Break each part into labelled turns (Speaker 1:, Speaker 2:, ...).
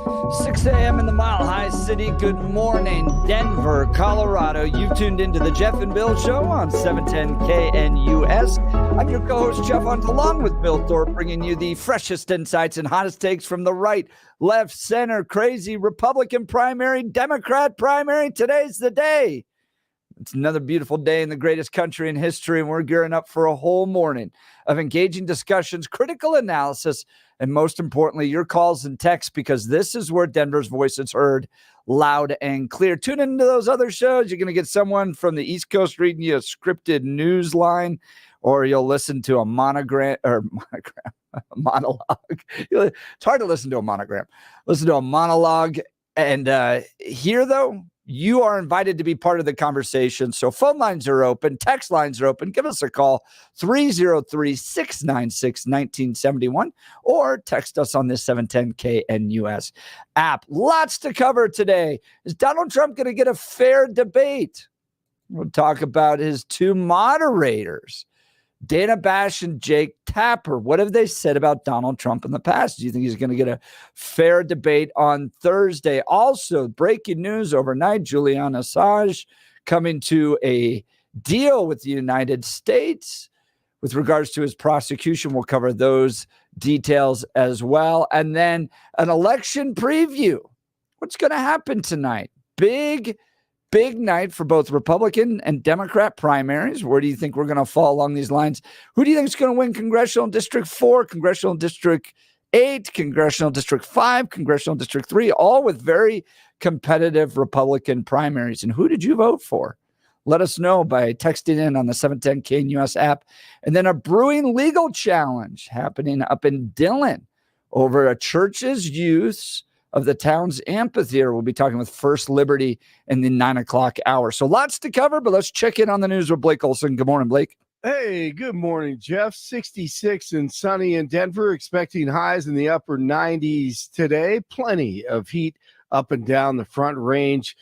Speaker 1: 6 a.m. in the Mile High City. Good morning, Denver, Colorado. You've tuned into the Jeff and Bill Show on 710 KNUS. I'm your co-host, Jeff Hunt, along with Bill Thorpe, bringing you the freshest insights and hottest takes from the right, left, center, crazy, Republican primary, Democrat primary. Today's the day. It's another beautiful day in the greatest country in history, and we're gearing up for a whole morning of engaging discussions, critical analysis, and most importantly, your calls and texts, because this is where Denver's voice is heard loud and clear. Tune into those other shows. You're going to get someone from the East Coast reading you a scripted news line, or you'll listen to a monologue. It's hard to listen to a monogram. Listen to a monologue. And here, though, you are invited to be part of the conversation. So phone lines are open. Text lines are open. Give us a call, 303-696-1971, or text us on this 710 KNUS app. Lots to cover today. Is Donald Trump going to get a fair debate? We'll talk about his two moderators, Dana Bash and Jake Tapper. What have they said about Donald Trump in the past? Do you think he's going to get a fair debate on Thursday? Also, breaking news overnight, Julian Assange coming to a deal with the United States with regards to his prosecution. We'll cover those details as well. And then an election preview. What's going to happen tonight? Big night for both Republican and Democrat primaries. Where do you think we're going to fall along these lines? Who do you think is going to win Congressional District 4, Congressional District 8, Congressional District 5, Congressional District 3, all with very competitive Republican primaries? And who did you vote for? Let us know by texting in on the 710 KNUS app. And then a brewing legal challenge happening up in Dillon over a church's use of the town's amphitheater. We'll be talking with First Liberty in the 9 o'clock hour. So lots to cover, but let's check in on the news with Blake Olson. Good morning, Blake.
Speaker 2: Hey, good morning, Jeff. 66 and sunny in Denver, expecting highs in the upper 90s today. Plenty of heat up and down the Front Range.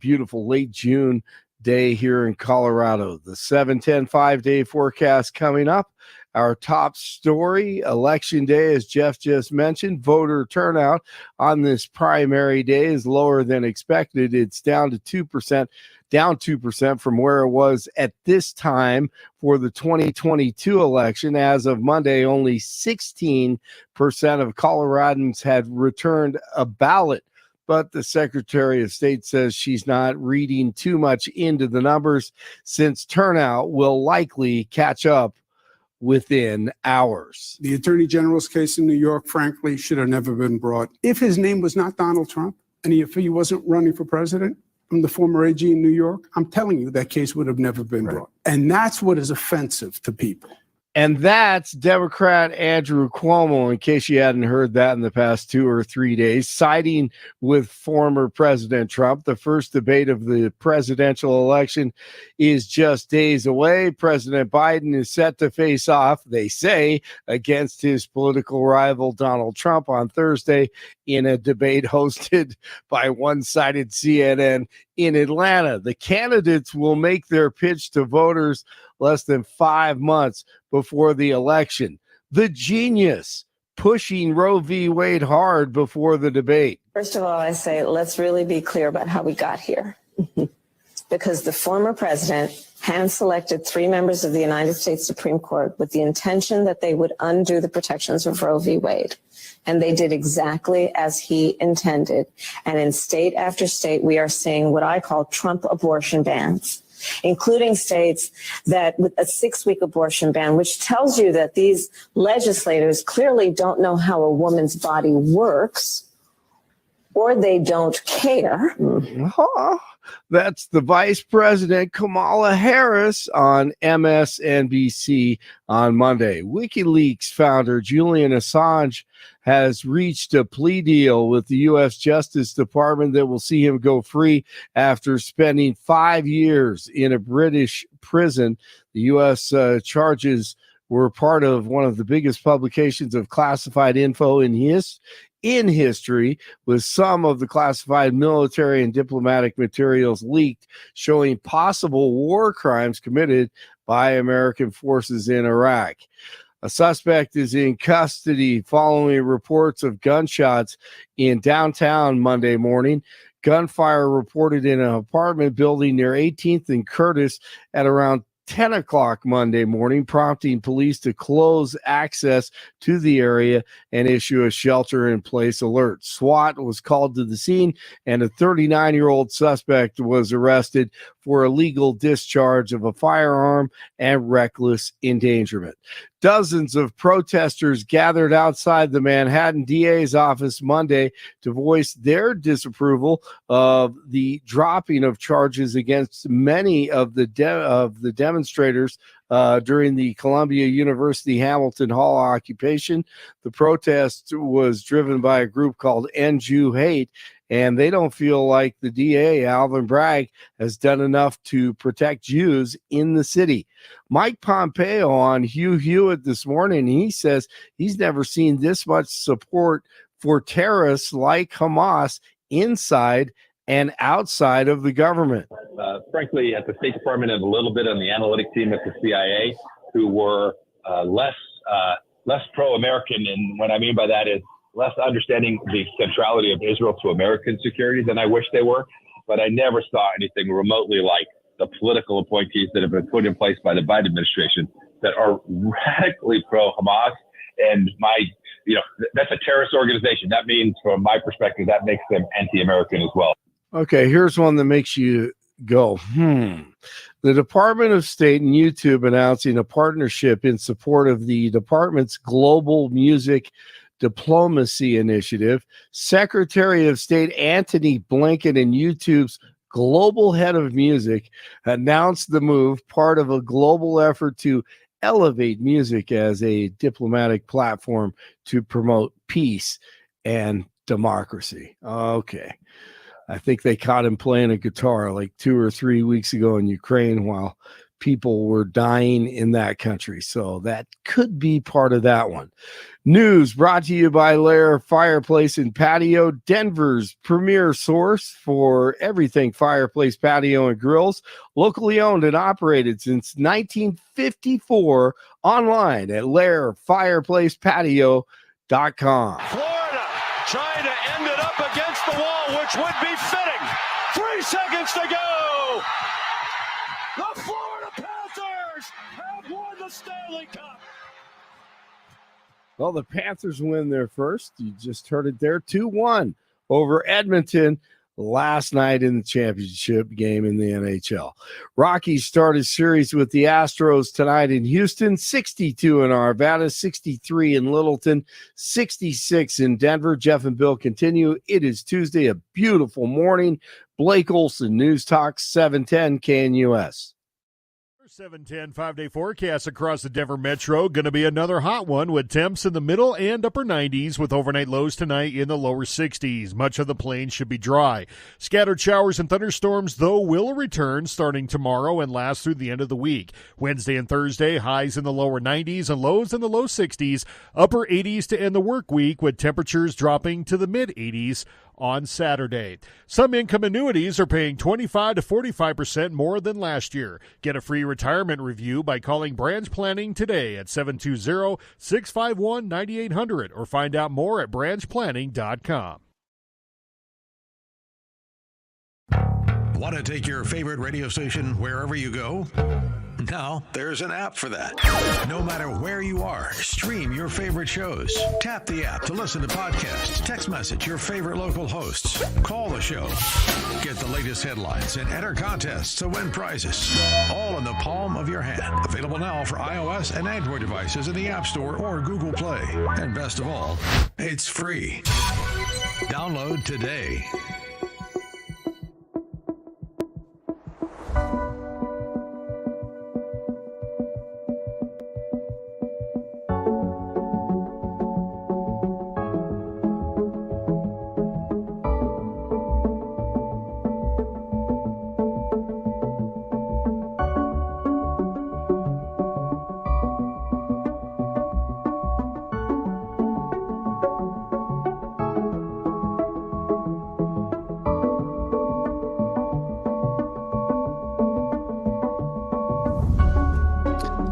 Speaker 2: Beautiful late June day here in Colorado. The 7-10 5-day forecast coming up. Our top story, Election Day, as Jeff just mentioned, voter turnout on this primary day is lower than expected. It's down to 2%, down 2% from where it was at this time for the 2022 election. As of Monday, only 16% of Coloradans had returned a ballot. But the Secretary of State says she's not reading too much into the numbers, since turnout will likely catch up within hours.
Speaker 3: The Attorney General's case in New York, frankly, should have never been brought. If his name was not Donald Trump, and if he wasn't running for president, I'm the former AG in New York, I'm telling you that case would have never been brought. And that's what is offensive to people.
Speaker 2: And that's Democrat Andrew Cuomo, in case you hadn't heard that in the past 2 or 3 days, siding with former President Trump. The first debate of the presidential election is just days away. President Biden is set to face off, they say, against his political rival Donald Trump on Thursday in a debate hosted by one-sided CNN in Atlanta. The candidates will make their pitch to voters less than 5 months before the election. The genius pushing Roe v. Wade hard before the debate.
Speaker 4: First of all, I say, let's really be clear about how we got here. Because the former president hand-selected 3 members of the United States Supreme Court with the intention that they would undo the protections of Roe v. Wade. And they did exactly as he intended. And in state after state, we are seeing what I call Trump abortion bans, including states that with a 6-week abortion ban, which tells you that these legislators clearly don't know how a woman's body works, or they don't care.
Speaker 2: That's the Vice President Kamala Harris on MSNBC on Monday. WikiLeaks founder Julian Assange has reached a plea deal with the U.S. Justice Department that will see him go free after spending 5 years in a British prison. The U.S. charges were part of one of the biggest publications of classified info in history, with some of the classified military and diplomatic materials leaked, showing possible war crimes committed by American forces in Iraq. A suspect is in custody following reports of gunshots in downtown Monday morning. Gunfire reported in an apartment building near 18th and Curtis at around 10 o'clock Monday morning, prompting police to close access to the area and issue a shelter-in-place alert. SWAT was called to the scene, and a 39-year-old suspect was arrested for illegal discharge of a firearm and reckless endangerment. Dozens of protesters gathered outside the Manhattan DA's office Monday to voice their disapproval of the dropping of charges against many of the demonstrators during the Columbia University Hamilton Hall occupation. The protest was driven by a group called End Jew Hate, and they don't feel like the DA, Alvin Bragg, has done enough to protect Jews in the city. Mike Pompeo on Hugh Hewitt this morning, he says he's never seen this much support for terrorists like Hamas inside and outside of the government.
Speaker 5: Frankly, at the State Department and a little bit on the analytic team at the CIA, who were less pro-American, and what I mean by that is less understanding the centrality of Israel to American security than I wish they were. But I never saw anything remotely like the political appointees that have been put in place by the Biden administration that are radically pro-Hamas. And that's a terrorist organization. That means, from my perspective, that makes them anti-American as well.
Speaker 2: Okay, here's one that makes you go, The Department of State and YouTube announcing a partnership in support of the department's Global Music Diplomacy Initiative. Secretary of State Antony Blinken and YouTube's global head of music announced the move, part of a global effort to elevate music as a diplomatic platform to promote peace and democracy. Okay. I think they caught him playing a guitar like 2 or 3 weeks ago in Ukraine while people were dying in that country. So that could be part of that one. News brought to you by Lair Fireplace and Patio, Denver's premier source for everything fireplace, patio, and grills. Locally owned and operated since 1954. Online at lairfireplacepatio.com.
Speaker 6: Florida trying to end it up against the wall, which would be fitting. 3 seconds to go. The Florida Panthers have won the Stanley Cup.
Speaker 2: Well, the Panthers win their first. You just heard it there, 2-1 over Edmonton last night in the championship game in the NHL. Rockies started series with the Astros tonight in Houston, 62 in Arvada, 63 in Littleton, 66 in Denver. Jeff and Bill continue. It is Tuesday, a beautiful morning. Blake Olson, News Talk 710 KNUS.
Speaker 7: 710 5-day forecast across the Denver metro. Going to be another hot one with temps in the middle and upper 90s with overnight lows tonight in the lower 60s. Much of the plains should be dry. Scattered showers and thunderstorms, though, will return starting tomorrow and last through the end of the week. Wednesday and Thursday, highs in the lower 90s and lows in the low 60s. Upper 80s to end the work week with temperatures dropping to the mid 80s on Saturday. Some income annuities are paying 25 to 45% more than last year. Get a free retirement review by calling Branch Planning today at 720-651-9800 or find out more at branchplanning.com.
Speaker 8: Want to take your favorite radio station wherever you go? Now, there's an app for that. No matter where you are, stream your favorite shows. Tap the app to listen to podcasts, text message your favorite local hosts, call the show, get the latest headlines, and enter contests to win prizes. All in the palm of your hand. Available now for iOS and Android devices in the App Store or Google Play. And best of all, it's free. Download today.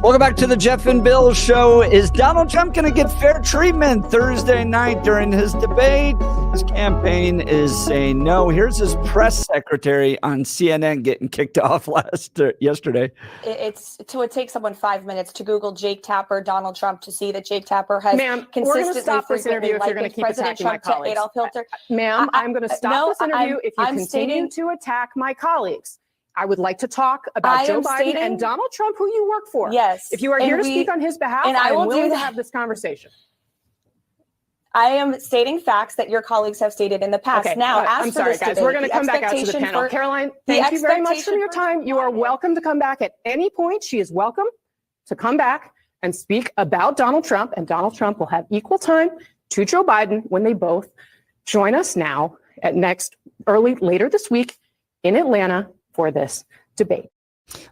Speaker 1: Welcome back to the Jeff and Bill Show. Is Donald Trump going to get fair treatment Thursday night during his debate? His campaign is saying no. Here's his press secretary on CNN getting kicked off yesterday.
Speaker 9: It takes someone 5 minutes to Google Jake Tapper, Donald Trump, to see that Jake Tapper has consistently
Speaker 10: stop this interview if you're going to keep
Speaker 9: President
Speaker 10: attacking
Speaker 9: Trump
Speaker 10: my
Speaker 9: to Adolf Hitler.
Speaker 10: Ma'am, I'm going to stop this interview if you
Speaker 9: I'm
Speaker 10: continue to attack my colleagues. I would like to talk about Joe Biden and Donald Trump, who you work for.
Speaker 9: Yes.
Speaker 10: If you are here to speak on his behalf, I am willing to have this conversation.
Speaker 9: I am stating facts that your colleagues have stated in the past.
Speaker 10: Okay,
Speaker 9: now,
Speaker 10: I'm sorry, guys. We're going to come back out to the panel. Caroline, thank you very much for your time. You are welcome to come back at any point. She is welcome to come back and speak about Donald Trump, and Donald Trump will have equal time to Joe Biden when they both join us now at later this week in Atlanta for this debate.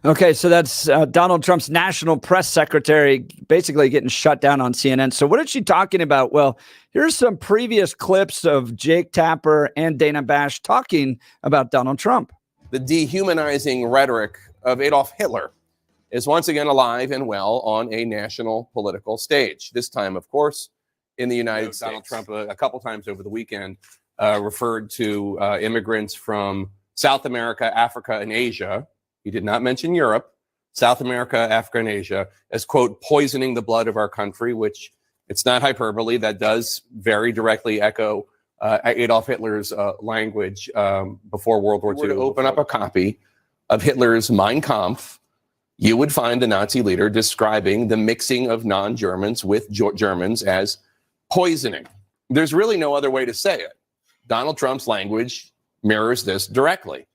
Speaker 1: Okay, so that's Donald Trump's national press secretary basically getting shut down on CNN. So what is she talking about? Well, here's some previous clips of Jake Tapper and Dana Bash talking about Donald Trump.
Speaker 11: The dehumanizing rhetoric of Adolf Hitler is once again alive and well on a national political stage. This time, of course, in the United States. Donald Trump, a couple times over the weekend, referred to immigrants from South America, Africa, and Asia. He did not mention Europe, South America, Africa, and Asia as, quote, poisoning the blood of our country, which it's not hyperbole. That does very directly echo Adolf Hitler's language before World War II. If you were to open up a copy of Hitler's Mein Kampf, you would find the Nazi leader describing the mixing of non-Germans with Germans as poisoning. There's really no other way to say it. Donald Trump's language mirrors this directly.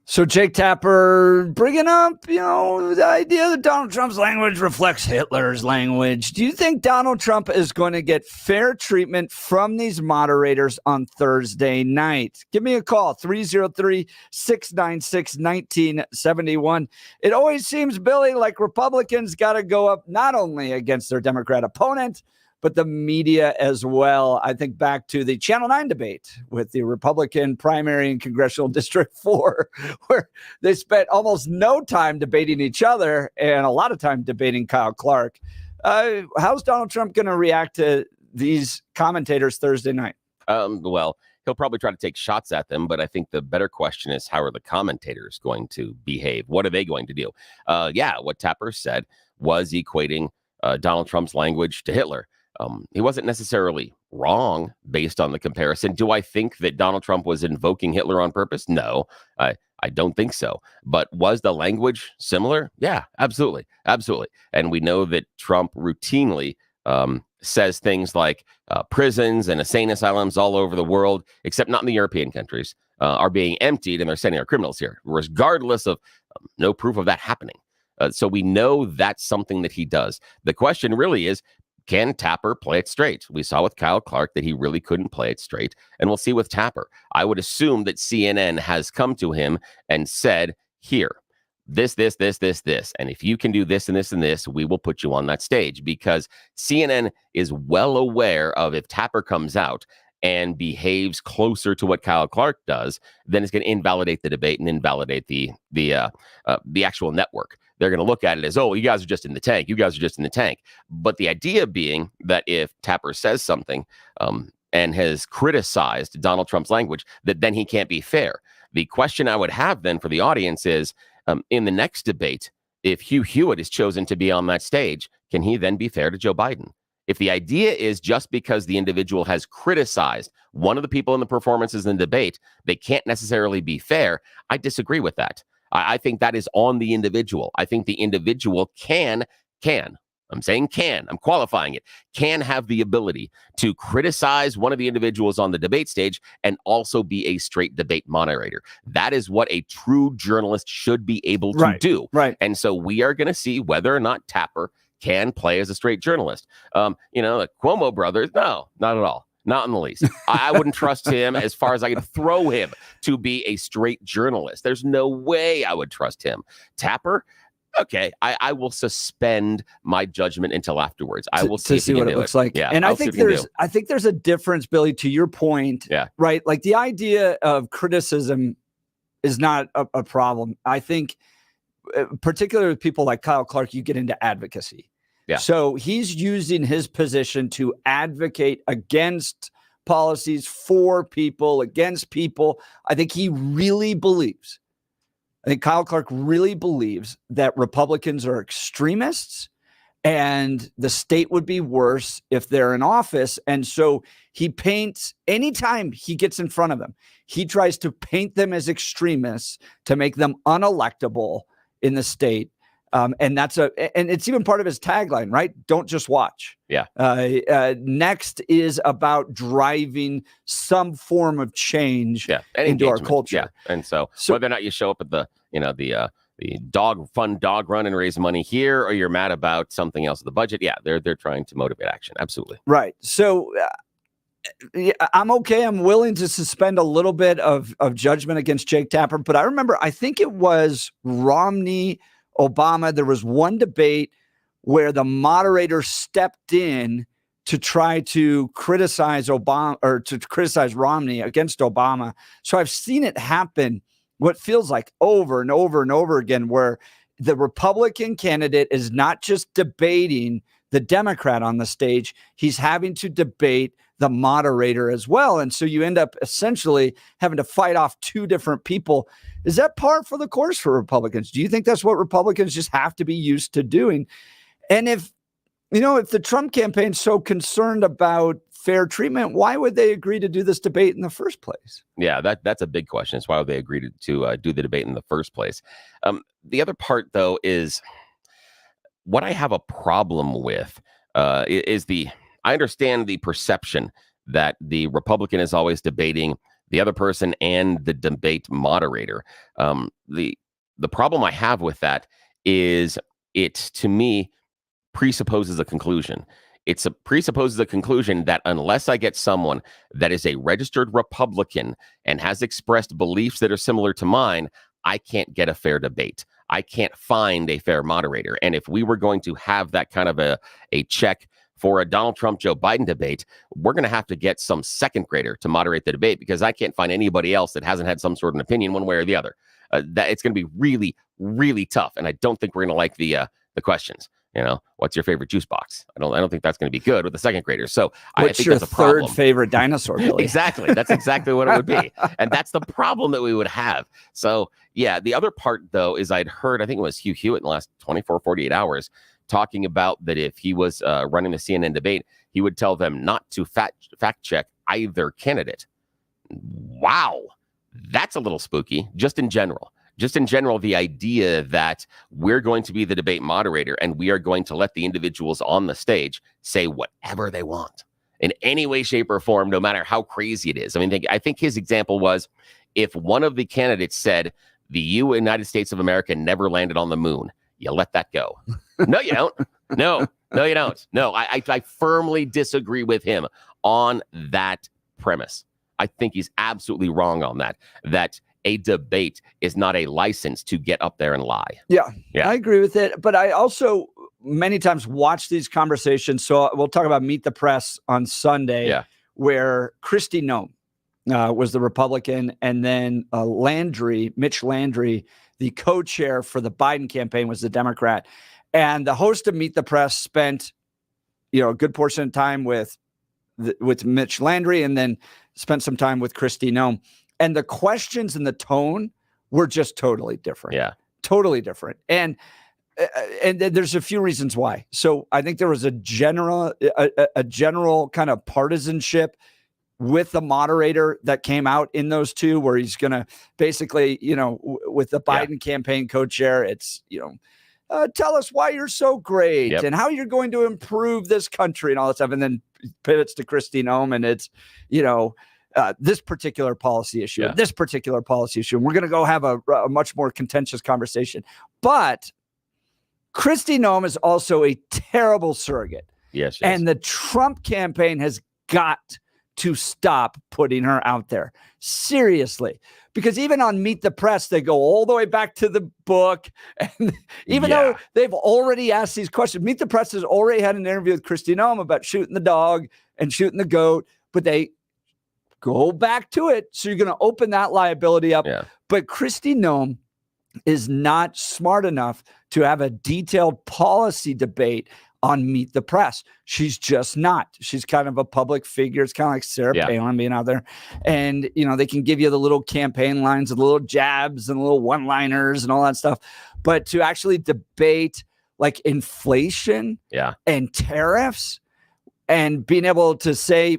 Speaker 1: So Jake Tapper bringing up, the idea that Donald Trump's language reflects Hitler's language. Do you think Donald Trump is going to get fair treatment from these moderators on Thursday night? Give me a call, 303-696-1971. It always seems, Billy, like Republicans got to go up not only against their Democrat opponent, but the media as well. I think back to the Channel 9 debate with the Republican primary in Congressional District 4, where they spent almost no time debating each other and a lot of time debating Kyle Clark. How's Donald Trump going to react to these commentators Thursday night?
Speaker 12: Well, he'll probably try to take shots at them, but I think the better question is, how are the commentators going to behave? What are they going to do? What Tapper said was equating Donald Trump's language to Hitler. He wasn't necessarily wrong based on the comparison. Do I think that Donald Trump was invoking Hitler on purpose? No, I don't think so. But was the language similar? Yeah, absolutely. Absolutely. And we know that Trump routinely says things like prisons and insane asylums all over the world, except not in the European countries, are being emptied and they're sending our criminals here, regardless of no proof of that happening. So we know that's something that he does. The question really is, can Tapper play it straight? We saw with Kyle Clark that he really couldn't play it straight, and we'll see with Tapper. I would assume that CNN has come to him and said, here, this, and if you can do this and this and this, we will put you on that stage, because CNN is well aware of if Tapper comes out and behaves closer to what Kyle Clark does, then it's going to invalidate the debate and invalidate the actual network. They're going to look at it as, oh, you guys are just in the tank. You guys are just in the tank. But the idea being that if Tapper says something and has criticized Donald Trump's language, that then he can't be fair. The question I would have then for the audience is, in the next debate, if Hugh Hewitt is chosen to be on that stage, can he then be fair to Joe Biden? If the idea is just because the individual has criticized one of the people in the performances in the debate, they can't necessarily be fair, I disagree with that. I think that is on the individual. I think the individual can, I'm saying can, I'm qualifying it, can have the ability to criticize one of the individuals on the debate stage and also be a straight debate moderator. That is what a true journalist should be able to do.
Speaker 1: Right.
Speaker 12: And so we are going to see whether or not Tapper can play as a straight journalist. The Cuomo brothers, no, not at all. Not in the least. I wouldn't trust him as far as I could throw him to be a straight journalist. There's no way I would trust him. Tapper, okay, I will suspend my judgment until afterwards. I will see what it looks
Speaker 1: like. Yeah, and I think there's a difference, Billy, to your point.
Speaker 12: Yeah.
Speaker 1: Right. Like the idea of criticism is not a problem. I think particularly with people like Kyle Clark, you get into advocacy.
Speaker 12: Yeah.
Speaker 1: So he's using his position to advocate against policies for people, against people. I think Kyle Clark really believes that Republicans are extremists and the state would be worse if they're in office. And so he paints, anytime he gets in front of them, he tries to paint them as extremists to make them unelectable in the state. And it's even part of his tagline, right? Don't just watch.
Speaker 12: Yeah.
Speaker 1: Next is about driving some form of change into our culture.
Speaker 12: Yeah. And so whether or not you show up at the fun dog run and raise money here, or you're mad about something else in the budget. Yeah. They're trying to motivate action. Absolutely.
Speaker 1: Right. So I'm okay. I'm willing to suspend a little bit of judgment against Jake Tapper, but I remember, I think it was Romney, Obama. There was one debate where the moderator stepped in to try to criticize Obama or to criticize Romney against Obama. So I've seen it happen, what feels like over and over and over again, where the Republican candidate is not just debating the Democrat on the stage, he's having to debate the moderator as well. And so you end up essentially having to fight off two different people. Is that par for the course for Republicans? Do you think that's what Republicans just have to be used to doing? And if the Trump campaign's so concerned about fair treatment, why would they agree to do this debate in the first place?
Speaker 12: Yeah, that's a big question. It's why would they agree to do the debate in the first place? The other part, though, is what I have a problem with is I understand the perception that the Republican is always debating the other person and the debate moderator. The problem I have with that is it, to me, presupposes a conclusion. It presupposes a conclusion that unless I get someone that is a registered Republican and has expressed beliefs that are similar to mine, I can't get a fair debate. I can't find a fair moderator. And if we were going to have that kind of a check for a Donald Trump, Joe Biden debate, we're going to have to get some second grader to moderate the debate, because I can't find anybody else that hasn't had some sort of an opinion one way or the other. That it's going to be really, really tough. And I don't think we're going to like the questions. What's your favorite juice box? I don't think that's going to be good with the second graders. So I think
Speaker 1: your
Speaker 12: that's a problem.
Speaker 1: third favorite dinosaur, Billy?
Speaker 12: Exactly. That's exactly what it would be. And that's the problem that we would have. So yeah, the other part, though, is I'd heard, I think it was Hugh Hewitt in the last 24, 48 hours, talking about that if he was running the CNN debate, he would tell them not to fact check either candidate. Wow. That's a little spooky, just in general. The idea that we're going to be the debate moderator and we are going to let the individuals on the stage say whatever they want in any way, shape, or form, no matter how crazy it is. I mean, I think his example was if one of the candidates said the United States of America never landed on the moon, you let that go. No, you don't. No, you don't. No, I firmly disagree with him on that premise. I think he's absolutely wrong on that a debate is not a license to get up there and lie.
Speaker 1: Yeah, I agree with it. But I also many times watch these conversations. So we'll talk about Meet the Press on Sunday, where Kristi Noem was the Republican, and then Mitch Landry, the co-chair for the Biden campaign, was the Democrat. And the host of Meet the Press spent, a good portion of time with Mitch Landry, and then spent some time with Kristi Noem. And the questions and the tone were just totally different.
Speaker 12: Yeah,
Speaker 1: totally different. And there's a few reasons why. So I think there was a general kind of partisanship with the moderator that came out in those two, where he's going to basically, with the Biden campaign co-chair, it's, tell us why you're so great and how you're going to improve this country and all that stuff. And then pivots to Kristi Noem, and it's, this particular policy issue, this particular policy issue. And we're going to go have a much more contentious conversation. But Kristi Noem is also a terrible surrogate.
Speaker 12: Yes.
Speaker 1: And the Trump campaign has got to stop putting her out there. Seriously. Because even on Meet the Press, they go all the way back to the book. And even though they've already asked these questions, Meet the Press has already had an interview with Kristi Noem about shooting the dog and shooting the goat, but they go back to it. So you're going to open that liability up.
Speaker 12: Yeah.
Speaker 1: But Kristi Noem is not smart enough to have a detailed policy debate on Meet the Press. She's just not. She's kind of a public figure. It's kind of like Sarah Palin being out there. And, they can give you the little campaign lines, the little jabs and the little one-liners and all that stuff. But to actually debate like inflation and tariffs and being able to say,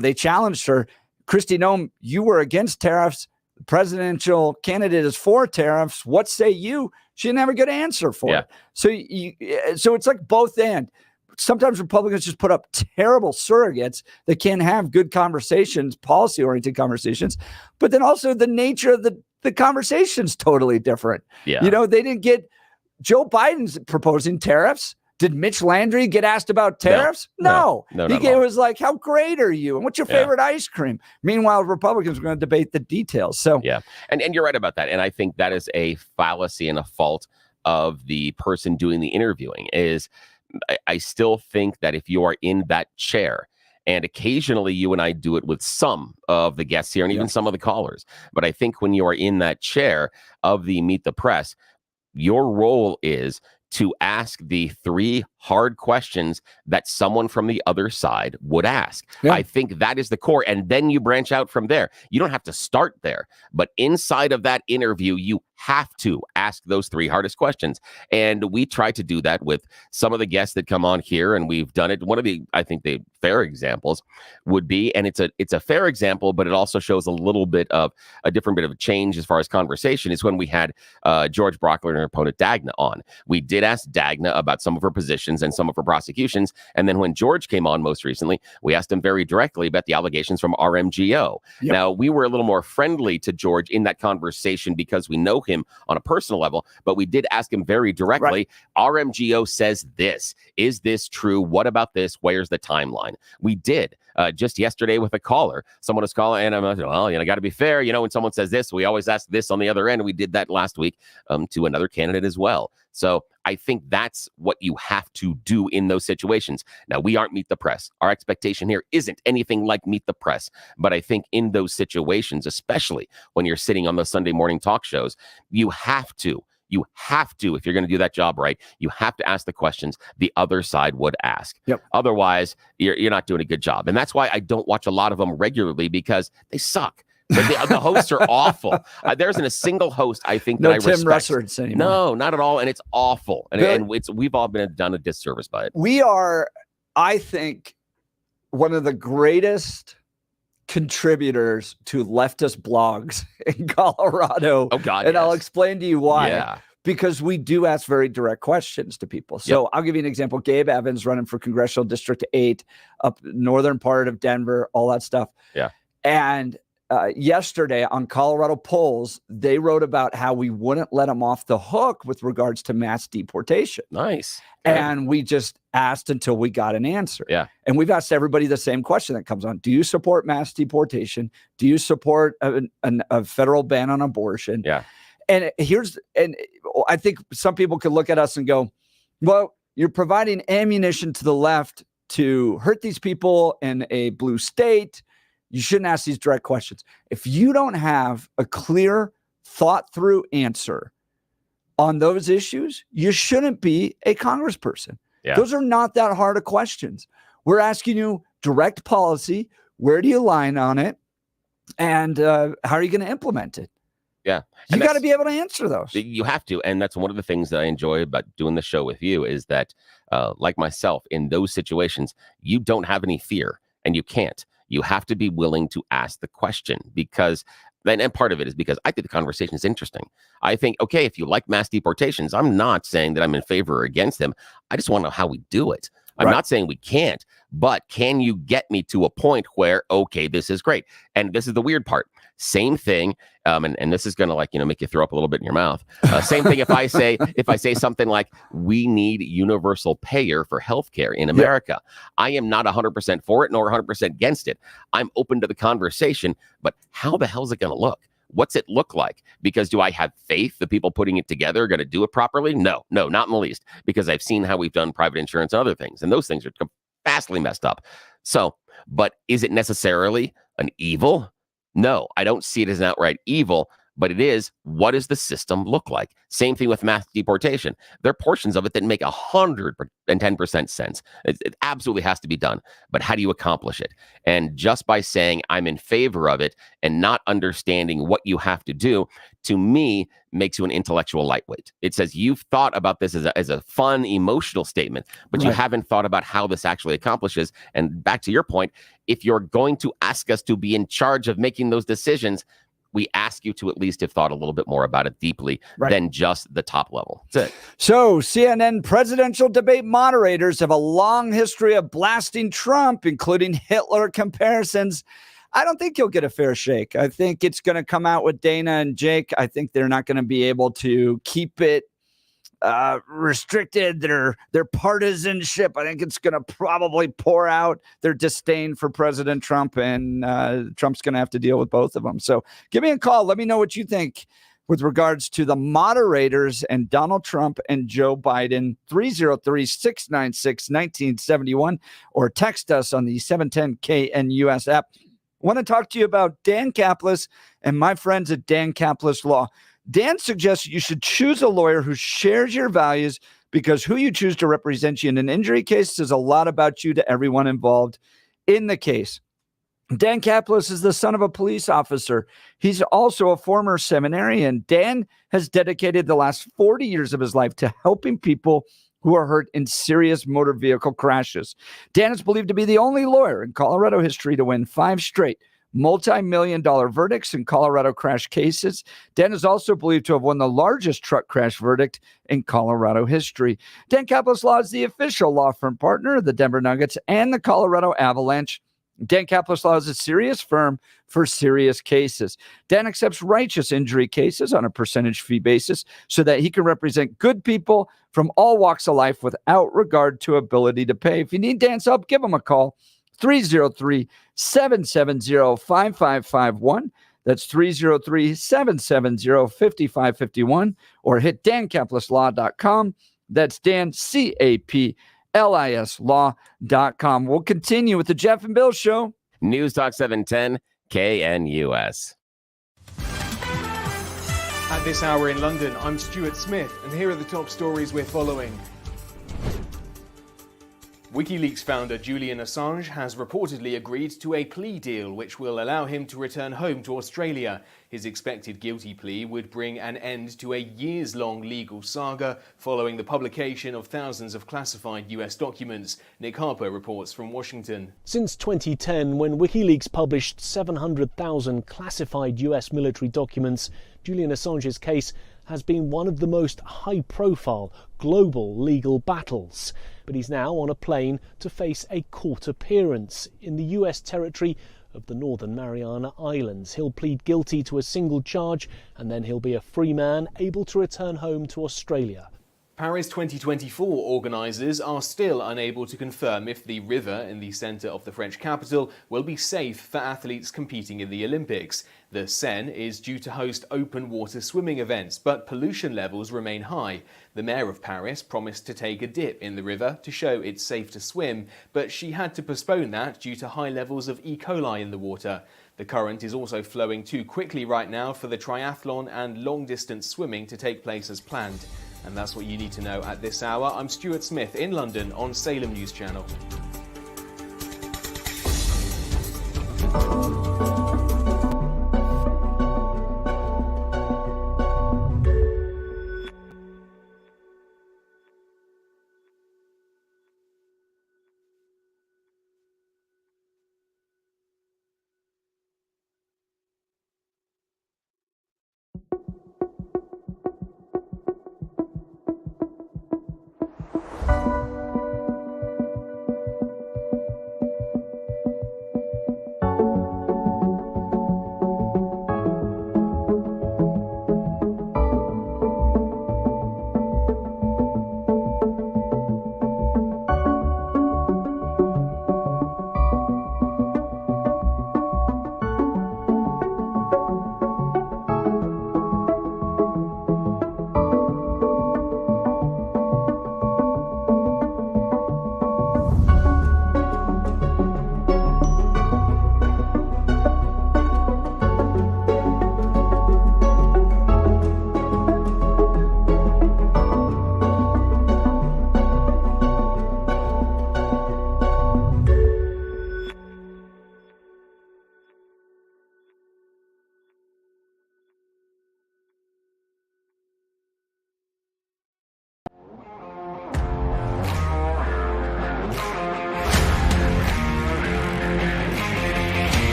Speaker 1: they challenged her, Kristi Noem, you were against tariffs. The presidential candidate is for tariffs. What say you? She didn't have a good answer for it. So it's like both and. Sometimes Republicans just put up terrible surrogates that can't have good conversations, policy-oriented conversations. But then also the nature of the conversation's totally different.
Speaker 12: Yeah.
Speaker 1: They didn't get Joe Biden's proposing tariffs. Did Mitch Landry get asked about tariffs? No. He was like, how great are you? And what's your favorite ice cream? Meanwhile, Republicans are going to debate the details. So
Speaker 12: and you're right about that. And I think that is a fallacy and a fault of the person doing the interviewing. Is I still think that if you are in that chair, and occasionally you and I do it with some of the guests here and even some of the callers, but I think when you are in that chair of the Meet the Press, your role is to ask the 3 hard questions that someone from the other side would ask. I think that is the core. And then you branch out from there. You don't have to start there. But inside of that interview, you have to ask those 3 hardest questions. And we try to do that with some of the guests that come on here. And we've done it. One of the, I think, the fair examples would be, and it's a fair example, but it also shows a little bit of a different bit of a change as far as conversation, is when we had George Brockler and her opponent Dagna on. We did ask Dagna about some of her positions and some of her prosecutions. And then when George came on most recently, we asked him very directly about the allegations from RMGO. Now, we were a little more friendly to George in that conversation because we know him on a personal level, but we did ask him very directly, RMGO says this. Is this true? What about this? Where's the timeline? We did. Just yesterday with a caller, someone was calling, and I'm like, well, got to be fair. When someone says this, we always ask this on the other end. We did that last week to another candidate as well. So I think that's what you have to do in those situations. Now, we aren't Meet the Press. Our expectation here isn't anything like Meet the Press. But I think in those situations, especially when you're sitting on those Sunday morning talk shows, you have to, if you're going to do that job right, you have to ask the questions the other side would ask. Otherwise, you're not doing a good job. And that's why I don't watch a lot of them regularly, because they suck. The hosts are awful. There isn't a single host I think that I respect.
Speaker 1: No Tim Russerts anymore.
Speaker 12: No, not at all. And it's awful. And we've all been done a disservice by it.
Speaker 1: We are, I think, one of the greatest contributors to leftist blogs in Colorado.
Speaker 12: Oh, God,
Speaker 1: and I'll explain to you why.
Speaker 12: Yeah.
Speaker 1: Because we do ask very direct questions to people. So I'll give you an example. Gabe Evans running for Congressional District 8 up northern part of Denver, all that stuff.
Speaker 12: Yeah.
Speaker 1: And yesterday on Colorado Polls, they wrote about how we wouldn't let him off the hook with regards to mass deportation.
Speaker 12: Nice.
Speaker 1: And we just asked until we got an answer.
Speaker 12: Yeah.
Speaker 1: And we've asked everybody the same question that comes on. Do you support mass deportation? Do you support a federal ban on abortion?
Speaker 12: Yeah.
Speaker 1: And I think some people could look at us and go, well, you're providing ammunition to the left to hurt these people in a blue state. You shouldn't ask these direct questions. If you don't have a clear, thought-through answer on those issues, you shouldn't be a congressperson.
Speaker 12: Yeah.
Speaker 1: Those are not that hard of questions. We're asking you direct policy. Where do you line on it? And how are you going to implement it?
Speaker 12: Yeah.
Speaker 1: You got to be able to answer those.
Speaker 12: You have to. And that's one of the things that I enjoy about doing the show with you is that, like myself, in those situations, you don't have any fear, and you can't. You have to be willing to ask the question, because then, and part of it is because I think the conversation is interesting. I think, okay, if you like mass deportations, I'm not saying that I'm in favor or against them. I just want to know how we do it. I'm not saying we can't, but can you get me to a point where, okay, this is great. And this is the weird part. Same thing. And this is going to make you throw up a little bit in your mouth. Same thing. If I say something like, we need universal payer for healthcare in America. I am not 100% for it, nor 100% against it. I'm open to the conversation, but how the hell is it going to look? What's it look like? Because do I have faith the people putting it together are going to do it properly? No, not in the least, because I've seen how we've done private insurance and other things, and those things are vastly messed up. So, but is it necessarily an evil? No, I don't see it as an outright evil. but it is, what does the system look like? Same thing with mass deportation. There are portions of it that make 110% sense. It absolutely has to be done. But how do you accomplish it? And just by saying I'm in favor of it and not understanding what you have to do, to me, makes you an intellectual lightweight. It says you've thought about this as a fun, emotional statement, but you haven't thought about how this actually accomplishes. And back to your point, if you're going to ask us to be in charge of making those decisions, we ask you to at least have thought a little bit more about it deeply than just the top level. That's it.
Speaker 1: So CNN presidential debate moderators have a long history of blasting Trump, including Hitler comparisons. I don't think he'll get a fair shake. I think it's going to come out with Dana and Jake. I think they're not going to be able to keep it restricted, their partisanship. I think it's going to probably pour out their disdain for President Trump, and Trump's going to have to deal with both of them. So give me a call. Let me know what you think with regards to the moderators and Donald Trump and Joe Biden. 303-696-1971, or text us on the 710KNUS app. I want to talk to you about Dan Caplis and my friends at Dan Caplis Law. Dan suggests you should choose a lawyer who shares your values, because who you choose to represent you in an injury case says a lot about you to everyone involved in the case. Dan Caplis is the son of a police officer. He's also a former seminarian. Dan has dedicated the last 40 years of his life to helping people who are hurt in serious motor vehicle crashes. Dan is believed to be the only lawyer in Colorado history to win 5 straight multi-million-dollar verdicts in Colorado crash cases. Dan is also believed to have won the largest truck crash verdict in Colorado history. Dan Caplis Law is the official law firm partner of the Denver Nuggets and the Colorado Avalanche. Dan Caplis Law is a serious firm for serious cases. Dan accepts righteous injury cases on a percentage fee basis so that he can represent good people from all walks of life without regard to ability to pay. If you need Dan's help, give him a call. 303-770-5551. That's 303-770-5551. Or hit dancaplisLaw.com. That's Dan, CAPLIS Law.com. We'll continue with the Jeff and Bill Show.
Speaker 12: News Talk 710 KNUS.
Speaker 13: At this hour in London, I'm Stuart Smith, and here are the top stories we're following. WikiLeaks founder Julian Assange has reportedly agreed to a plea deal which will allow him to return home to Australia. His expected guilty plea would bring an end to a years-long legal saga following the publication of thousands of classified US documents. Nick Harper reports from Washington.
Speaker 14: Since 2010, when WikiLeaks published 700,000 classified US military documents, Julian Assange's case has been one of the most high-profile global legal battles. But he's now on a plane to face a court appearance in the US territory of the Northern Mariana Islands. He'll plead guilty to a single charge, and then he'll be a free man able to return home to Australia.
Speaker 13: Paris 2024 organisers are still unable to confirm if the river in the centre of the French capital will be safe for athletes competing in the Olympics. The Seine is due to host open water swimming events, but pollution levels remain high. The mayor of Paris promised to take a dip in the river to show it's safe to swim, but she had to postpone that due to high levels of E. coli in the water. The current is also flowing too quickly right now for the triathlon and long-distance swimming to take place as planned. And that's what you need to know at this hour. I'm Stuart Smith in London on Salem News Channel.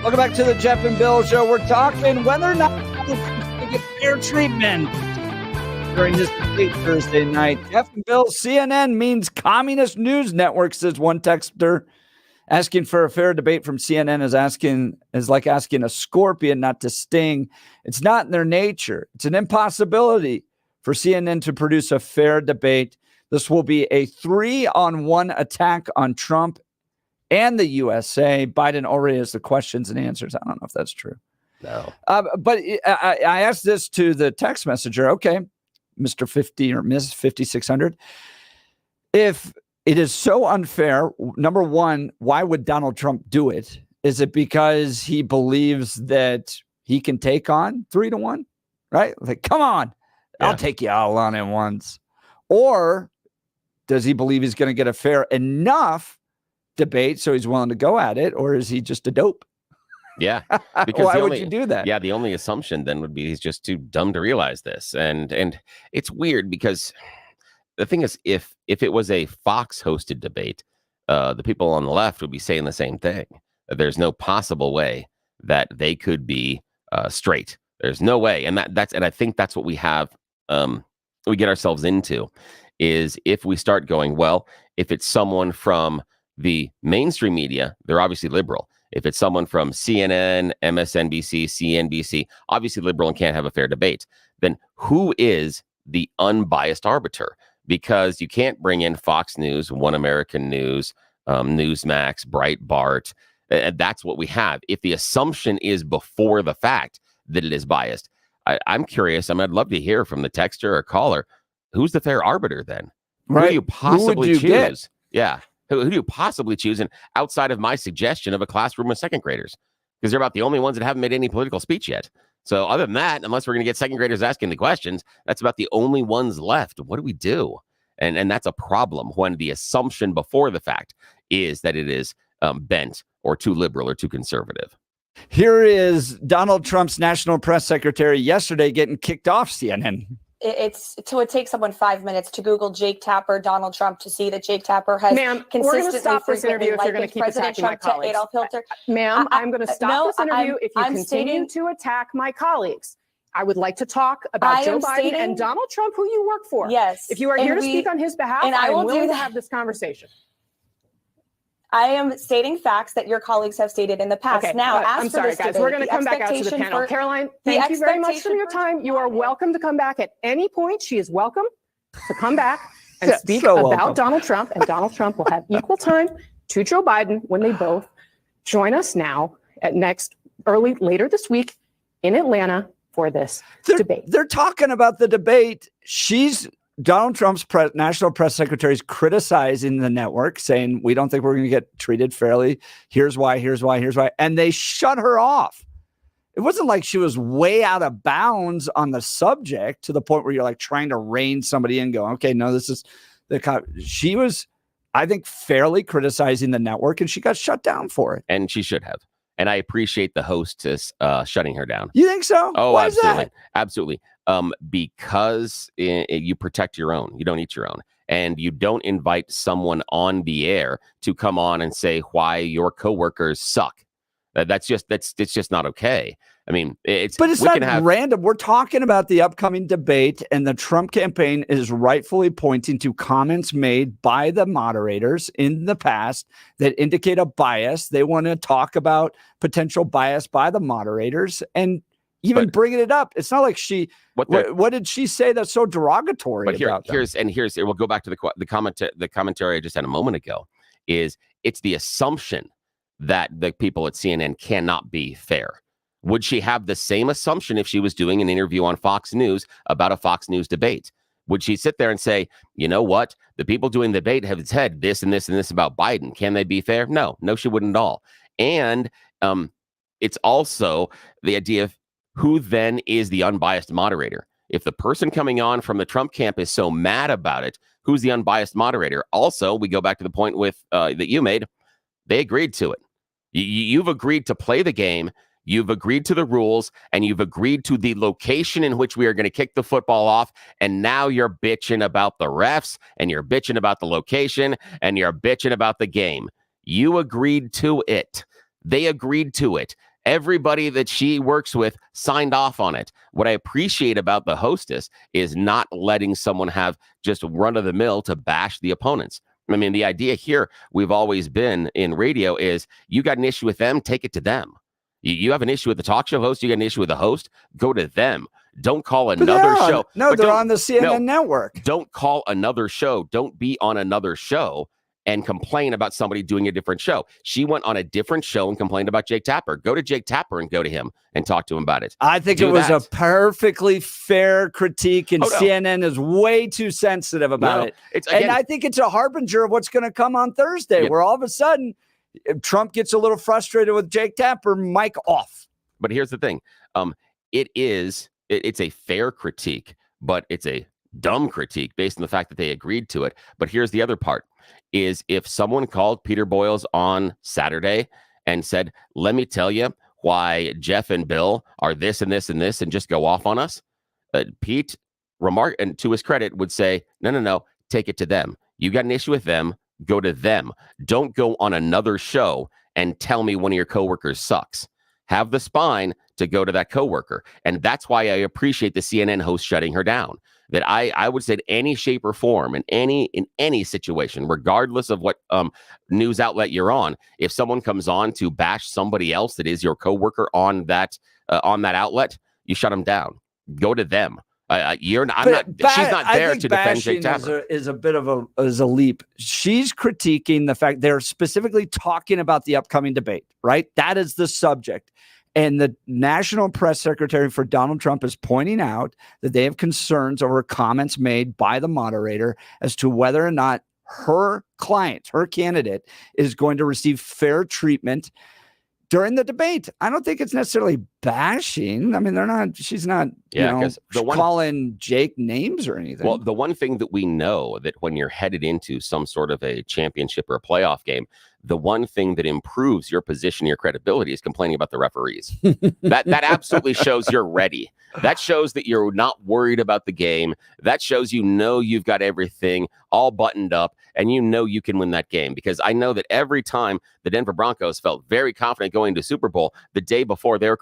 Speaker 1: Welcome back to the Jeff and Bill Show. We're talking whether or not Donald Trump's going to get fair treatment during this debate Thursday night. Jeff and Bill, CNN means communist news network, says one texter. Asking for a fair debate from CNN is like asking a scorpion not to sting. It's not in their nature. It's an impossibility for CNN to produce a fair debate. This will be a 3-on-1 attack on Trump and the USA. Biden already has the questions and answers. I don't know if that's true.
Speaker 12: No.
Speaker 1: But I asked this to the text messenger. Okay, Mr. 50 or Ms. 5600. If it is so unfair, number one, why would Donald Trump do it? Is it because he believes that he can take on 3-1? Right? Like, come on, I'll take you all on at once. Or does he believe he's going to get a fair enough debate so he's willing to go at it? Or is he just a dope?
Speaker 12: Yeah. Because
Speaker 1: why would you do that?
Speaker 12: Yeah, the only assumption then would be he's just too dumb to realize this. And it's weird because the thing is, if it was a Fox hosted debate, the people on the left would be saying the same thing. There's no possible way that they could be straight. There's no way. And I think that's what we have, we get ourselves into, is if we start going, well, if it's someone from the mainstream media, they're obviously liberal. If it's someone from CNN, MSNBC, CNBC, obviously liberal and can't have a fair debate, then who is the unbiased arbiter? Because you can't bring in Fox News, One American News, Newsmax, Breitbart. That's what we have. If the assumption is before the fact that it is biased, I'm curious. I'd love to hear from the texter or caller. Who's the fair arbiter then?
Speaker 1: Right.
Speaker 12: Who do you possibly choose?
Speaker 1: Get?
Speaker 12: Yeah. Who do you possibly choose? And outside of my suggestion of a classroom of second graders, because they're about the only ones that haven't made any political speech yet. So other than that, unless we're going to get second graders asking the questions, that's about the only ones left. What do we do? And that's a problem when the assumption before the fact is that it is bent or too liberal or too conservative.
Speaker 1: Here is Donald Trump's national press secretary yesterday getting kicked off CNN.
Speaker 9: It takes someone 5 minutes to Google Jake Tapper, Donald Trump, to see that Jake Tapper has consistently
Speaker 10: stop this interview if you're going to keep
Speaker 9: President
Speaker 10: attacking
Speaker 9: Trump
Speaker 10: my colleagues.
Speaker 9: Adolf Hitler.
Speaker 10: Ma'am, I'm going to stop this interview if you continue to attack my colleagues. I would like to talk about Joe Biden and Donald Trump, who you work for.
Speaker 9: Yes.
Speaker 10: If you are here to speak on his behalf, I am willing to have this conversation.
Speaker 9: I am stating facts that your colleagues have stated in the past.
Speaker 10: Okay,
Speaker 9: now,
Speaker 10: I'm sorry, guys. We're going to come back out to the panel. Caroline, thank you very much for your time. You are welcome to come back at any point. She is welcome to come back and speak about Donald Trump, and Donald Trump will have equal time to Joe Biden when they both join us now at later this week in Atlanta for this debate.
Speaker 1: They're talking about the debate. Donald Trump's national press secretary is criticizing the network, saying, we don't think we're going to get treated fairly. Here's why, here's why, here's why. And they shut her off. It wasn't like she was way out of bounds on the subject to the point where you're like trying to rein somebody in, going, okay, no, this is she was, I think, fairly criticizing the network, and she got shut down for it.
Speaker 12: And she should have. And I appreciate the hostess shutting her down.
Speaker 1: You think so?
Speaker 12: Oh,
Speaker 1: why
Speaker 12: absolutely.
Speaker 1: Is that?
Speaker 12: Absolutely. Because you protect your own. You don't eat your own. And you don't invite someone on the air to come on and say why your coworkers suck. It's just not okay. I mean, it's not
Speaker 1: random. We're talking about the upcoming debate, and the Trump campaign is rightfully pointing to comments made by the moderators in the past that indicate a bias. They want to talk about potential bias by the moderators and even bringing it up. It's not like what did she say that's so derogatory about them?
Speaker 12: Here's we'll go back to the commentary I just had a moment ago. It's the assumption that the people at CNN cannot be fair. Would she have the same assumption if she was doing an interview on Fox News about a Fox News debate? Would she sit there and say, you know what? The people doing the debate have said this and this and this about Biden. Can they be fair? No, she wouldn't at all. And it's also the idea of who then is the unbiased moderator. If the person coming on from the Trump camp is so mad about it, who's the unbiased moderator? Also, we go back to the point with that you made. They agreed to it. You've agreed to play the game. You've agreed to the rules, and you've agreed to the location in which we are going to kick the football off. And now you're bitching about the refs, and you're bitching about the location, and you're bitching about the game. You agreed to it. They agreed to it. Everybody that she works with signed off on it. What I appreciate about the hostess is not letting someone have just run of the mill to bash the opponents. I mean, the idea here, we've always been in radio, is you got an issue with them, take it to them. You have an issue with the talk show host, you got an issue with the host, go to them. Don't call another show.
Speaker 1: No, they're on the CNN network.
Speaker 12: Don't call another show. Don't be on another show and complain about somebody doing a different show. She went on a different show and complained about Jake Tapper. Go to Jake Tapper and go to him and talk to him about it.
Speaker 1: I think it was a perfectly fair critique, and CNN is way too sensitive about it. And I think it's a harbinger of what's going to come on Thursday, where all of a sudden Trump gets a little frustrated with Jake Tapper, mic off.
Speaker 12: But here's the thing. It's a fair critique, but it's a dumb critique based on the fact that they agreed to it. But here's the other part. Is if someone called Peter Boyles on Saturday and said, let me tell you why Jeff and Bill are this and this and this, and just go off on us, Pete, and to his credit, would say, no, take it to them. You got an issue with them, go to them. Don't go on another show and tell me one of your coworkers sucks. Have the spine to go to that coworker. And that's why I appreciate the CNN host shutting her down. That I would say in any shape or form, in any situation, regardless of what news outlet you're on, if someone comes on to bash somebody else that is your coworker on that outlet, you shut them down. Go to them. She's not there to defend Jake Tapper.
Speaker 1: Is a bit of a leap. She's critiquing the fact they're specifically talking about the upcoming debate, right? That is the subject. And the National Press Secretary for Donald Trump is pointing out that they have concerns over comments made by the moderator as to whether or not her client, her candidate, is going to receive fair treatment during the debate. I don't think it's necessarily bashing. I mean, she's not, calling Jake names or anything.
Speaker 12: Well, the one thing that we know that when you're headed into some sort of a championship or a playoff game, the one thing that improves your position, your credibility, is complaining about the referees. that absolutely shows you're ready. That shows that you're not worried about the game. That shows you've got everything all buttoned up, and you can win that game. Because I know that every time the Denver Broncos felt very confident going to Super Bowl, the day before they were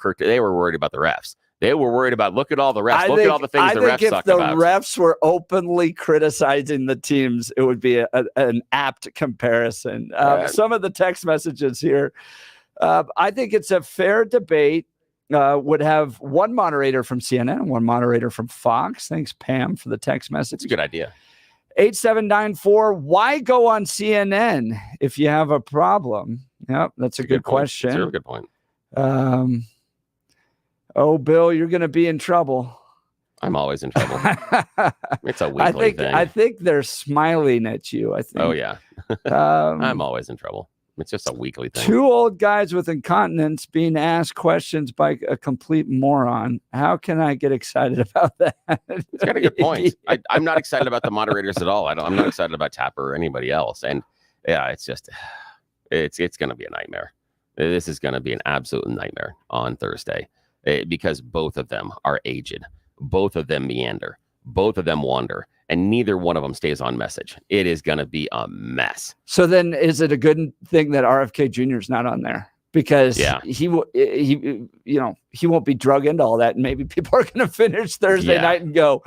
Speaker 12: worried about the refs. They were worried about, look at all the refs. Look at all the things the refs suck about.
Speaker 1: If the refs were openly criticizing the teams, it would be an apt comparison. Some of the text messages here, I think it's a fair debate. Would have one moderator from CNN and one moderator from Fox. Thanks, Pam, for the text message.
Speaker 12: It's a good idea.
Speaker 1: 8794, why go on CNN if you have a problem? Yep, that's a good question.
Speaker 12: That's a good point.
Speaker 1: Oh, Bill, you're going to be in trouble.
Speaker 12: I'm always in trouble. It's a weekly thing.
Speaker 1: I think they're smiling at you. I think.
Speaker 12: Oh, yeah. I'm always in trouble. It's just a weekly thing.
Speaker 1: Two old guys with incontinence being asked questions by a complete moron. How can I get excited about that?
Speaker 12: It's got a good point. I'm not excited about the moderators at all. I'm not excited about Tapper or anybody else. And yeah, it's just, it's going to be a nightmare. This is going to be an absolute nightmare on Thursday. Because both of them are aged. Both of them meander. Both of them wander. And neither one of them stays on message. It is going to be a mess.
Speaker 1: So then is it a good thing that RFK Jr. is not on there? Because he won't be drug into all that. And maybe people are going to finish Thursday night and go,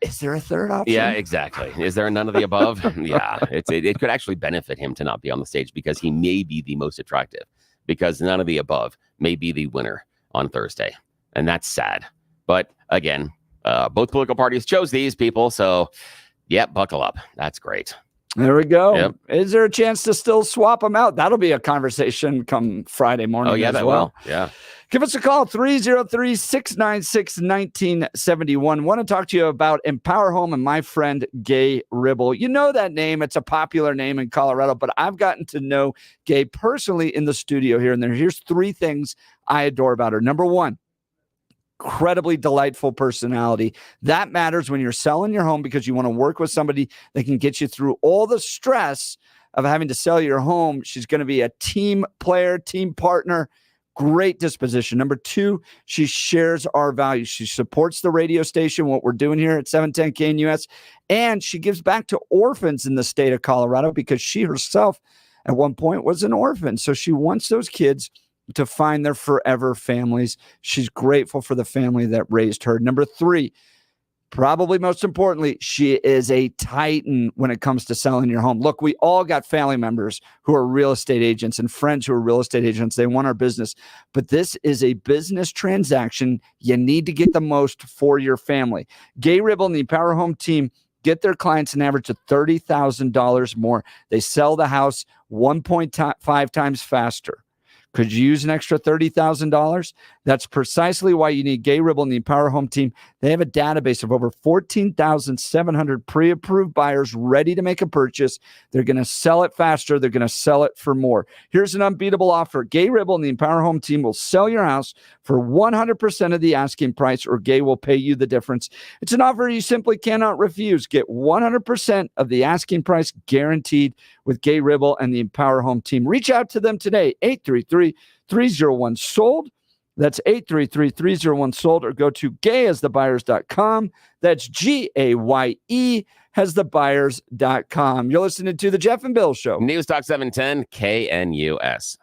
Speaker 1: is there a third option?
Speaker 12: Yeah, exactly. Is there none of the above? Yeah, it could actually benefit him to not be on the stage because he may be the most attractive. Because none of the above may be the winner on Thursday. And that's sad. But again, both political parties chose these people. So, buckle up. That's great.
Speaker 1: There we go. Yep. Is there a chance to still swap them out? That'll be a conversation come Friday morning.
Speaker 12: Oh, yeah, that will. Yeah.
Speaker 1: Give us a call, 303-696-1971. Want to talk to you about Empower Home and my friend Gay Ribble. You know that name. It's a popular name in Colorado, but I've gotten to know Gay personally in the studio here. And here's three things I adore about her. Number one, incredibly delightful personality. That matters when you're selling your home because you want to work with somebody that can get you through all the stress of having to sell your home. She's going to be a team player, team partner, great disposition. Number two, she shares our values. She supports the radio station, what we're doing here at 710 KNUS, and she gives back to orphans in the state of Colorado because she herself at one point was an orphan. So she wants those kids to find their forever families. She's grateful for the family that raised her. Number 3, probably most importantly, she is a titan when it comes to selling your home. Look, we all got family members who are real estate agents and friends who are real estate agents. They want our business, but this is a business transaction. You need to get the most for your family. Gay Ribble and the Empower Home team get their clients an average of $30,000 more. They sell the house 1.5 times faster. Could you use an extra $30,000? That's precisely why you need Gay Ribble and the Empower Home team. They have a database of over 14,700 pre-approved buyers ready to make a purchase. They're going to sell it faster. They're going to sell it for more. Here's an unbeatable offer. Gay Ribble and the Empower Home team will sell your house for 100% of the asking price, or Gay will pay you the difference. It's an offer you simply cannot refuse. Get 100% of the asking price guaranteed with Gay Ribble and the Empower Home team. Reach out to them today, 833-301-SOLD. That's 833-301-SOLD, or go to gayasthebuyers.com. That's GAYE hasthebuyers.com. You're listening to The Jeff and Bill Show.
Speaker 12: News Talk 710 KNUS.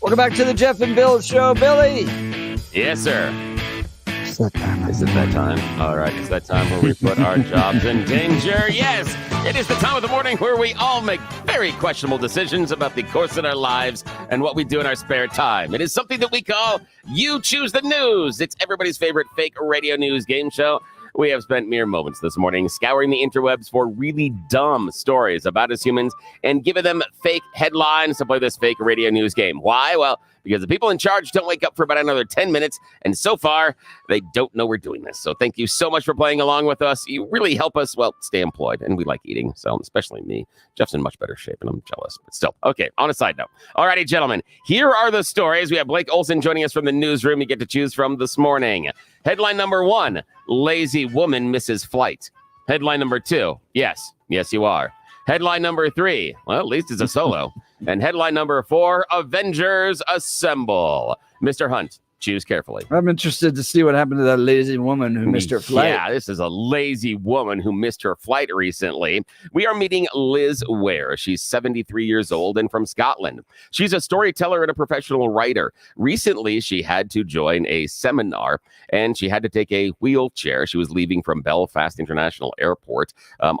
Speaker 1: Welcome back to the Jeff and Bill Show. Billy.
Speaker 12: Yes, sir.
Speaker 1: It's that time.
Speaker 12: Is it that time? All right, it's that time where we put our jobs in danger. Yes, it is the time of the morning where we all make very questionable decisions about the course of our lives and what we do in our spare time. It is something that we call You Choose the News. It's everybody's favorite fake radio news game show. We have spent mere moments this morning scouring the interwebs for really dumb stories about us humans and giving them fake headlines to play this fake radio news game. Why? Well, because the people in charge don't wake up for about another 10 minutes, and so far, they don't know we're doing this. So thank you so much for playing along with us. You really help us, well, stay employed, and we like eating, so especially me. Jeff's in much better shape, and I'm jealous, but still. Okay, on a side note. All righty, gentlemen, here are the stories. We have Blake Olson joining us from the newsroom you get to choose from this morning. Headline number 1, lazy woman misses flight. Headline number 2, yes, you are. Headline number 3, well, at least it's a solo. And headline number 4, Avengers Assemble. Mr. Hunt, choose carefully.
Speaker 1: I'm interested to see what happened to that lazy woman who missed her flight.
Speaker 12: Yeah, this is a lazy woman who missed her flight recently. We are meeting Liz Ware. She's 73 years old and from Scotland. She's a storyteller and a professional writer. Recently, she had to join a seminar and she had to take a wheelchair. She was leaving from Belfast International Airport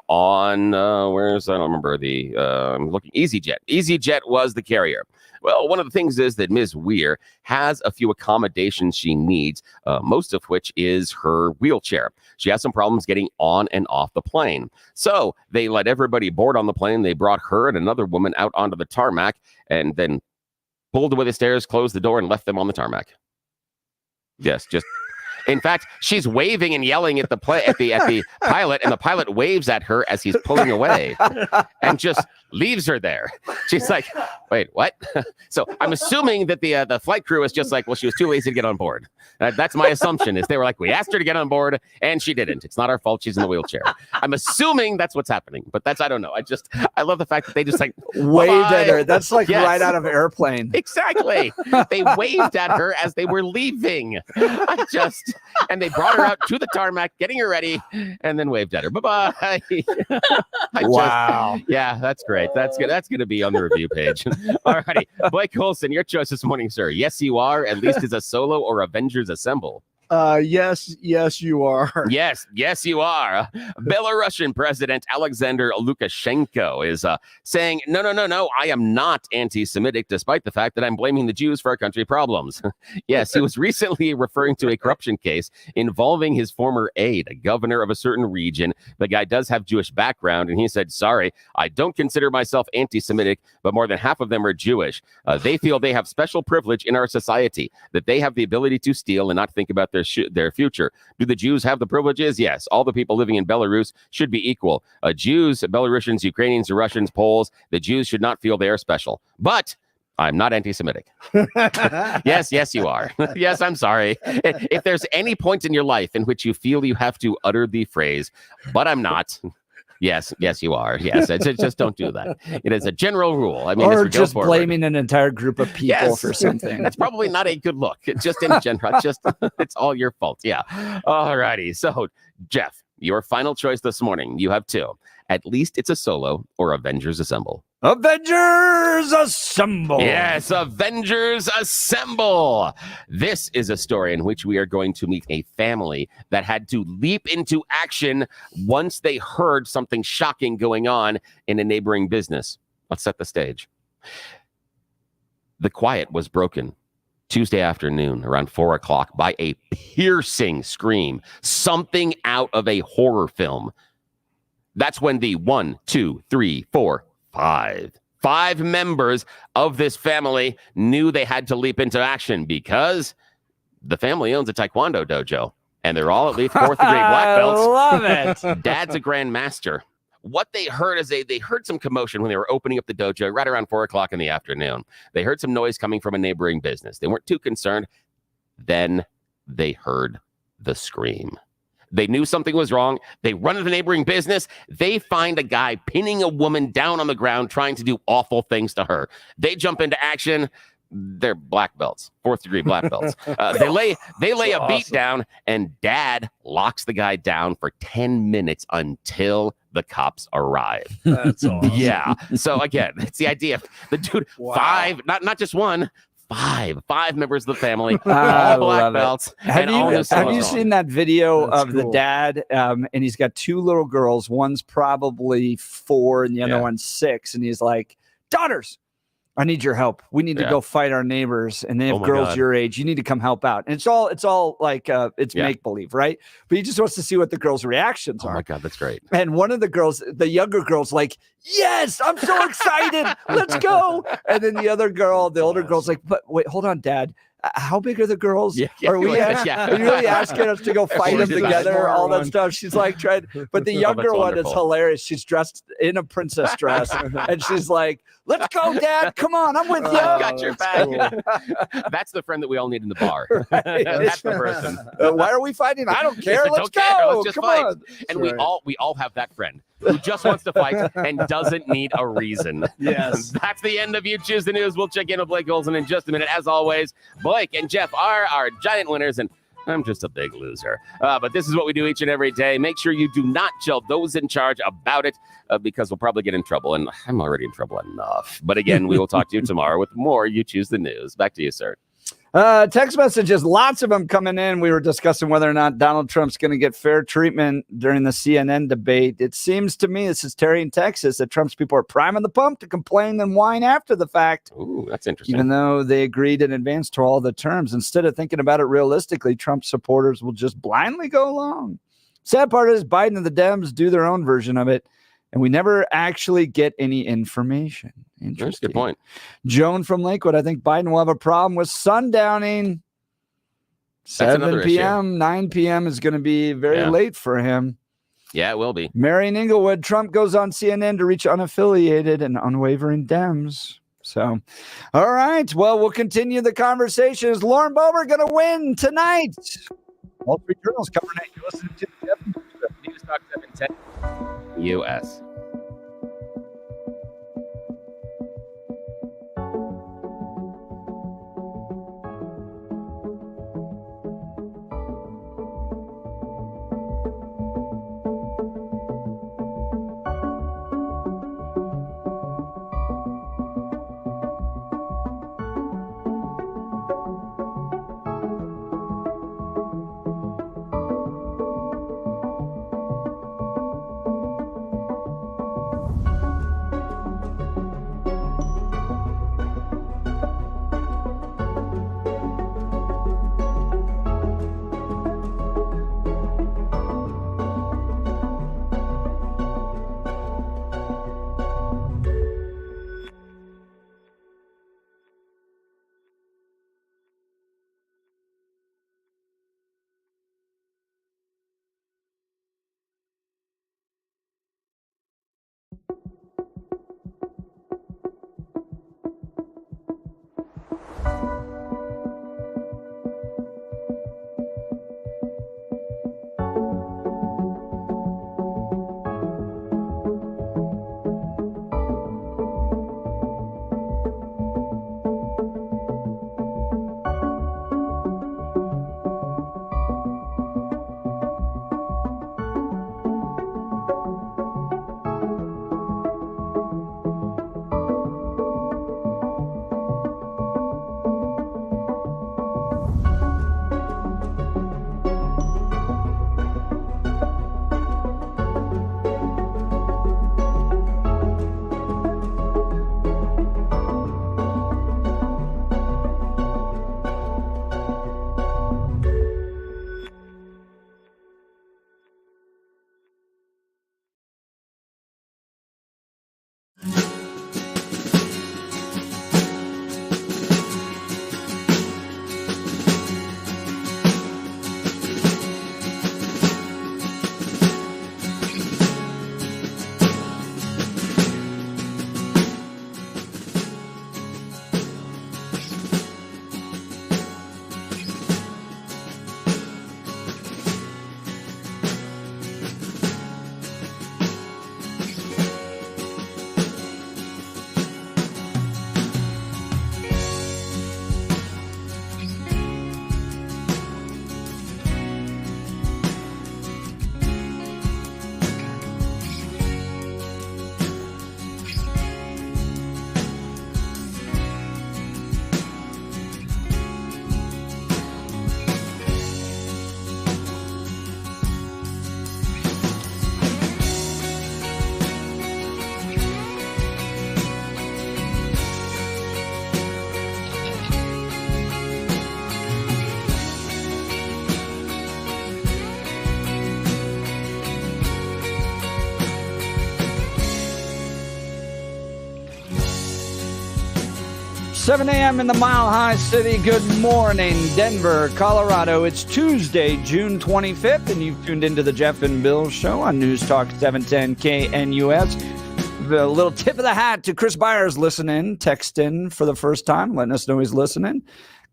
Speaker 12: on, I don't remember I'm looking, EasyJet. EasyJet was the carrier. Well, one of the things is that Ms. Weir has a few accommodations she needs, most of which is her wheelchair. She has some problems getting on and off the plane. So they let everybody board on the plane. They brought her and another woman out onto the tarmac and then pulled away the stairs, closed the door, and left them on the tarmac. Yes, just... In fact, she's waving and yelling at the pilot, and the pilot waves at her as he's pulling away and just leaves her there. She's like, wait, what? So I'm assuming that the flight crew is just like, well, she was too lazy to get on board. That's my assumption, is they were like, we asked her to get on board, and she didn't. It's not our fault. She's in the wheelchair. I'm assuming that's what's happening, but I don't know. I love the fact that they just like
Speaker 1: waved at her. That's like right out of Airplane.
Speaker 12: Exactly. They waved at her as they were leaving. And they brought her out to the tarmac, getting her ready, and then waved at her. Bye-bye.
Speaker 1: Wow.
Speaker 12: Yeah, that's great. That's good. That's going to be on the review page. All righty. Blake Olson, your choice this morning, sir. Yes, you are. At least as a solo or Avengers Assemble.
Speaker 2: Yes, you are.
Speaker 12: Yes, you are. Belarusian President Alexander Lukashenko is saying, no, I am not anti-Semitic, despite the fact that I'm blaming the Jews for our country problems. Yes, he was recently referring to a corruption case involving his former aide, a governor of a certain region. The guy does have Jewish background, and he said, sorry, I don't consider myself anti-Semitic, but more than half of them are Jewish. They feel they have special privilege in our society, that they have the ability to steal and not think about their future. Do the Jews have the privileges? Yes. All the people living in Belarus should be equal. Jews, Belarusians, Ukrainians, Russians, Poles, the Jews should not feel they are special. But I'm not anti-Semitic. Yes, you are. Yes, I'm sorry. If there's any point in your life in which you feel you have to utter the phrase, but I'm not. Yes, you are. Yes, just don't do that. It is a general rule. I mean,
Speaker 1: or just blaming an entire group of people for something.
Speaker 12: It's probably not a good look. Just in general, it's all your fault. Yeah. All righty. So, Jeff, your final choice this morning. You have 2. At least it's a solo or Avengers Assemble.
Speaker 1: Avengers Assemble.
Speaker 12: Yes, Avengers Assemble. This is a story in which we are going to meet a family that had to leap into action once they heard something shocking going on in a neighboring business. Let's set the stage. The quiet was broken Tuesday afternoon around 4 o'clock by a piercing scream, something out of a horror film. That's when the 5 members of this family knew they had to leap into action because the family owns a taekwondo dojo and they're all at least 4th degree black belts.
Speaker 1: I love it.
Speaker 12: Dad's a grandmaster. What they heard is they heard some commotion when they were opening up the dojo right around 4 o'clock in the afternoon. They heard some noise coming from a neighboring business. They weren't too concerned. Then they heard the scream. They knew something was wrong. They run to the neighboring business. They find a guy pinning a woman down on the ground, trying to do awful things to her. They jump into action. They're black belts, 4th degree black belts. They lay a beat down, and Dad locks the guy down for 10 minutes until the cops arrive.
Speaker 2: That's awesome.
Speaker 12: Yeah. So again, it's the idea of the dude, 5, not just 1, Five members of the family,
Speaker 1: I
Speaker 12: all black
Speaker 1: love it.
Speaker 12: belts.
Speaker 1: Have you seen that video
Speaker 2: That's
Speaker 1: of the
Speaker 2: cool.
Speaker 1: dad? And he's got two little girls. One's probably 4 and the other one's 6. And he's like, daughters, I need your help. We need to go fight our neighbors. And they have girls your age. You need to come help out. And it's all like it's make believe, right? But he just wants to see what the girls' reactions are.
Speaker 12: Oh my God, that's great.
Speaker 1: And one of the girls, the younger girl's like, yes, I'm so excited. Let's go. And then the other girl, the older girl's like, but wait, hold on, Dad. How big are the girls? Are we? Are you really asking us to go fight them together? All that stuff. She's like trying, but the younger one is hilarious. She's dressed in a princess dress, and she's like, "Let's go, Dad! Come on, I'm with you.
Speaker 12: I got your back." Cool. That's the friend that we all need in the bar. That's the person.
Speaker 1: Why are we fighting? I don't care. Let's go.
Speaker 12: Let's just fight. On. And we all have that friend who just wants to fight and doesn't need a reason.
Speaker 2: Yes.
Speaker 12: That's the end of You Choose the News. We'll check in with Blake Olson in just a minute. As always, Blake and Jeff are our giant winners, and I'm just a big loser. But this is what we do each and every day. Make sure you do not tell those in charge about it because we'll probably get in trouble, and I'm already in trouble enough. But again, we will talk to you tomorrow with more You Choose the News. Back to you, sir.
Speaker 1: Text messages, lots of them coming in. We were discussing whether or not Donald Trump's going to get fair treatment during the CNN debate. It seems to me, this is Terry in Texas, that Trump's people are priming the pump to complain and whine after the fact.
Speaker 12: Ooh, that's interesting.
Speaker 1: Even though they agreed in advance to all the terms. Instead of thinking about it realistically, Trump supporters will just blindly go along. Sad part is Biden and the Dems do their own version of it, and we never actually get any information. Interesting.
Speaker 12: That's a good point.
Speaker 1: Joan from Lakewood, I think Biden will have a problem with sundowning. 7 p.m., 9 p.m. is going to be very late for him.
Speaker 12: Yeah, it will be.
Speaker 1: Mary in Inglewood, Trump goes on CNN to reach unaffiliated and unwavering Dems. So, all right. Well, we'll continue the conversation. Is Lauren Boebert going to win tonight? All 3 journals covering it. You're listening to
Speaker 12: News Talk 710 US.
Speaker 1: 7 a.m. in the Mile High City. Good morning, Denver, Colorado. It's Tuesday, June 25th, and you've tuned into the Jeff and Bill Show on News Talk 710 KNUS. A little tip of the hat to Chris Byers listening, text in for the first time, letting us know he's listening.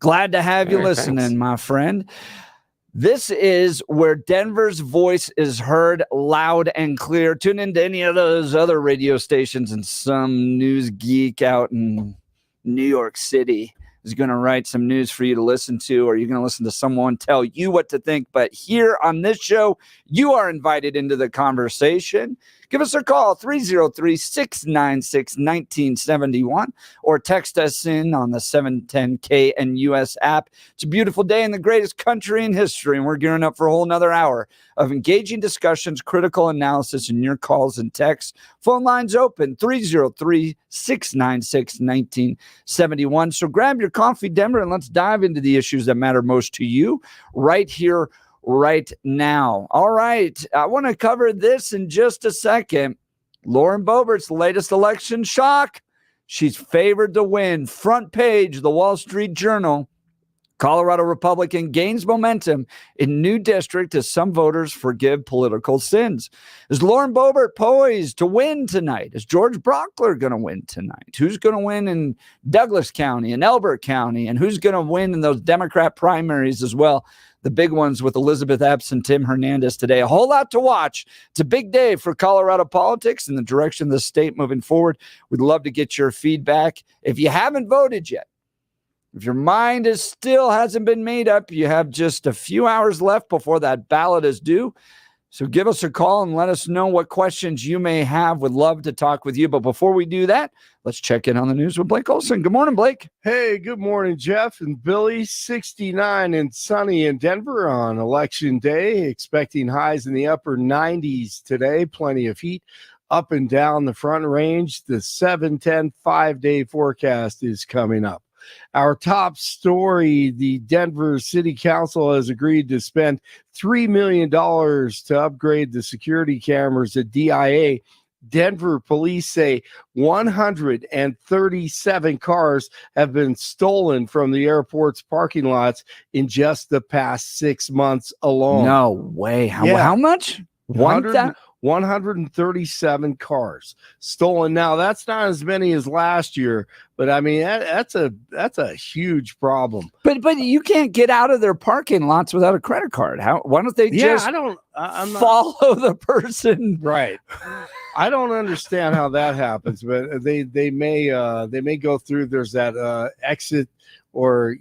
Speaker 1: Glad to have you listening, thanks, my friend. This is where Denver's voice is heard loud and clear. Tune into any of those other radio stations, and some news geek out in New York City is going to write some news for you to listen to, or you're going to listen to someone tell you what to think. But here on this show, you are invited into the conversation. Give us a call, 303-696-1971, or text us in on the 710 KNUS app. It's a beautiful day in the greatest country in history, and we're gearing up for a whole nother hour of engaging discussions, critical analysis, and your calls and texts. Phone lines open, 303-696-1971. So grab your coffee, Denver, and let's dive into the issues that matter most to you right here, right now. All right. I want to cover this in just a second. Lauren Boebert's latest election shock. She's favored to win. Front page, the Wall Street Journal. Colorado Republican gains momentum in new district as some voters forgive political sins. Is Lauren Boebert poised to win tonight? Is George Brockler going to win tonight? Who's going to win in Douglas County and Elbert County? And who's going to win in those Democrat primaries as well? The big ones with Elizabeth Epps and Tim Hernandez today. A whole lot to watch. It's a big day for Colorado politics and the direction of the state moving forward. We'd love to get your feedback. If you haven't voted yet, if your mind still hasn't been made up, you have just a few hours left before that ballot is due. So give us a call and let us know what questions you may have. Would love to talk with you. But before we do that, let's check in on the news with Blake Olson. Good morning, Blake.
Speaker 2: Hey, good morning, Jeff and Billy. 69 and sunny in Denver on Election Day. Expecting highs in the upper 90s today. Plenty of heat up and down the Front Range. The 7-10 5-day forecast is coming up. Our top story, the Denver City Council has agreed to spend $3 million to upgrade the security cameras at DIA. Denver police say 137 cars have been stolen from the airport's parking lots in just the past 6 months alone.
Speaker 1: No way. How much?
Speaker 2: 137 cars stolen. Now, that's not as many as last year, but I mean, that's a huge problem.
Speaker 1: But you can't get out of their parking lots without a credit card. Why don't they just follow the person?
Speaker 2: Right. I don't understand how that happens, but they may go through. There's that exit, or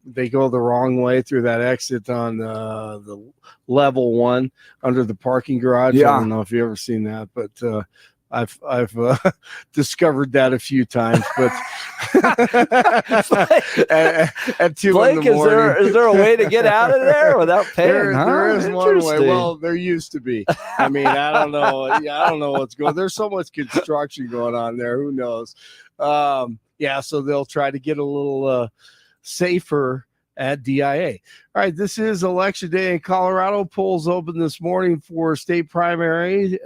Speaker 2: they go the wrong way through that exit on the level 1 under the parking garage.
Speaker 1: Yeah.
Speaker 2: I don't know if you've ever seen that, but I've discovered that a few times. But at 2 in the morning,
Speaker 1: is there a way to get out of there without paying?
Speaker 2: There is one way. Well, there used to be. I mean, I don't know. I don't know what's going. There's so much construction going on there. Who knows? So they'll try to get a little safer at DIA. All right, this is Election Day in Colorado. Polls open this morning for state primary,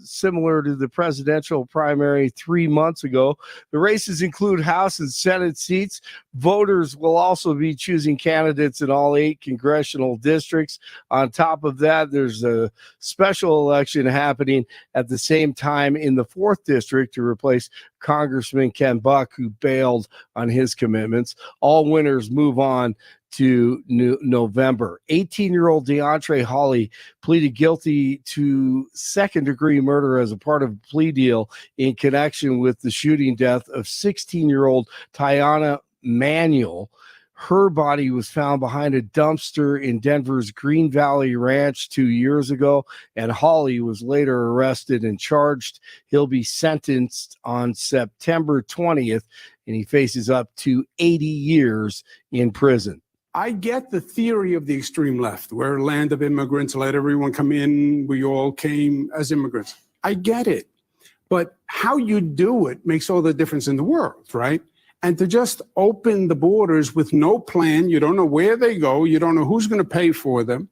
Speaker 2: similar to the presidential primary 3 months ago. The races include House and Senate seats. Voters will also be choosing candidates in all 8 congressional districts. On top of that, there's a special election happening at the same time in the 4th district to replace Congressman Ken Buck, who bailed on his commitments. All winners move on to November. 18-year-old DeAndre Hawley pleaded guilty to second-degree murder as a part of a plea deal in connection with the shooting death of 16-year-old Tiana Manuel. Her body was found behind a dumpster in Denver's Green Valley Ranch 2 years ago, and Hawley was later arrested and charged. He'll be sentenced on September 20th, and he faces up to 80 years in prison.
Speaker 3: I get the theory of the extreme left. We're a land of immigrants. Let everyone come in. We all came as immigrants. I get it. But how you do it makes all the difference in the world, right? And to just open the borders with no plan, you don't know where they go, you don't know who's going to pay for them.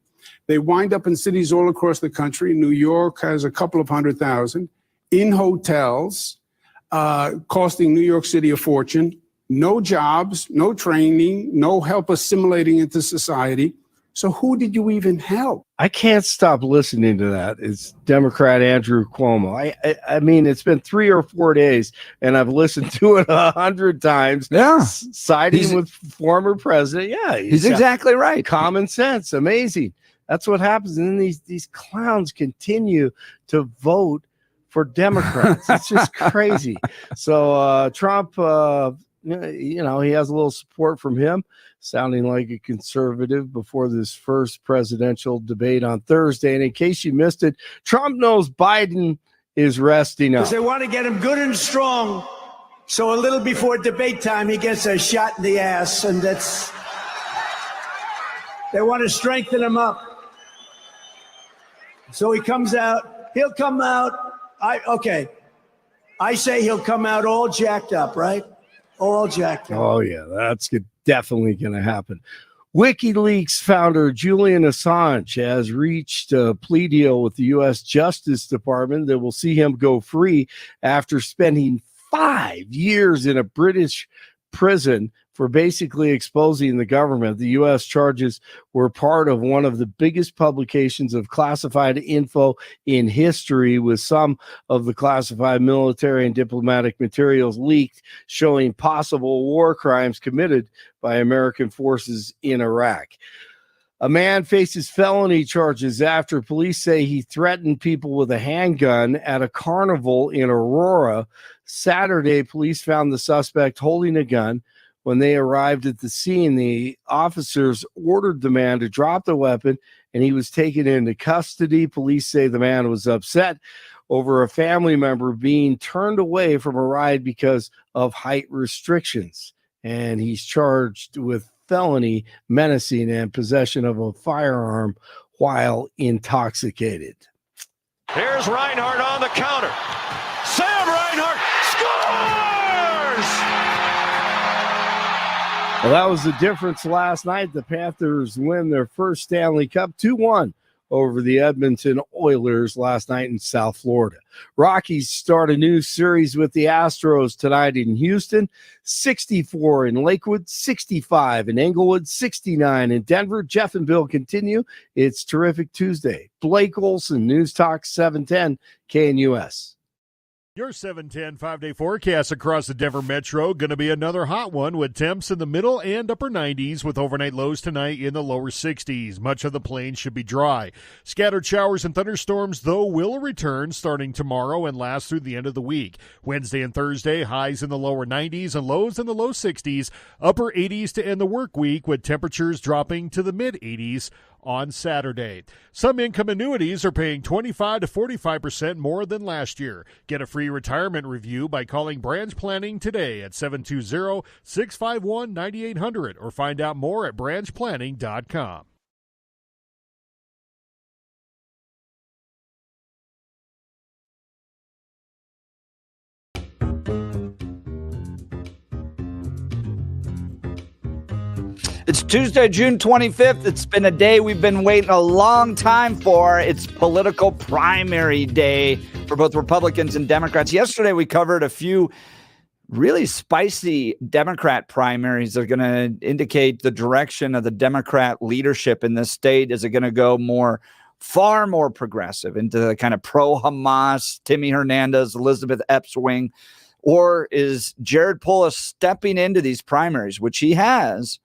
Speaker 3: They wind up in cities all across the country. New York has a couple of 100,000 in hotels, costing New York City a fortune. no jobs, no training, no help assimilating into society. So who did you even help?
Speaker 2: I can't stop listening to that. It's Democrat Andrew Cuomo. I mean, it's been 3 or 4 days, and I've listened to it 100 times.
Speaker 1: Yeah,
Speaker 2: siding with former president. Yeah,
Speaker 1: he's exactly right.
Speaker 2: Common sense, amazing. That's what happens, and then these clowns continue to vote for Democrats. It's just crazy. So Trump, he has a little support from him, sounding like a conservative before this first presidential debate on Thursday. And in case you missed it, Trump knows Biden is resting up.
Speaker 15: Because they want to get him good and strong, so a little before debate time, he gets a shot in the ass, and they want to strengthen him up. So he comes out, he'll come out, I say he'll come out all jacked up, right? All jacked up.
Speaker 2: Oh, yeah, that's definitely going to happen. WikiLeaks founder Julian Assange has reached a plea deal with the U.S. Justice Department that will see him go free after spending 5 years in a British prison for basically exposing the government. The U.S. charges were part of one of the biggest publications of classified info in history, with some of the classified military and diplomatic materials leaked, showing possible war crimes committed by American forces in Iraq. A man faces felony charges after police say he threatened people with a handgun at a carnival in Aurora. Saturday, police found the suspect holding a gun. When they arrived at the scene, the officers ordered the man to drop the weapon, and he was taken into custody. Police say the man was upset over a family member being turned away from a ride because of height restrictions. And he's charged with felony menacing and possession of a firearm while intoxicated.
Speaker 6: Here's Reinhart on the counter. Sam Reinhart scores!
Speaker 2: Well, that was the difference last night. The Panthers win their first Stanley Cup 2-1 over the Edmonton Oilers last night in South Florida. Rockies start a new series with the Astros tonight in Houston, 64 in Lakewood, 65 in Englewood, 69 in Denver. Jeff and Bill continue. It's Terrific Tuesday. Blake Olson, News Talk 710 KNUS.
Speaker 7: Your 710 5-day forecast across the Denver Metro. Going to be another hot one with temps in the middle and upper 90s with overnight lows tonight in the lower 60s. Much of the plains should be dry. Scattered showers and thunderstorms, though, will return starting tomorrow and last through the end of the week. Wednesday and Thursday, highs in the lower 90s and lows in the low 60s. Upper 80s to end the work week with temperatures dropping to the mid 80s on Saturday. Some income annuities are paying 25 to 45% more than last year. Get a free retirement review by calling Branch Planning today at 720-651-9800 or find out more at branchplanning.com.
Speaker 1: It's Tuesday, June 25th. It's been a day we've been waiting a long time for. It's political primary day for both Republicans and Democrats. Yesterday, we covered a few really spicy Democrat primaries that are going to indicate the direction of the Democrat leadership in this state. Is it going to go far more progressive into the kind of pro-Hamas, Timmy Hernandez, Elizabeth Epps wing? Or is Jared Polis stepping into these primaries, which he has,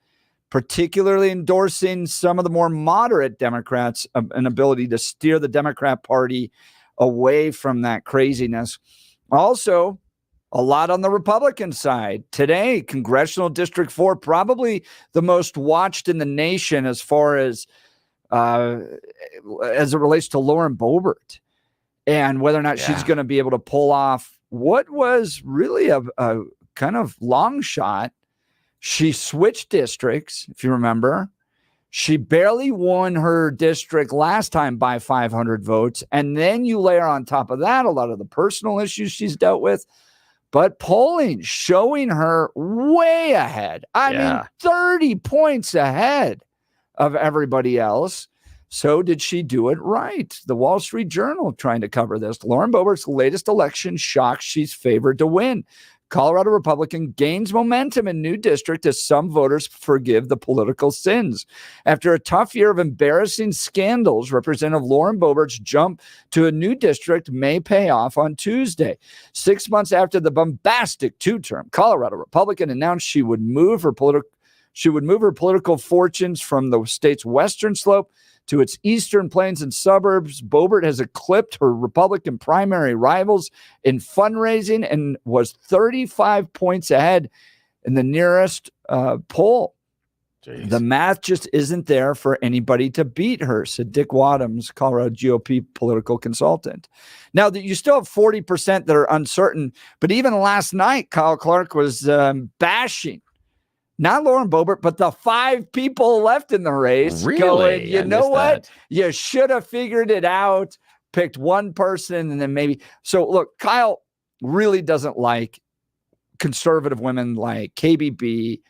Speaker 1: particularly endorsing some of the more moderate Democrats, an ability to steer the Democrat Party away from that craziness? Also, a lot on the Republican side. Today, Congressional District 4, probably the most watched in the nation as far as it relates to Lauren Boebert and whether or not she's going to be able to pull off what was really a kind of long shot. She switched districts, if you remember. She barely won her district last time by 500 votes. And then you layer on top of that a lot of the personal issues she's dealt with. But polling showing her way ahead. I mean, 30 points ahead of everybody else. So did she do it right? The Wall Street Journal trying to cover this. Lauren Boebert's latest election shocks she's favored to win. Colorado Republican gains momentum in new district as some voters forgive the political sins. After a tough year of embarrassing scandals, Representative Lauren Boebert's jump to a new district may pay off on Tuesday. 6 months after the bombastic two-term Colorado Republican announced she would move her political fortunes from the state's western slope to its eastern plains and suburbs, Boebert has eclipsed her Republican primary rivals in fundraising and was 35 points ahead in the nearest poll. Jeez. The math just isn't there for anybody to beat her, said Dick Wadhams, Colorado GOP political consultant. Now, that you still have 40% that are uncertain, but even last night, Kyle Clark was bashing not Lauren Boebert, but the 5 people left in the race.
Speaker 12: Really?
Speaker 1: Going, you know what?
Speaker 12: That.
Speaker 1: You should have figured it out, picked one person, and then maybe. So, look, Kyle really doesn't like conservative women like KBB,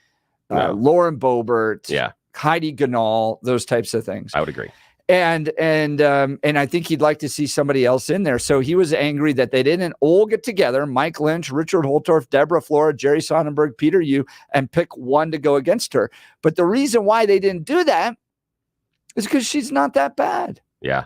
Speaker 1: Lauren Boebert, Heidi Ganahl, those types of things.
Speaker 12: I would agree.
Speaker 1: And I think he'd like to see somebody else in there. So he was angry that they didn't all get together, Mike Lynch, Richard Holtorf, Deborah Flora, Jerry Sonnenberg, Peter Yu, and pick one to go against her. But the reason why they didn't do that is because she's not that bad.
Speaker 12: Yeah.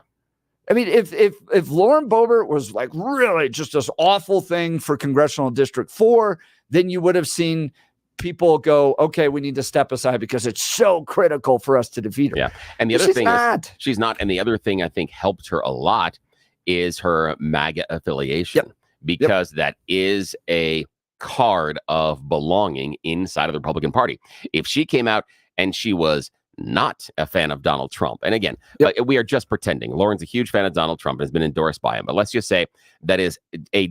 Speaker 1: I mean, if Lauren Boebert was like really just this awful thing for Congressional District 4, then you would have seen people go, okay, we need to step aside because it's so critical for us to defeat her.
Speaker 12: Yeah. And the other thing is she's not. And the other thing I think helped her a lot is her MAGA affiliation, because that is a card of belonging inside of the Republican Party. If she came out and she was not a fan of Donald Trump, and again, we are just pretending. Lauren's a huge fan of Donald Trump and has been endorsed by him. But let's just say that is a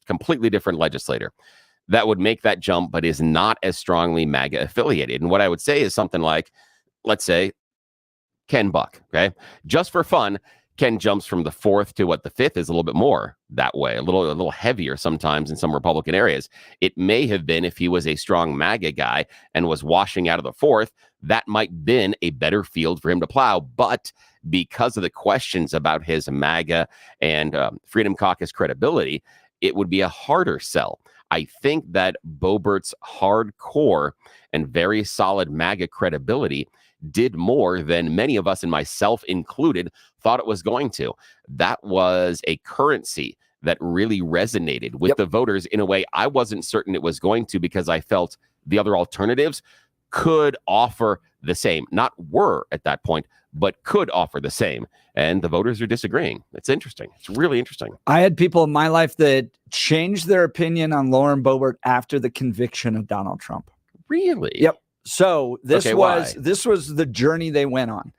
Speaker 12: completely different legislator that would make that jump, but is not as strongly MAGA affiliated. And what I would say is something like, let's say, Ken Buck, okay? Just for fun, Ken jumps from the 4th to the 5th is a little bit more that way, a little heavier sometimes in some Republican areas. It may have been if he was a strong MAGA guy and was washing out of the 4th, that might have been a better field for him to plow. But because of the questions about his MAGA and Freedom Caucus credibility, it would be a harder sell. I think that Boebert's hardcore and very solid MAGA credibility did more than many of us, and myself included, thought it was going to. That was a currency that really resonated with the voters in a way I wasn't certain it was going to, because I felt the other alternatives could offer the same. Not were at that point, but could offer the same. And the voters are disagreeing. It's interesting. It's really interesting.
Speaker 1: I had people in my life that changed their opinion on Lauren Boebert after the conviction of Donald Trump.
Speaker 12: Really?
Speaker 1: Yep. So this was the journey they went on.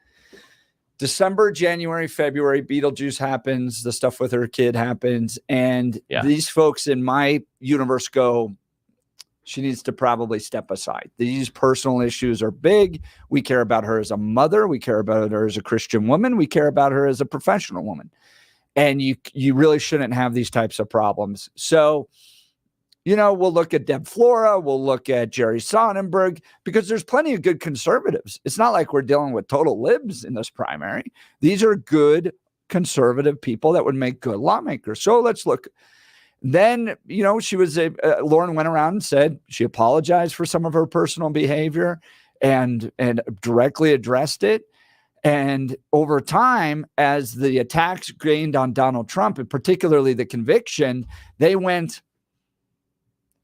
Speaker 1: December, January, February, Beetlejuice happens. The stuff with her kid happens. And these folks in my universe go, she needs to probably step aside. These personal issues are big. We care about her as a mother. We care about her as a Christian woman. We care about her as a professional woman. And you really shouldn't have these types of problems. So, we'll look at Deb Flora. We'll look at Jerry Sonnenberg, because there's plenty of good conservatives. It's not like we're dealing with total libs in this primary. These are good conservative people that would make good lawmakers. So let's look. Then, she was Lauren went around and said she apologized for some of her personal behavior and directly addressed it. And over time, as the attacks gained on Donald Trump, and particularly the conviction, they went,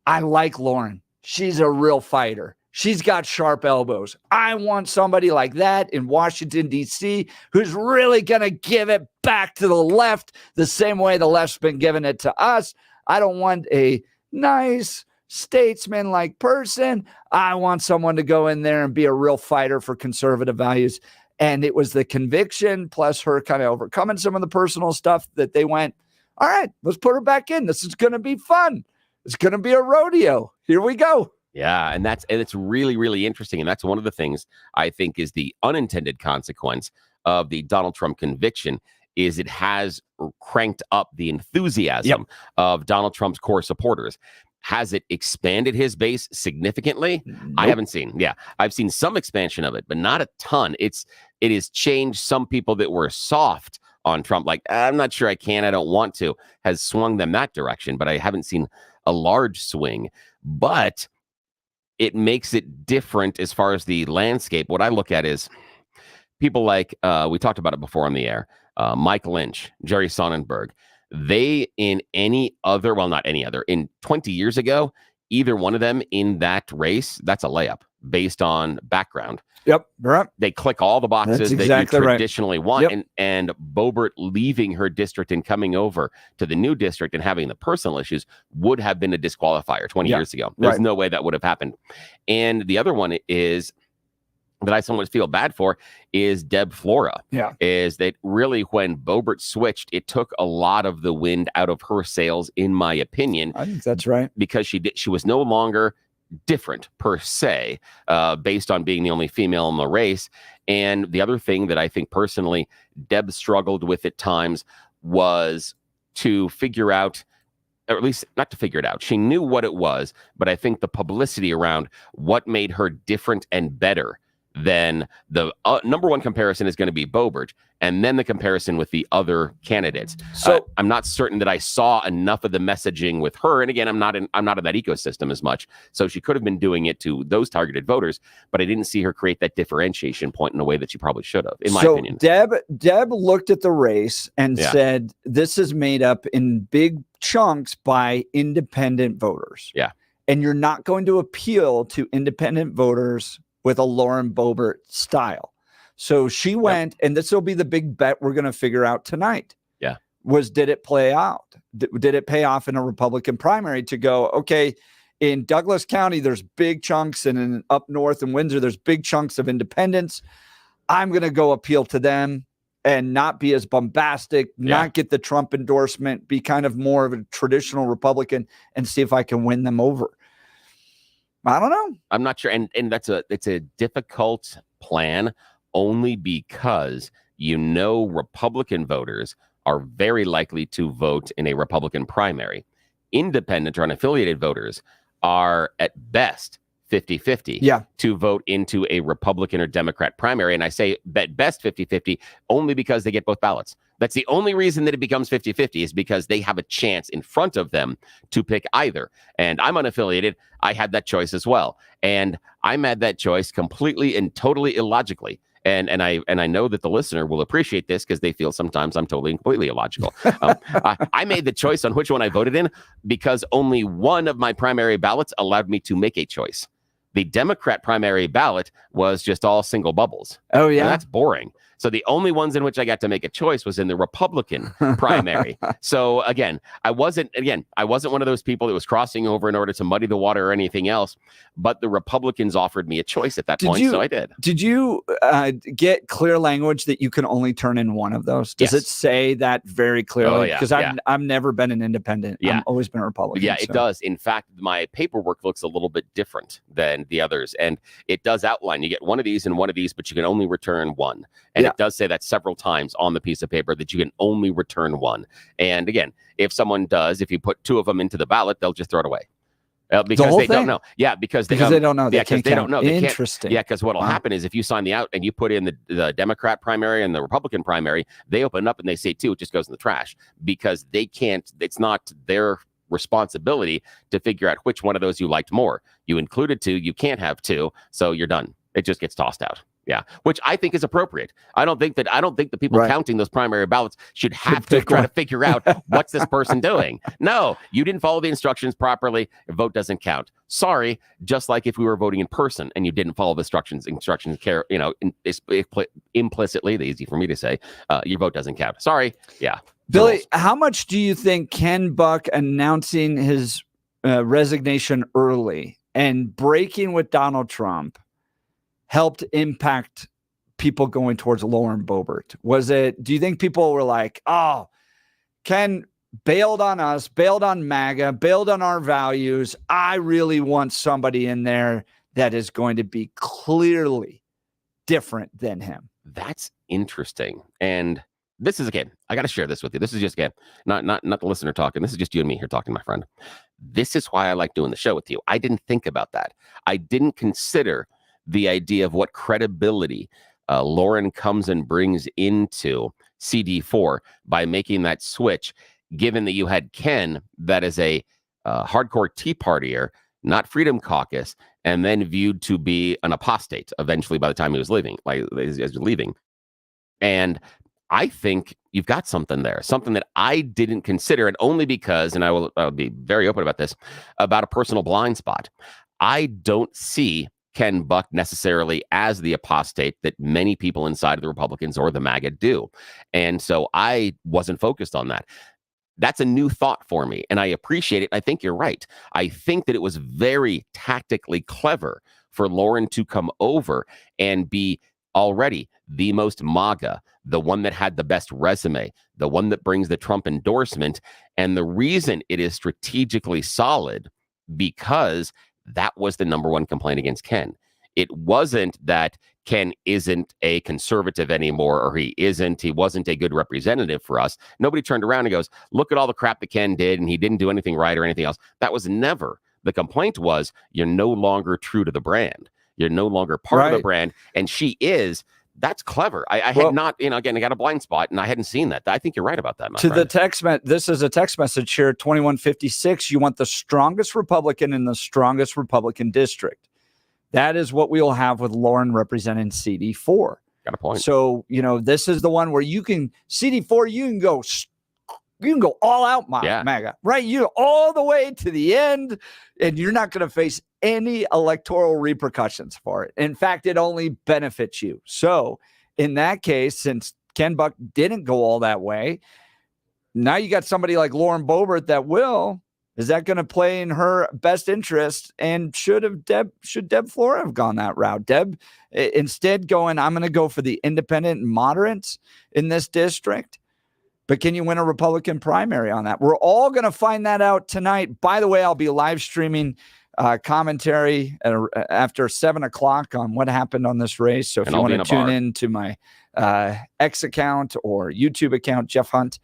Speaker 1: I like Lauren. She's a real fighter. She's got sharp elbows. I want somebody like that in Washington, D.C., who's really going to give it back to the left the same way the left's been giving it to us. I don't want a nice statesman-like person. I want someone to go in there and be a real fighter for conservative values. And it was the conviction plus her kind of overcoming some of the personal stuff that they went, all right, let's put her back in. This is going to be fun. It's going to be a rodeo. Here we go.
Speaker 12: Yeah, and it's really, really interesting. And that's one of the things I think is the unintended consequence of the Donald Trump conviction is it has cranked up the enthusiasm of Donald Trump's core supporters. Has it expanded his base significantly? Nope. I haven't seen. Yeah, I've seen some expansion of it, but not a ton. It has changed some people that were soft on Trump, like, I'm not sure I don't want to, has swung them that direction, but I haven't seen a large swing, but it makes it different as far as the landscape. What I look at is people like, we talked about it before on the air, Mike Lynch, Jerry Sonnenberg. They, in not any other, in 20 years ago, either one of them in that race, that's a layup based on background.
Speaker 1: Yep. Right.
Speaker 12: They click all the boxes
Speaker 1: That's exactly
Speaker 12: that you
Speaker 1: right.
Speaker 12: traditionally want.
Speaker 1: Yep.
Speaker 12: And Boebert leaving her district and coming over to the new district and having the personal issues would have been a disqualifier 20 years ago. There's no way that would have happened. And the other one is that I somewhat feel bad for is Deb Flora.
Speaker 1: Yeah.
Speaker 12: Is that really when Boebert switched, it took a lot of the wind out of her sails, in my opinion.
Speaker 1: I think that's right.
Speaker 12: Because she was no longer different per se, based on being the only female in the race. And the other thing that I think personally Deb struggled with at times was to figure out, or at least not to figure it out. She knew what it was, but I think the publicity around what made her different and better than the number one comparison is going to be Boebert, and then the comparison with the other candidates. So I'm not certain that I saw enough of the messaging with her. And again, I'm not in that ecosystem as much. So she could have been doing it to those targeted voters, but I didn't see her create that differentiation point in a way that she probably should have, in my opinion.
Speaker 1: Deb looked at the race and said, this is made up in big chunks by independent voters.
Speaker 12: Yeah.
Speaker 1: And you're not going to appeal to independent voters with a Lauren Boebert style. So she went, and this will be the big bet we're going to figure out tonight.
Speaker 12: Yeah.
Speaker 1: Did it play out? Did it pay off in a Republican primary to go, okay, in Douglas County, there's big chunks, and in up north in Windsor, there's big chunks of independents. I'm going to go appeal to them and not be as bombastic, not get the Trump endorsement, be kind of more of a traditional Republican, and see if I can win them over. I don't know.
Speaker 12: I'm not sure. And it's a difficult plan only because, Republican voters are very likely to vote in a Republican primary. Independent or unaffiliated voters are at best 50-50 to vote into a Republican or Democrat primary. And I say at best 50-50 only because they get both ballots. That's the only reason that it becomes 50-50 is because they have a chance in front of them to pick either. And I'm unaffiliated. I had that choice as well. And I made that choice completely and totally illogically. And I know that the listener will appreciate this because they feel sometimes I'm totally and completely illogical. I made the choice on which one I voted in because only one of my primary ballots allowed me to make a choice. The Democrat primary ballot was just all single bubbles.
Speaker 1: Oh, yeah.
Speaker 12: And that's boring. So the only ones in which I got to make a choice was in the Republican primary. So again, I wasn't one of those people that was crossing over in order to muddy the water or anything else. But the Republicans offered me a choice at that point, so I did.
Speaker 1: Did you get clear language that you can only turn in one of those? Does it say that very clearly? Because I've never been an independent. I've always been a Republican.
Speaker 12: Yeah, it does. In fact, my paperwork looks a little bit different than the others. And it does outline you get one of these and one of these, but you can only return one. And it does say that several times on the piece of paper that you can only return one. And again, if you put two of them into the ballot, they'll just throw it away. Because they don't know. Yeah, because they don't know.
Speaker 1: They don't know.
Speaker 12: Interesting. Yeah, because what'll happen is if you sign the out and you put in the Democrat primary and the Republican primary, they open up and they say two, it just goes in the trash because they can't. It's not their responsibility to figure out which one of those you liked more. You included two, you can't have two, so you're done. It just gets tossed out. Yeah, which I think is appropriate. I don't think the people counting those primary ballots should have to try to figure out what's this person doing. No, you didn't follow the instructions properly. Your vote doesn't count. Sorry, just like if we were voting in person and you didn't follow the instructions implicitly, easy for me to say, your vote doesn't count. Sorry. Yeah.
Speaker 1: Billy, how much do you think Ken Buck announcing his resignation early and breaking with Donald Trump helped impact people going towards Lauren Boebert? Do you think people were like, oh, Ken bailed on us, bailed on MAGA, bailed on our values. I really want somebody in there that is going to be clearly different than him.
Speaker 12: That's interesting. And this is, again, I got to share this with you. This is just, again, not the listener talking. This is just you and me here talking, my friend. This is why I like doing the show with you. I didn't think about that. I didn't consider the idea of what credibility Lauren comes and brings into CD4 by making that switch, given that you had Ken, that is a hardcore Tea Partier, not Freedom Caucus, and then viewed to be an apostate eventually by the time he was leaving, And I think you've got something there, something that I didn't consider, and only because, and I'll be very open about this, about a personal blind spot. I don't see Ken Buck necessarily as the apostate that many people inside of the Republicans or the MAGA do. And so I wasn't focused on that. That's a new thought for me, and I appreciate it. I think you're right. I think that it was very tactically clever for Lauren to come over and be already the most MAGA, the one that had the best resume, the one that brings the Trump endorsement. And the reason it is strategically solid, because that was the number one complaint against Ken. It wasn't that Ken isn't a conservative anymore, or he wasn't a good representative for us. Nobody turned around and goes, look at all the crap that Ken did, and he didn't do anything right or anything else. That was never. The complaint was, you're no longer true to the brand. You're no longer part of the brand. And she is. That's clever. I had not, again, I got a blind spot, and I hadn't seen that. I think you're right about that, my friend.
Speaker 1: The text, this is a text message here, 2156. You want the strongest Republican in the strongest Republican district. That is what we will have with Lauren representing CD4.
Speaker 12: Got a point.
Speaker 1: So, this is the one where you can, CD4, you can go all out, MAGA, right? You all the way to the end, and you're not going to face any electoral repercussions for it. In fact, it only benefits you. So in that case, since Ken Buck didn't go all that way, now you got somebody like Lauren Boebert that will. Is that going to play in her best interest? And should Deb Flora have gone that route? Deb, instead going, I'm going to go for the independent and moderates in this district. But can you win a Republican primary on that? We're all going to find that out tonight. By the way, I'll be live streaming commentary after 7 o'clock on what happened on this race. So if you want to tune in to my X account or YouTube account, Jeff Hunt,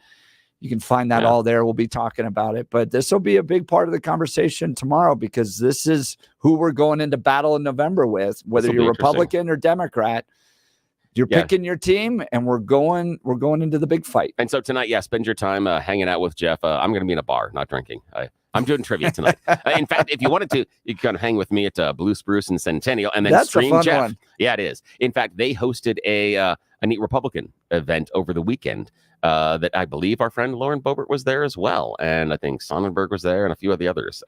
Speaker 1: you can find that all there. We'll be talking about it. But this will be a big part of the conversation tomorrow, because this is who we're going into battle in November with, whether you're Republican or Democrat. You're picking your team, and we're going into the big fight.
Speaker 12: And so tonight, spend your time hanging out with Jeff. I'm going to be in a bar, not drinking. I'm doing trivia tonight. In fact, if you wanted to, you can hang with me at Blue Spruce and Centennial, and then stream Jeff. One. Yeah, it is. In fact, they hosted a neat Republican event over the weekend that I believe our friend Lauren Boebert was there as well, and I think Sonnenberg was there, and a few of the others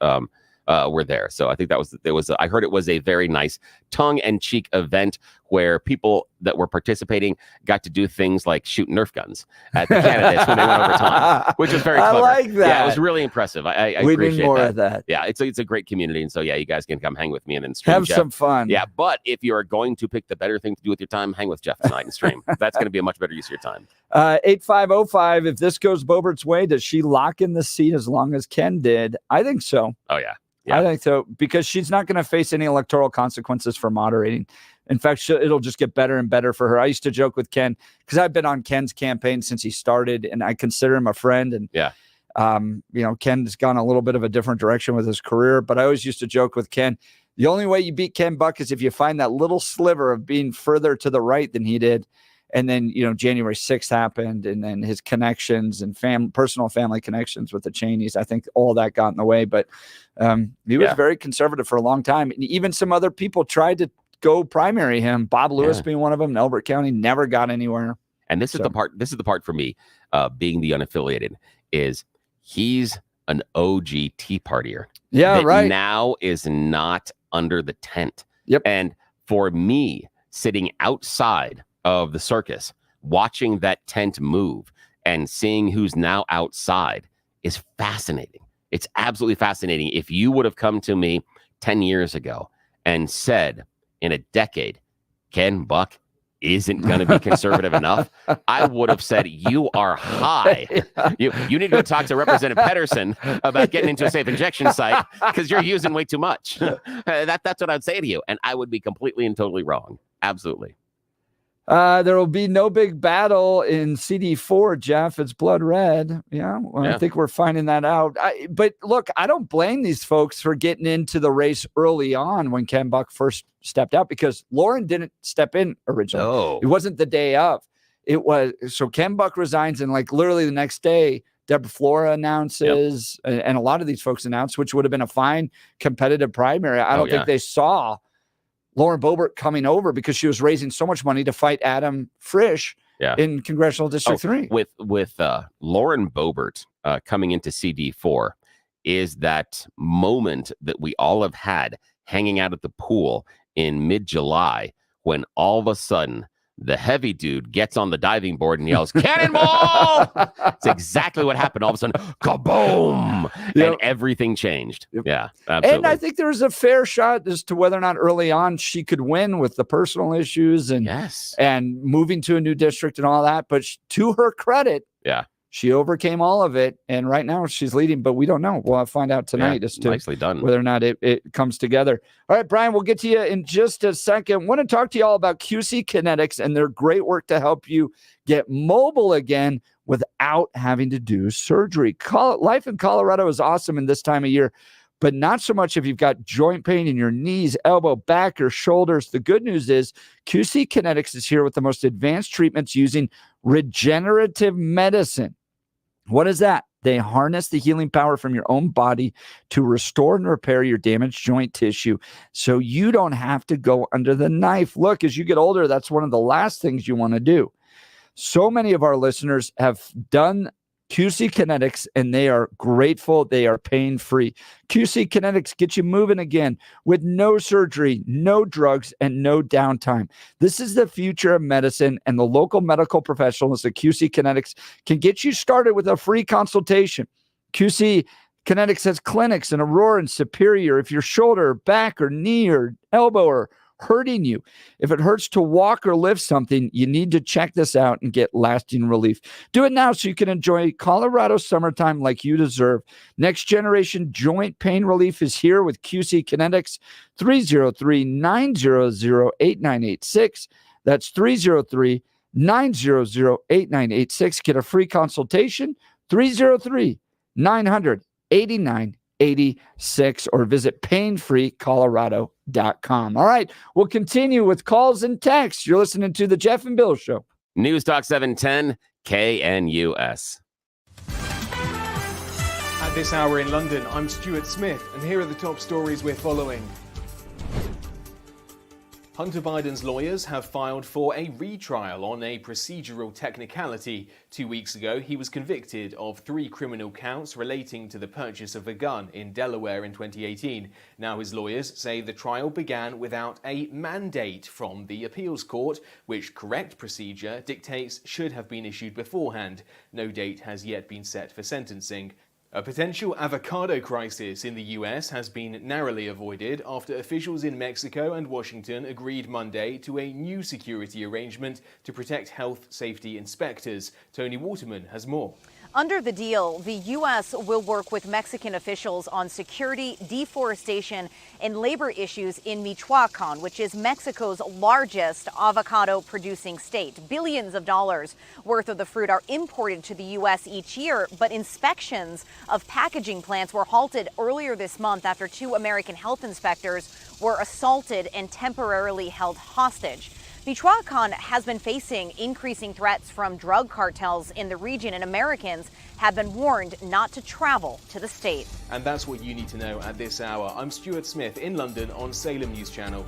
Speaker 12: were there. So I think I heard it was a very nice tongue-in-cheek event where people that were participating got to do things like shoot Nerf guns at the candidates when they went over time, which was very clever.
Speaker 1: I like that.
Speaker 12: Yeah, it was really impressive. I
Speaker 1: we
Speaker 12: appreciate
Speaker 1: need more of that.
Speaker 12: Yeah, it's a great community, and so you guys can come hang with me and then stream.
Speaker 1: Have
Speaker 12: Jeff.
Speaker 1: some fun.
Speaker 12: Yeah, but if you are going to pick the better thing to do with your time, hang with Jeff tonight and stream. That's going to be a much better use of your time.
Speaker 1: 8505. If this goes Boebert's way, does she lock in the seat as long as Ken did? I think so.
Speaker 12: Oh yeah.
Speaker 1: I think so, because she's not going to face any electoral consequences for moderating. In fact, it'll just get better and better for her. I used to joke with Ken, because I've been on Ken's campaign since he started, and I consider him a friend. And Ken's gone a little bit of a different direction with his career, but I always used to joke with Ken, the only way you beat Ken Buck is if you find that little sliver of being further to the right than he did. And then, January 6th happened, and then his connections and personal family connections with the Cheneys, I think all that got in the way. But he was very conservative for a long time. And even some other people tried to go primary him, Bob Lewis being one of them, in Elbert County, never got anywhere.
Speaker 12: And this is the part for me, being the unaffiliated, is he's an OG Tea Partier.
Speaker 1: Yeah, right.
Speaker 12: Now is not under the tent.
Speaker 1: Yep.
Speaker 12: And for me, sitting outside of the circus, watching that tent move and seeing who's now outside is fascinating. It's absolutely fascinating. If you would have come to me 10 years ago and said, in a decade, Ken Buck isn't going to be conservative enough, I would have said, you are high. You need to go talk to Representative Patterson about getting into a safe injection site, because you're using way too much. That's what I'd say to you. And I would be completely and totally wrong. Absolutely.
Speaker 1: There will be no big battle in CD4, Jeff. It's blood red. I think we're finding that out. But look, I don't blame these folks for getting into the race early on when Ken Buck first stepped out, because Lauren didn't step in originally.
Speaker 12: Oh.
Speaker 1: It wasn't the day of. It was, so Ken Buck resigns, and like literally the next day, Deborah Flora announces, and a lot of these folks announce, which would have been a fine competitive primary. I don't think they saw Lauren Boebert coming over because she was raising so much money to fight Adam Frisch in Congressional District 3.
Speaker 12: With Lauren Boebert coming into CD4 is that moment that we all have had hanging out at the pool in mid-July when all of a sudden the heavy dude gets on the diving board and yells, "Cannonball!" It's exactly what happened. All of a sudden, kaboom! And everything changed. Yeah, absolutely.
Speaker 1: And I think there's a fair shot as to whether or not early on she could win with the personal issues and moving to a new district and all that. But to her credit, she overcame all of it. And right now she's leading, but we don't know. We'll find out tonight as to
Speaker 12: nicely done.
Speaker 1: whether or not it comes together. All right, Brian, we'll get to you in just a second. Want to talk to you all about QC Kinetics and their great work to help you get mobile again without having to do surgery. Life in Colorado is awesome in this time of year, but not so much if you've got joint pain in your knees, elbow, back, or shoulders. The good news is QC Kinetics is here with the most advanced treatments using regenerative medicine. What is that? They harness the healing power from your own body to restore and repair your damaged joint tissue so you don't have to go under the knife. Look, as you get older, that's one of the last things you want to do. So many of our listeners have done QC Kinetics, and they are grateful. They are pain-free. QC Kinetics gets you moving again with no surgery, no drugs, and no downtime. This is the future of medicine, and the local medical professionals at QC Kinetics can get you started with a free consultation. QC Kinetics has clinics in Aurora and Superior. If your shoulder, back, or knee, or elbow are hurting you, if it hurts to walk or lift something, you need to check this out and get lasting relief. Do it now so you can enjoy Colorado summertime like you deserve. Next generation joint pain relief is here with QC Kinetics. 303-900-8986. That's 303-900-8986. Get a free consultation. 303-900-8986. 86 or visit painfreecolorado.com. All right, we'll continue with calls and texts. You're listening to the Jeff and Bill Show.
Speaker 12: News Talk 710 KNUS.
Speaker 13: At this hour in London, I'm Stuart Smith, and here are the top stories we're following. Hunter Biden's lawyers have filed for a retrial on a procedural technicality. 2 weeks ago, he was convicted of 3 criminal counts relating to the purchase of a gun in Delaware in 2018. Now his lawyers say the trial began without a mandate from the appeals court, which correct procedure dictates should have been issued beforehand. No date has yet been set for sentencing. A potential avocado crisis in the US has been narrowly avoided after officials in Mexico and Washington agreed Monday to a new security arrangement to protect health safety inspectors. Tony Waterman has more.
Speaker 16: Under the deal, the U.S. will work with Mexican officials on security, deforestation, and labor issues in Michoacan, which is Mexico's largest avocado-producing state. Billions of dollars worth of the fruit are imported to the U.S. each year, but inspections of packaging plants were halted earlier this month after 2 American health inspectors were assaulted and temporarily held hostage. Michoacan has been facing increasing threats from drug cartels in the region, and Americans have been warned not to travel to the state.
Speaker 13: And that's what you need to know at this hour. I'm Stuart Smith in London on Salem News Channel.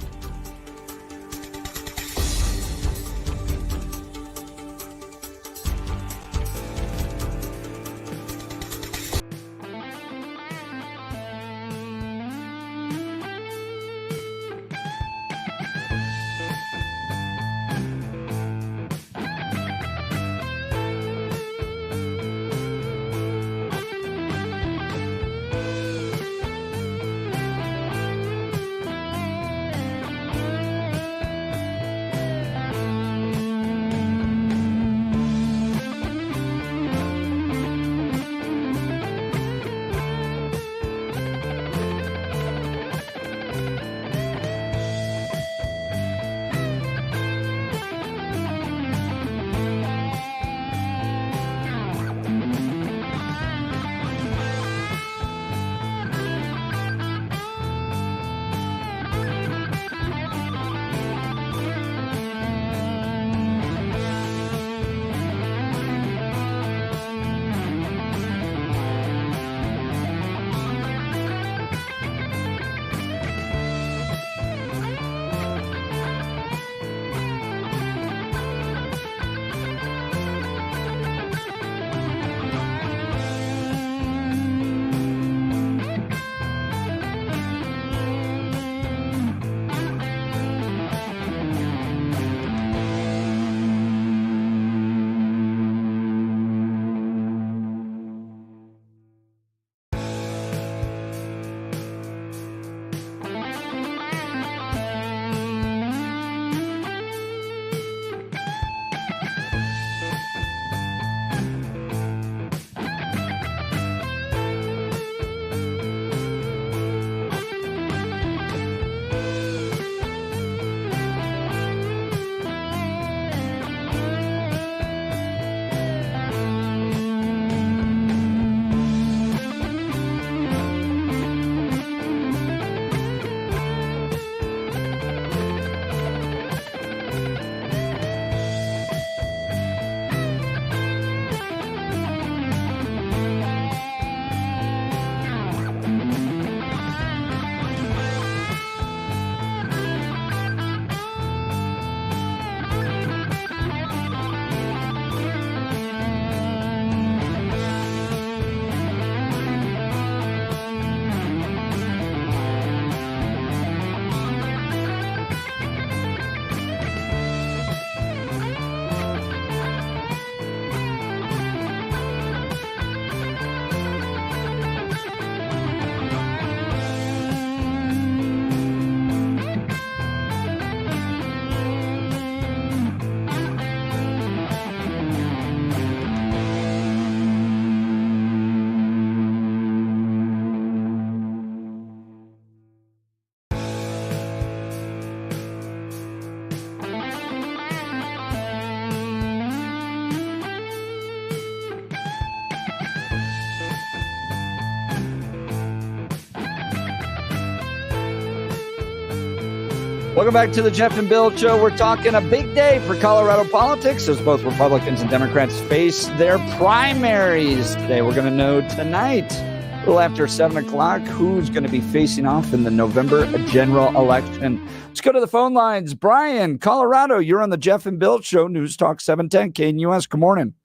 Speaker 1: Welcome back to the Jeff and Bill Show. We're talking a big day for Colorado politics as both Republicans and Democrats face their primaries today. We're going to know tonight, a little after 7 o'clock, who's going to be facing off in the November general election. Let's go to the phone lines. Brian, Colorado, you're on the Jeff and Bill Show, News Talk 710 KNUS. Good morning.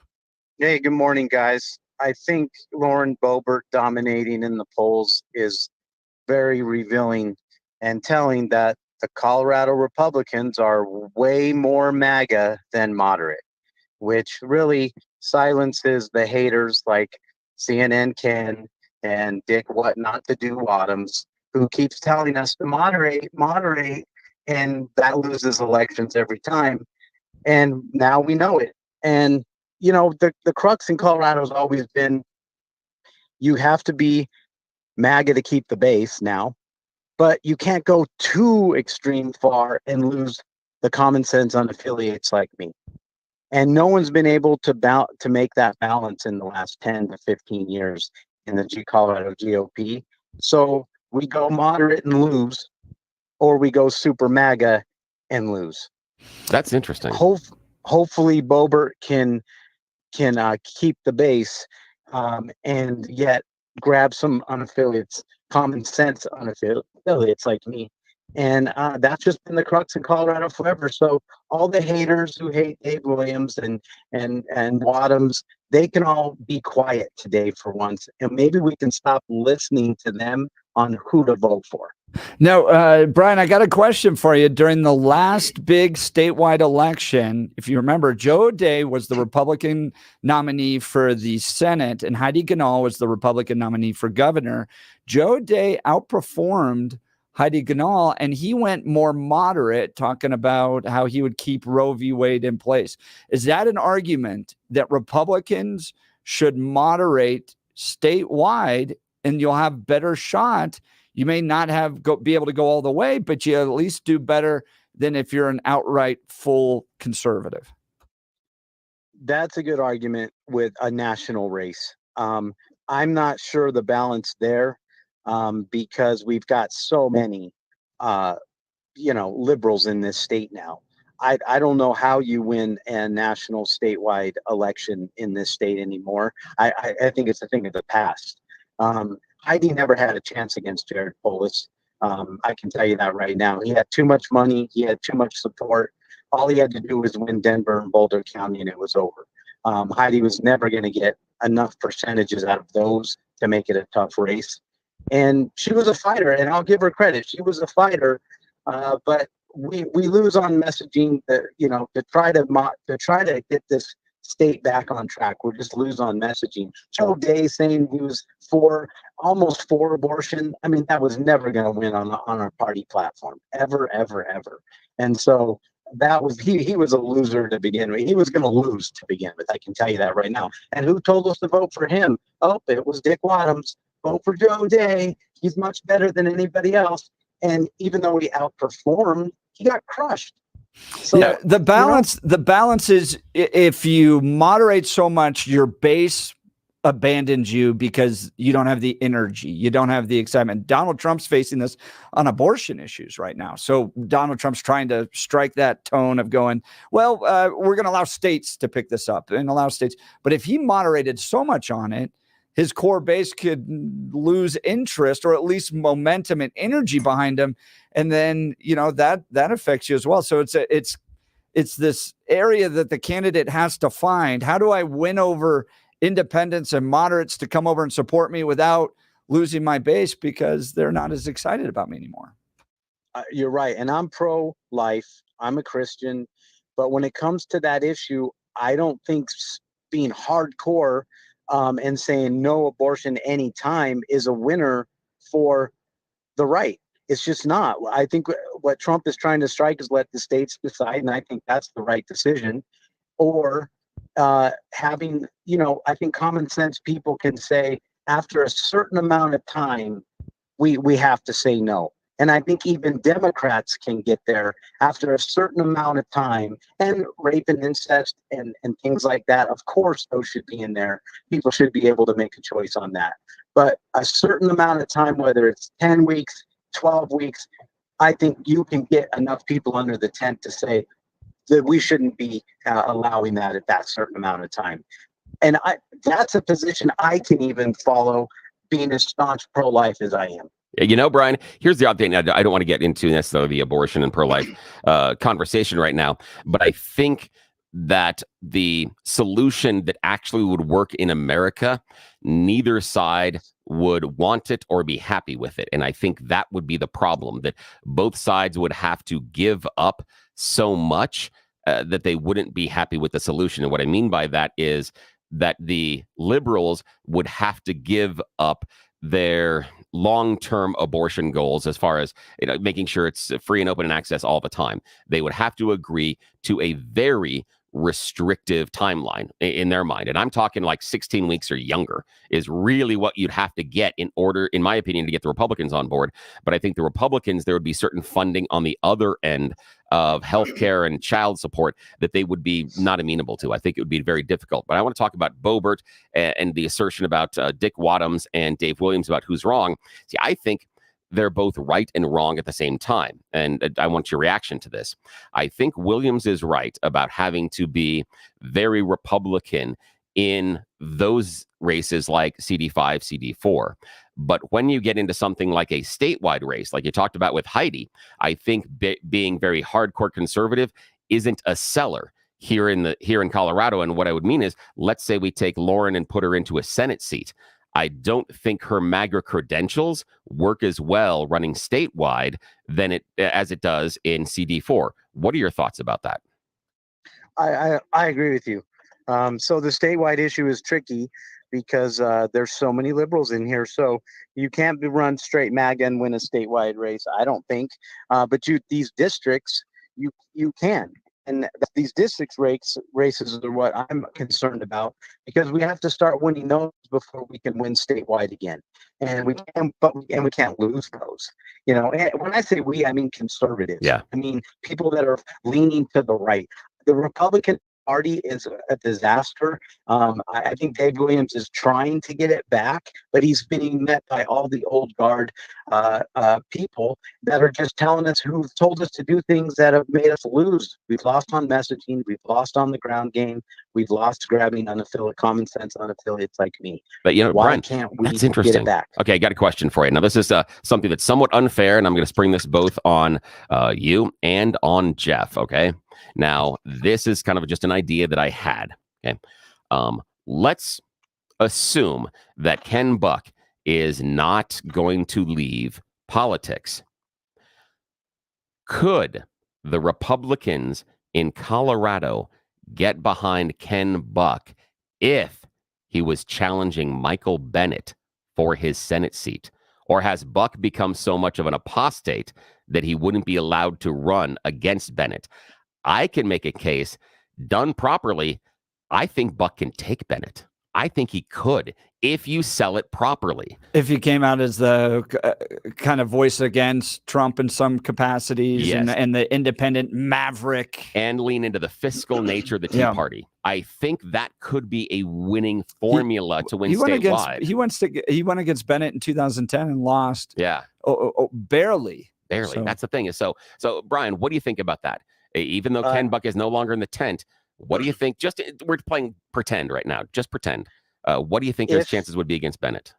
Speaker 17: Hey, good morning, guys. I think Lauren Boebert dominating in the polls is very revealing and telling that the Colorado Republicans are way more MAGA than moderate, which really silences the haters like CNN Ken and Dick What Not to Do Wadhams, who keeps telling us to moderate, and that loses elections every time. And now we know it. And, you know, the crux in Colorado has always been you have to be MAGA to keep the base now. But you can't go too extreme far and lose the common sense unaffiliates like me. And no one's been able to make that balance in the last 10 to 15 years in the Colorado GOP. So we go moderate and lose, or we go super MAGA and lose.
Speaker 12: That's interesting.
Speaker 17: Hopefully Boebert can keep the base and yet grab some unaffiliates, common sense unaffiliates like me. And that's just been the crux in Colorado forever. So all the haters who hate Dave Williams and Wadhams, they can all be quiet today for once. And maybe we can stop listening to them on who to vote for.
Speaker 1: Now, Brian, I got a question for you. During the last big statewide election, if you remember, Joe O'Dea was the Republican nominee for the Senate, and Heidi Ganahl was the Republican nominee for governor. Joe O'Dea outperformed Heidi Ganahl, and he went more moderate, talking about how he would keep Roe v. Wade in place. Is that an argument that Republicans should moderate statewide, and you'll have better shot? You may not be able to go all the way, but you at least do better than if you're an outright full conservative.
Speaker 17: That's a good argument with a national race. I'm not sure the balance there because we've got so many, liberals in this state now. I don't know how you win a national statewide election in this state anymore. I think it's a thing of the past. Heidi never had a chance against Jared Polis. I can tell you that right now. He had too much money. He had too much support. All he had to do was win Denver and Boulder County, and it was over. Heidi was never going to get enough percentages out of those to make it a tough race. And she was a fighter, and I'll give her credit. She was a fighter, but we lose on messaging. To try to get this state back on track. We'll just lose on messaging. Joe O'Dea saying he was almost for abortion. I mean, that was never going to win on our party platform, ever. And so that was he was a loser to begin with. He was going to lose to begin with. I can tell you that right now. And who told us to vote for him? Oh, it was Dick Wadhams. Vote for Joe O'Dea. He's much better than anybody else. And even though he outperformed, he got crushed. So
Speaker 1: yeah, the balance is if you moderate so much, your base abandons you because you don't have the energy, you don't have the excitement. Donald Trump's facing this on abortion issues right now. So Donald Trump's trying to strike that tone of going, well, we're going to allow states to pick this up and allow states. But if he moderated so much on it, his core base could lose interest or at least momentum and energy behind him. And then, that affects you as well. So it's this area that the candidate has to find. How do I win over independents and moderates to come over and support me without losing my base because they're not as excited about me anymore?
Speaker 17: You're right. And I'm pro-life. I'm a Christian. But when it comes to that issue, I don't think being hardcore and saying no abortion anytime is a winner for the right. It's just not. I think what Trump is trying to strike is let the states decide, and I think that's the right decision. Or having, I think common sense people can say after a certain amount of time, we have to say no. And I think even Democrats can get there after a certain amount of time. And rape and incest and things like that, of course, those should be in there. People should be able to make a choice on that. But a certain amount of time, whether it's 10 weeks, 12 weeks, I think you can get enough people under the tent to say that we shouldn't be allowing that at that certain amount of time. And that's a position I can even follow, being as staunch pro-life as I am.
Speaker 12: You know, Brian, here's the odd thing. I don't want to get into necessarily the abortion and pro-life conversation right now, but I think that the solution that actually would work in America, neither side would want it or be happy with it. And I think that would be the problem, that both sides would have to give up so much that they wouldn't be happy with the solution. And what I mean by that is that the liberals would have to give up their long-term abortion goals, as far as making sure it's free and open and access all the time. They would have to agree to a very restrictive timeline in their mind. And I'm talking like 16 weeks or younger is really what you'd have to get in order, in my opinion, to get the Republicans on board. But I think the Republicans, there would be certain funding on the other end of healthcare and child support that they would be not amenable to. I think it would be very difficult. But I want to talk about Boebert and the assertion about Dick Wadhams and Dave Williams about who's wrong. See, I think they're both right and wrong at the same time. And I want your reaction to this. I think Williams is right about having to be very Republican in those races like CD5, CD4. But when you get into something like a statewide race, like you talked about with Heidi, I think being very hardcore conservative isn't a seller here in Colorado. And what I would mean is, let's say we take Lauren and put her into a Senate seat. I don't think her MAGA credentials work as well running statewide as it does in CD4. What are your thoughts about that?
Speaker 17: I agree with you. So the statewide issue is tricky because there's so many liberals in here. So you can't run straight MAGA and win a statewide race, I don't think. But these districts, you can. And these districts races are what I'm concerned about, because we have to start winning those before we can win statewide again. And we can't lose those. And when I say we, I mean conservatives.
Speaker 12: Yeah.
Speaker 17: I mean people that are leaning to the right. The Republican Party is a disaster. I think Dave Williams is trying to get it back, but he's being met by all the old guard people that are just telling us, who've told us to do things that have made us lose. We've lost on messaging. We've lost on the ground game. We've lost grabbing common sense unaffiliates like me.
Speaker 12: But
Speaker 17: why
Speaker 12: Brian,
Speaker 17: can't we
Speaker 12: that's interesting.
Speaker 17: get it back?
Speaker 12: Okay, I got a question for you. Now, this is something that's somewhat unfair, and I'm going to spring this both on you and on Jeff. Okay. Now, this is kind of just an idea that I had. Okay. Let's assume that Ken Buck is not going to leave politics. Could the Republicans in Colorado get behind Ken Buck if he was challenging Michael Bennet for his Senate seat? Or has Buck become so much of an apostate that he wouldn't be allowed to run against Bennet? I can make a case, done properly, I think Buck can take Bennet. I think he could, if you sell it properly.
Speaker 1: If he came out as the kind of voice against Trump in some capacities,
Speaker 12: Yes.
Speaker 1: and the independent maverick.
Speaker 12: And lean into the fiscal nature of the Tea Party. I think that could be a winning formula to win statewide.
Speaker 1: He went against Bennett in 2010 and lost.
Speaker 12: Yeah.
Speaker 1: Barely.
Speaker 12: Barely. That's the thing. So Brian, what do you think about that? Even though Ken Buck is no longer in the tent, what do you think? We're playing pretend right now. Just pretend. What do you think his chances would be against Bennett?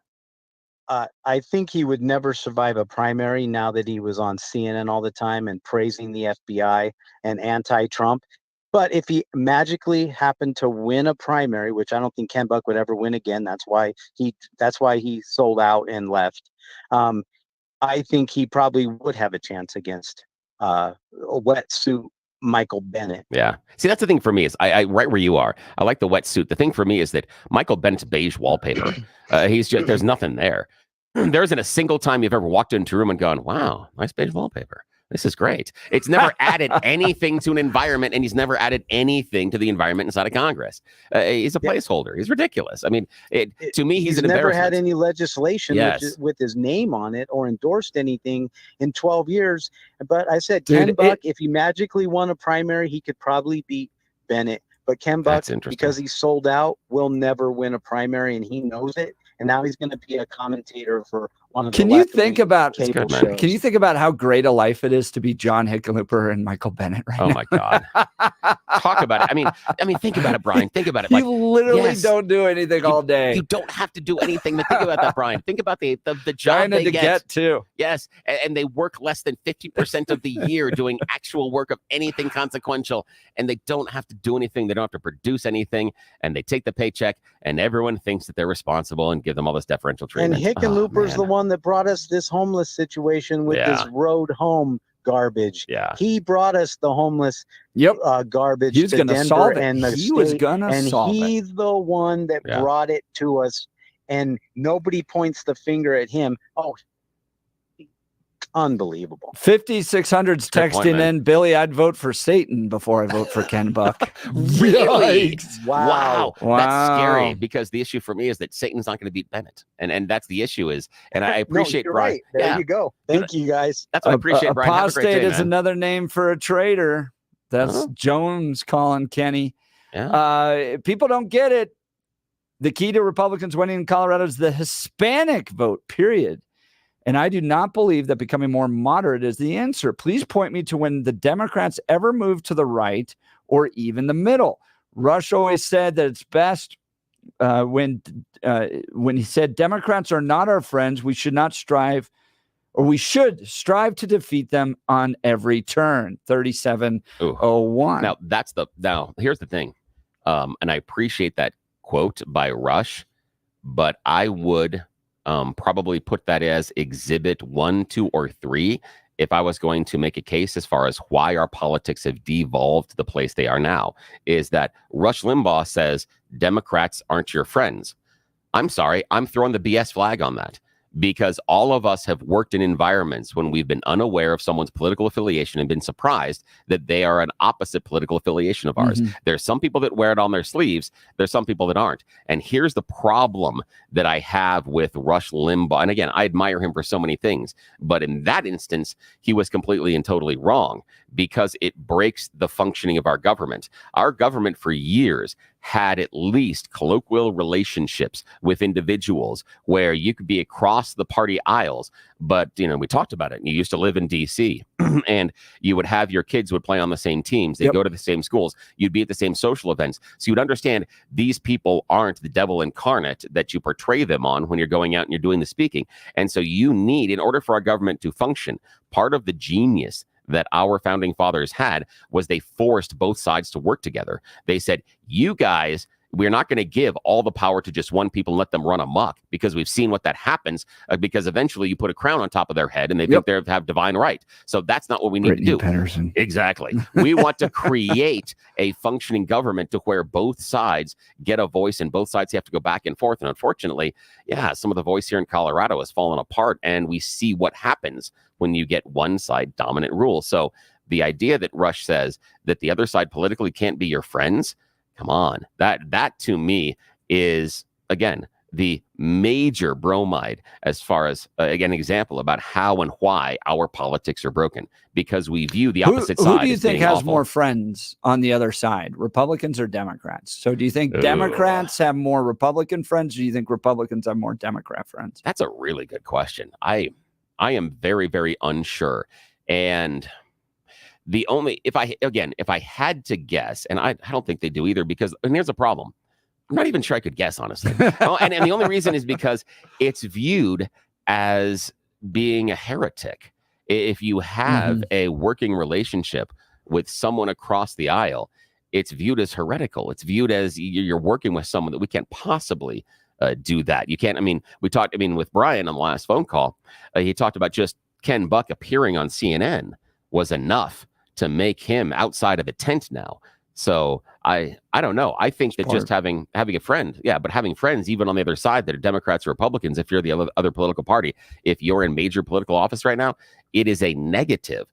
Speaker 17: I think he would never survive a primary now that he was on CNN all the time and praising the FBI and anti-Trump. But if he magically happened to win a primary, which I don't think Ken Buck would ever win again, that's why he sold out and left. I think he probably would have a chance against a wetsuit Michael Bennet.
Speaker 12: Yeah. See, that's the thing for me is I right where you are. I like the wetsuit. The thing for me is that Michael Bennett's beige wallpaper. There's nothing there. There isn't a single time you've ever walked into a room and gone, wow, nice beige wallpaper. This is great. It's never added anything to an environment, and he's never added anything to the environment inside of Congress. He's a placeholder. He's ridiculous. I mean, to me, he's an
Speaker 17: never
Speaker 12: embarrassment.
Speaker 17: had any legislation with his name on it or endorsed anything in 12 years. But I said, Ken Buck, if he magically won a primary, he could probably beat Bennett. But Ken Buck, because he sold out, will never win a primary, and he knows it. And now he's going to be a commentator for one of the
Speaker 1: Can you think about
Speaker 17: cable
Speaker 12: man.
Speaker 17: shows.
Speaker 1: Can you think about how great a life it is to be John Hickenlooper and Michael Bennett right
Speaker 12: Oh
Speaker 1: now?
Speaker 12: my God. Talk about it. I mean, think about it, Brian. Think about it.
Speaker 1: You
Speaker 12: Like,
Speaker 1: literally
Speaker 12: yes,
Speaker 1: don't do anything all day.
Speaker 12: You don't have to do anything, but think about that, Brian. Think about the job
Speaker 1: China
Speaker 12: they
Speaker 1: to get too.
Speaker 12: Yes, and they work less than 50% of the year doing actual work of anything consequential, and they don't have to do anything. They don't have to produce anything, and they take the paycheck, and everyone thinks that they're responsible and give them all this deferential treatment.
Speaker 17: And Hickenlooper's the one that brought us this homeless situation with this road home garbage.
Speaker 12: Yeah,
Speaker 17: he brought us the homeless garbage
Speaker 1: He's
Speaker 17: to
Speaker 1: gonna
Speaker 17: Denver
Speaker 1: solve it.
Speaker 17: and the
Speaker 1: He
Speaker 17: state,
Speaker 1: was gonna
Speaker 17: and
Speaker 1: solve it.
Speaker 17: he's the one that brought it to us, and nobody points the finger at him. Oh, unbelievable.
Speaker 1: 5600's
Speaker 12: Good point,
Speaker 1: texting
Speaker 12: man.
Speaker 1: in, Billy, I'd vote for Satan before I vote for Ken Buck.
Speaker 12: Really?
Speaker 1: Yikes.
Speaker 12: Wow. That's
Speaker 1: Wow.
Speaker 12: scary, because the issue for me is that Satan's not going to beat Bennett. And that's the issue is, and I appreciate
Speaker 17: no, you're
Speaker 12: Brian.
Speaker 17: right. There you go. Thank you guys.
Speaker 12: That's what I appreciate, Brian. Have a great
Speaker 1: Apostate
Speaker 12: day,
Speaker 1: is
Speaker 12: man.
Speaker 1: another name for a traitor. That's Jones calling Kenny. People don't get it. The key to Republicans winning in Colorado is the Hispanic vote, period. And I do not believe that becoming more moderate is the answer. Please point me to when the Democrats ever moved to the right or even the middle. Rush always said that it's best when he said Democrats are not our friends, we should strive to defeat them on every turn. 3701.
Speaker 12: Now here's the thing. And I appreciate that quote by Rush, but I would probably put that as exhibit 1, 2, or 3 if I was going to make a case as far as why our politics have devolved to the place they are now, is that Rush Limbaugh says Democrats aren't your friends. I'm sorry, I'm throwing the BS flag on that, because all of us have worked in environments when we've been unaware of someone's political affiliation and been surprised that they are an opposite political affiliation of ours. There's some people that wear it on their sleeves. There's some people that aren't. And here's the problem that I have with Rush Limbaugh. And again, I admire him for so many things, but in that instance, he was completely and totally wrong, because it breaks the functioning of our government. Our government for years had at least colloquial relationships with individuals where you could be across the party aisles. But, we talked about it. You used to live in D.C. and you would have your kids would play on the same teams. They go to the same schools. You'd be at the same social events. So you'd understand these people aren't the devil incarnate that you portray them on when you're going out and you're doing the speaking. And so you need, in order for our government to function, part of the genius that our founding fathers had was they forced both sides to work together. They said, you guys, we're not going to give all the power to just one people and let them run amok, because we've seen what that happens, because eventually you put a crown on top of their head and they think they have divine right. So that's not what we need to do.
Speaker 1: Patterson.
Speaker 12: Exactly. We want to create a functioning government to where both sides get a voice and both sides have to go back and forth. And unfortunately, some of the voice here in Colorado has fallen apart, and we see what happens when you get one side dominant rule. So the idea that Rush says that the other side politically can't be your friends, come on, that to me is, again, the major bromide as far as, again, example about how and why our politics are broken, because we view the opposite side.
Speaker 1: Who do you
Speaker 12: as
Speaker 1: think
Speaker 12: being
Speaker 1: has
Speaker 12: awful.
Speaker 1: more friends on the other side, Republicans or Democrats? So do you think Democrats have more Republican friends, or do you think Republicans have more Democrat friends?
Speaker 12: That's a really good question. I am very, very unsure. And the only, if I had to guess, and I don't think they do either, because, and here's the problem. I'm not even sure I could guess, honestly. and the only reason is because it's viewed as being a heretic. If you have a working relationship with someone across the aisle, it's viewed as heretical. It's viewed as you're working with someone that we can't possibly do that. You can't, with Brian on the last phone call, he talked about just Ken Buck appearing on CNN was enough to make him outside of a tent now. So I don't know. I think that just having a friend, but having friends, even on the other side that are Democrats or Republicans, if you're the other political party, if you're in major political office right now, it is a negative,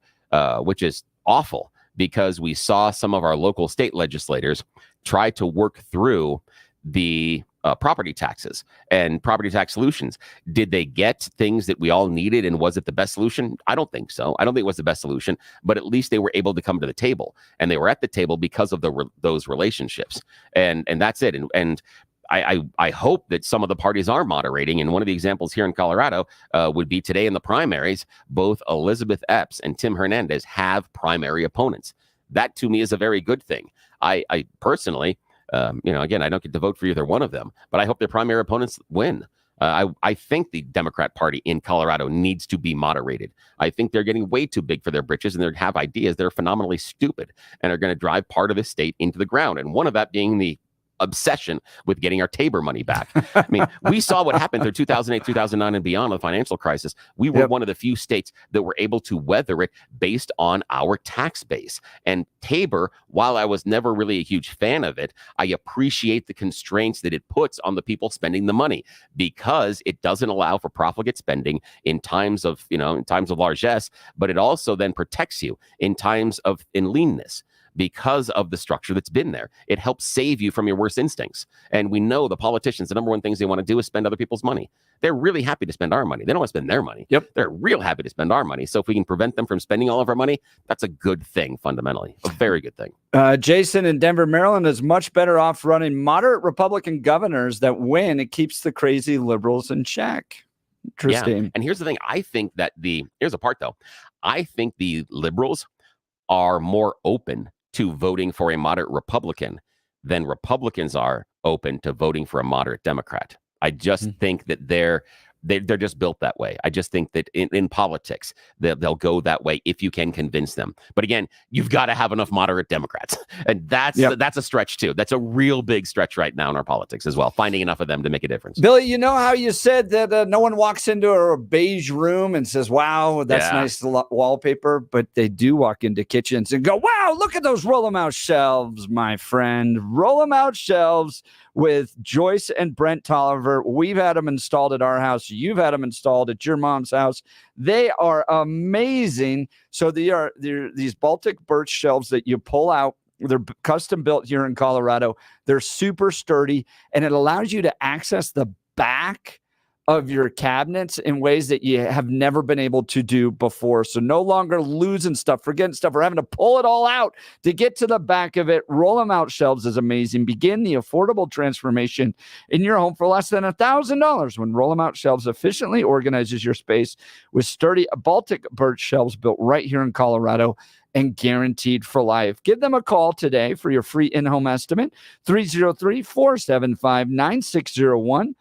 Speaker 12: which is awful, because we saw some of our local state legislators try to work through the property taxes and property tax solutions. Did they get things that we all needed, and was it the best solution? I don't think so. I don't think it was the best solution, but at least they were able to come to the table, and they were at the table because of those relationships, and that's it. And I hope that some of the parties are moderating. And one of the examples here in Colorado would be today in the primaries, both Elizabeth Epps and Tim Hernandez have primary opponents. That to me is a very good thing. I personally, again, I don't get to vote for either one of them, but I hope their primary opponents win. I think the Democrat Party in Colorado needs to be moderated. I think they're getting way too big for their britches, and they have ideas that are phenomenally stupid and are going to drive part of the state into the ground. And one of that being the obsession with getting our Tabor money back. I mean, we saw what happened through 2008, 2009 and beyond, the financial crisis. We were one of the few states that were able to weather it based on our tax base. And Tabor, while I was never really a huge fan of it, I appreciate the constraints that it puts on the people spending the money, because it doesn't allow for profligate spending in times of largesse, but it also then protects you in times of leanness. Because of the structure that's been there. It helps save you from your worst instincts. And we know the politicians, the number one things they want to do is spend other people's money. They're really happy to spend our money. They don't want to spend their money. They're real happy to spend our money. So if we can prevent them from spending all of our money, that's a good thing, fundamentally. A very good thing.
Speaker 1: Jason in Denver, Maryland is much better off running moderate Republican governors that win. It keeps the crazy liberals in check. Interesting.
Speaker 12: Yeah. And here's the thing. I think that here's a part though. I think the liberals are more open to voting for a moderate Republican than Republicans are open to voting for a moderate Democrat. I just think that they're just built that way. I just think that in politics, they'll go that way if you can convince them. But again, you've got to have enough moderate Democrats. And that's a stretch too. That's a real big stretch right now in our politics as well, finding enough of them to make a difference.
Speaker 1: Billy, you know how you said that no one walks into a beige room and says, wow, that's nice wallpaper, but they do walk into kitchens and go, wow, look at those roll them out shelves, my friend. Roll them out shelves with Joyce and Brent Tolliver. We've had them installed at our house. You've had them installed at your mom's house. They are amazing. So they're these Baltic birch shelves that you pull out. They're custom built here in Colorado. They're super sturdy, and it allows you to access the back of your cabinets in ways that you have never been able to do before. So no longer losing stuff, forgetting stuff, or having to pull it all out to get to the back of it. Roll them out shelves is amazing. Begin the affordable transformation in your home for less than $1,000 when Roll them out shelves efficiently organizes your space with sturdy Baltic birch shelves built right here in Colorado and guaranteed for life. Give them a call today for your free in-home estimate, 303-475-9601.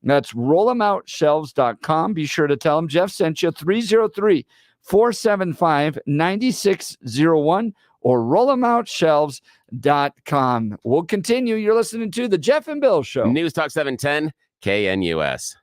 Speaker 1: That's rollemoutshelves.com. Be sure to tell them Jeff sent you, 303-475-9601 or rollemoutshelves.com. We'll continue. You're listening to the Jeff and Bill Show.
Speaker 12: News Talk 710 KNUS.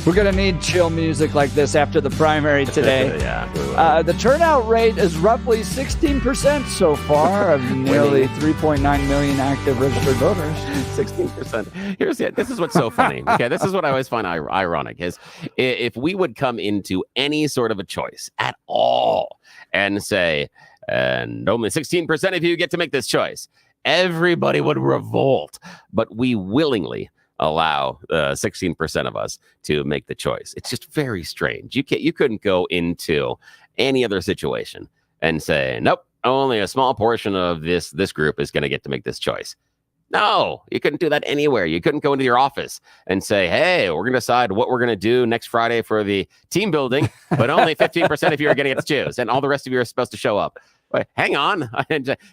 Speaker 1: We're going to need chill music like this after the primary today.
Speaker 12: Yeah.
Speaker 1: The turnout rate is roughly 16% so far of nearly 3.9 million active registered voters.
Speaker 12: 16%. This is what's so funny. Okay, this is what I always find ironic is if we would come into any sort of a choice at all and say, and only 16% of you get to make this choice, everybody would revolt. But we willingly allow 16% of us to make the choice. It's just very strange. You couldn't go into any other situation and say, nope, only a small portion of this group is going to get to make this choice. No, you couldn't do that anywhere. You couldn't go into your office and say, hey, we're going to decide what we're going to do next Friday for the team building, but only 15% of you are going to get to choose, and all the rest of you are supposed to show up. Wait, hang on.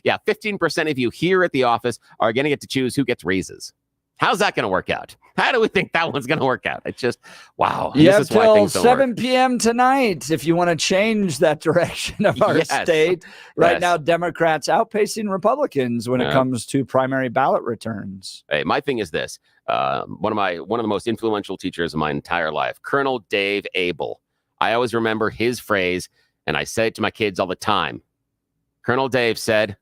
Speaker 12: Yeah, 15% of you here at the office are going to get to choose who gets raises. How's that going to work out? How do we think that one's going to work out? It's just, wow.
Speaker 1: You have till 7 p.m. tonight if you want to change that direction of our state. Right now, Democrats outpacing Republicans when it comes to primary ballot returns.
Speaker 12: Hey, my thing is this. One of the most influential teachers of my entire life, Colonel Dave Abel. I always remember his phrase, and I say it to my kids all the time. Colonel Dave said, if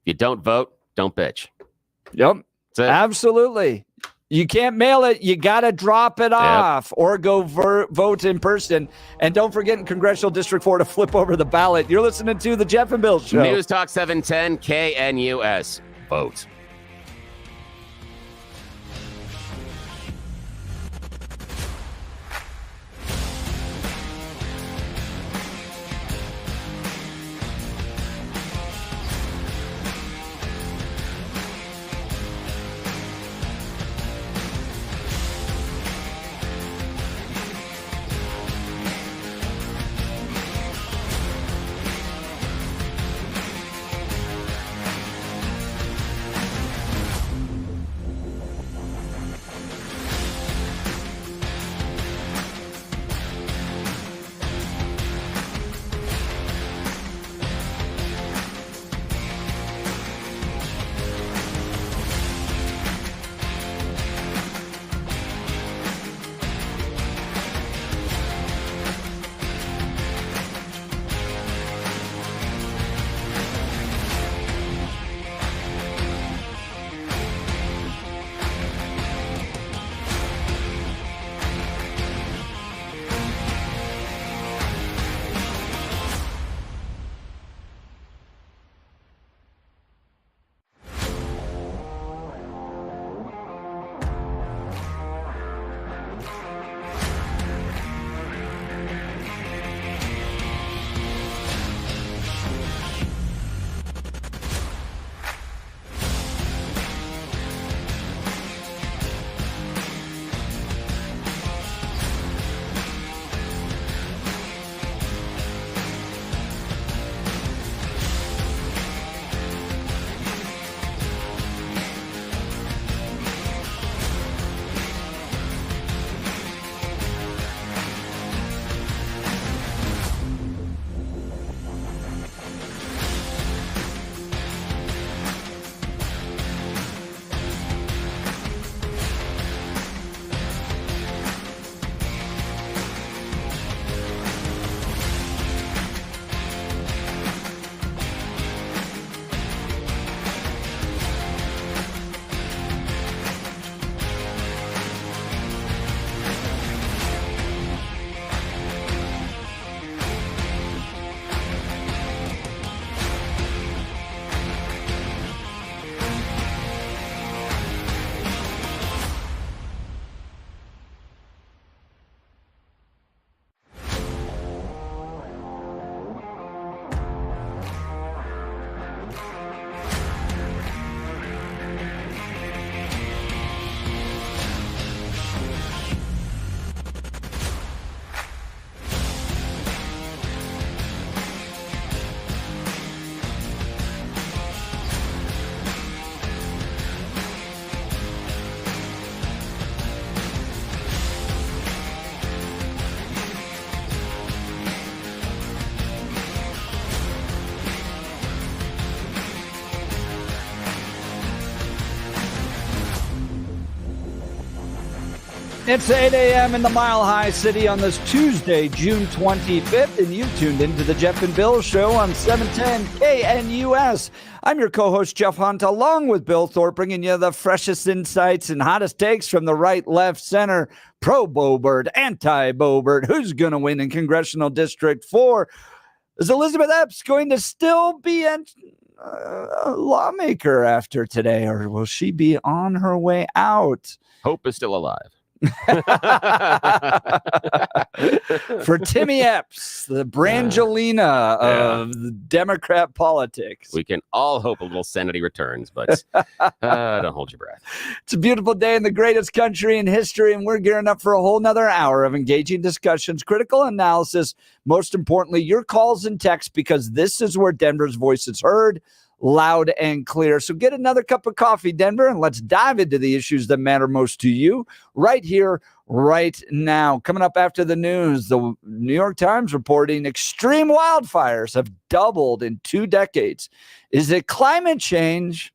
Speaker 12: you don't vote, don't bitch.
Speaker 1: Yep. Absolutely. You can't mail it. You got to drop it off or go vote in person. And don't forget in Congressional District 4 to flip over the ballot. You're listening to the Jeff and Bill Show.
Speaker 12: News Talk 710 KNUS. Vote.
Speaker 1: It's 8 a.m. in the Mile High City on this Tuesday, June 25th, and you tuned into the Jeff and Bill Show on 710 KNUS. I'm your co-host, Jeff Hunt, along with Bill Thorpe, bringing you the freshest insights and hottest takes from the right, left, center, pro-Boebert, anti-Boebert. Who's going to win in Congressional District 4? Is Elizabeth Epps going to still be a lawmaker after today, or will she be on her way out?
Speaker 12: Hope is still alive.
Speaker 1: For Timmy Epps, the Brangelina of the Democrat politics.
Speaker 12: We can all hope a little sanity returns, but don't hold your breath.
Speaker 1: It's a beautiful day in the greatest country in history, and we're gearing up for a whole nother hour of engaging discussions, critical analysis, most importantly, your calls and texts, because this is where Denver's voice is heard loud and clear. So get another cup of coffee, Denver, and let's dive into the issues that matter most to you right here, right now. Coming up after the news, the New York Times reporting extreme wildfires have doubled in 2 decades. Is it climate change,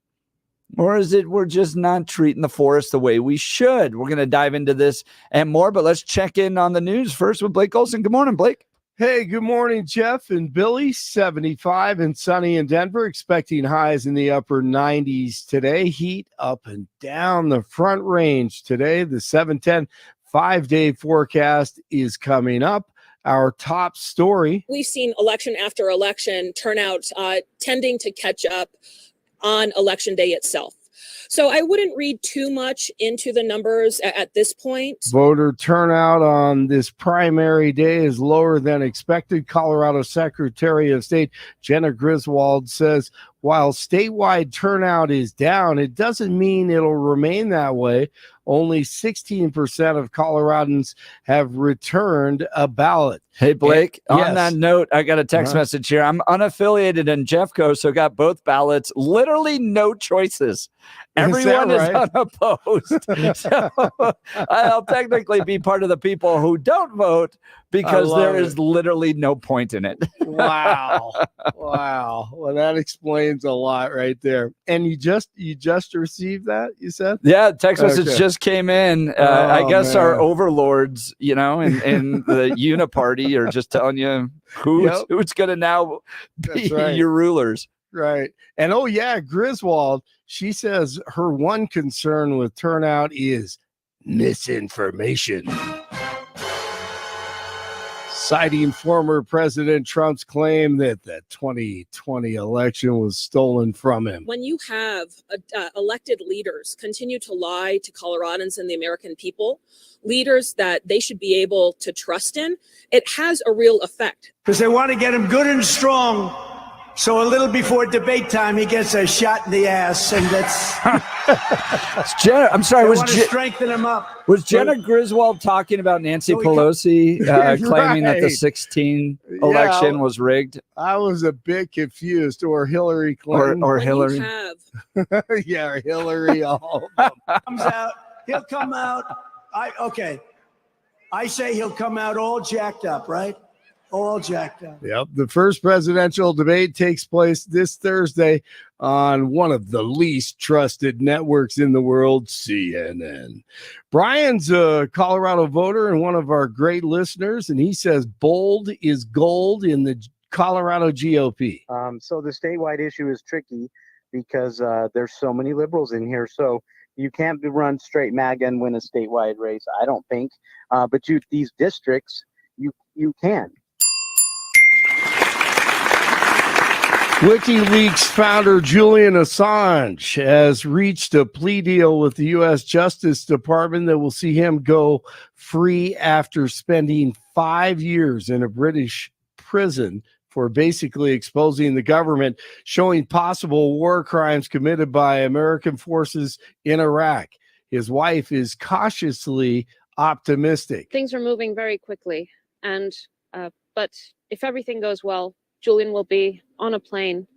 Speaker 1: or is it we're just not treating the forest the way we should? We're going to dive into this and more, but let's check in on the news first with Blake Olson. Good morning, Blake.
Speaker 2: Hey, good morning, Jeff and Billy. 75 and sunny in Denver, expecting highs in the upper 90s today. Heat up and down the Front Range today. The 710 5-day forecast is coming up. Our top story.
Speaker 18: We've seen election after election turnout tending to catch up on election day itself. So I wouldn't read too much into the numbers at this point.
Speaker 2: Voter turnout on this primary day is lower than expected. Colorado Secretary of State Jenna Griswold says while statewide turnout is down, it doesn't mean it'll remain that way. Only 16% of Coloradans have returned a ballot.
Speaker 1: Hey, Blake, on
Speaker 2: yes.
Speaker 1: that note, I got a text message here. I'm unaffiliated in Jeffco, so got both ballots. Literally no choices. Everyone is unopposed. So I'll technically be part of the people who don't vote because there is literally no point in it.
Speaker 2: Wow. Wow. Well, that explains a lot right there. And you just received that, you said?
Speaker 1: Yeah, text message just came in. I guess our overlords, in the Uniparty are just telling you who's going to now be your rulers.
Speaker 2: Right. And Griswold, she says her one concern with turnout is misinformation. Citing former President Trump's claim that the 2020 election was stolen from him.
Speaker 18: When you have elected leaders continue to lie to Coloradans and the American people, leaders that they should be able to trust in, it has a real effect.
Speaker 15: Because they want to get him good and strong. So a little before debate time, he gets a shot in the ass, and that's.
Speaker 1: Jenna, I'm sorry.
Speaker 15: Strengthen him up.
Speaker 1: Was Jenna Griswold talking about Nancy Pelosi claiming that the 2016 election was rigged?
Speaker 2: I was a bit confused. Or Hillary Clinton,
Speaker 1: or Hillary.
Speaker 2: Yeah, or Hillary. All
Speaker 15: comes out. He'll come out. I say he'll come out all jacked up, right? All jacked up.
Speaker 2: Yep. The first presidential debate takes place this Thursday on one of the least trusted networks in the world, CNN. Brian's a Colorado voter and one of our great listeners, and he says bold is gold in the Colorado GOP.
Speaker 17: So the statewide issue is tricky because there's so many liberals in here. So you can't run straight MAGA and win a statewide race, I don't think. But these districts, you can.
Speaker 2: WikiLeaks founder Julian Assange has reached a plea deal with the U.S. Justice Department that will see him go free after spending 5 years in a British prison for basically exposing the government, showing possible war crimes committed by American forces in Iraq. His wife is cautiously optimistic.
Speaker 19: Things are moving very quickly, but if everything goes well, Julian will be on a plane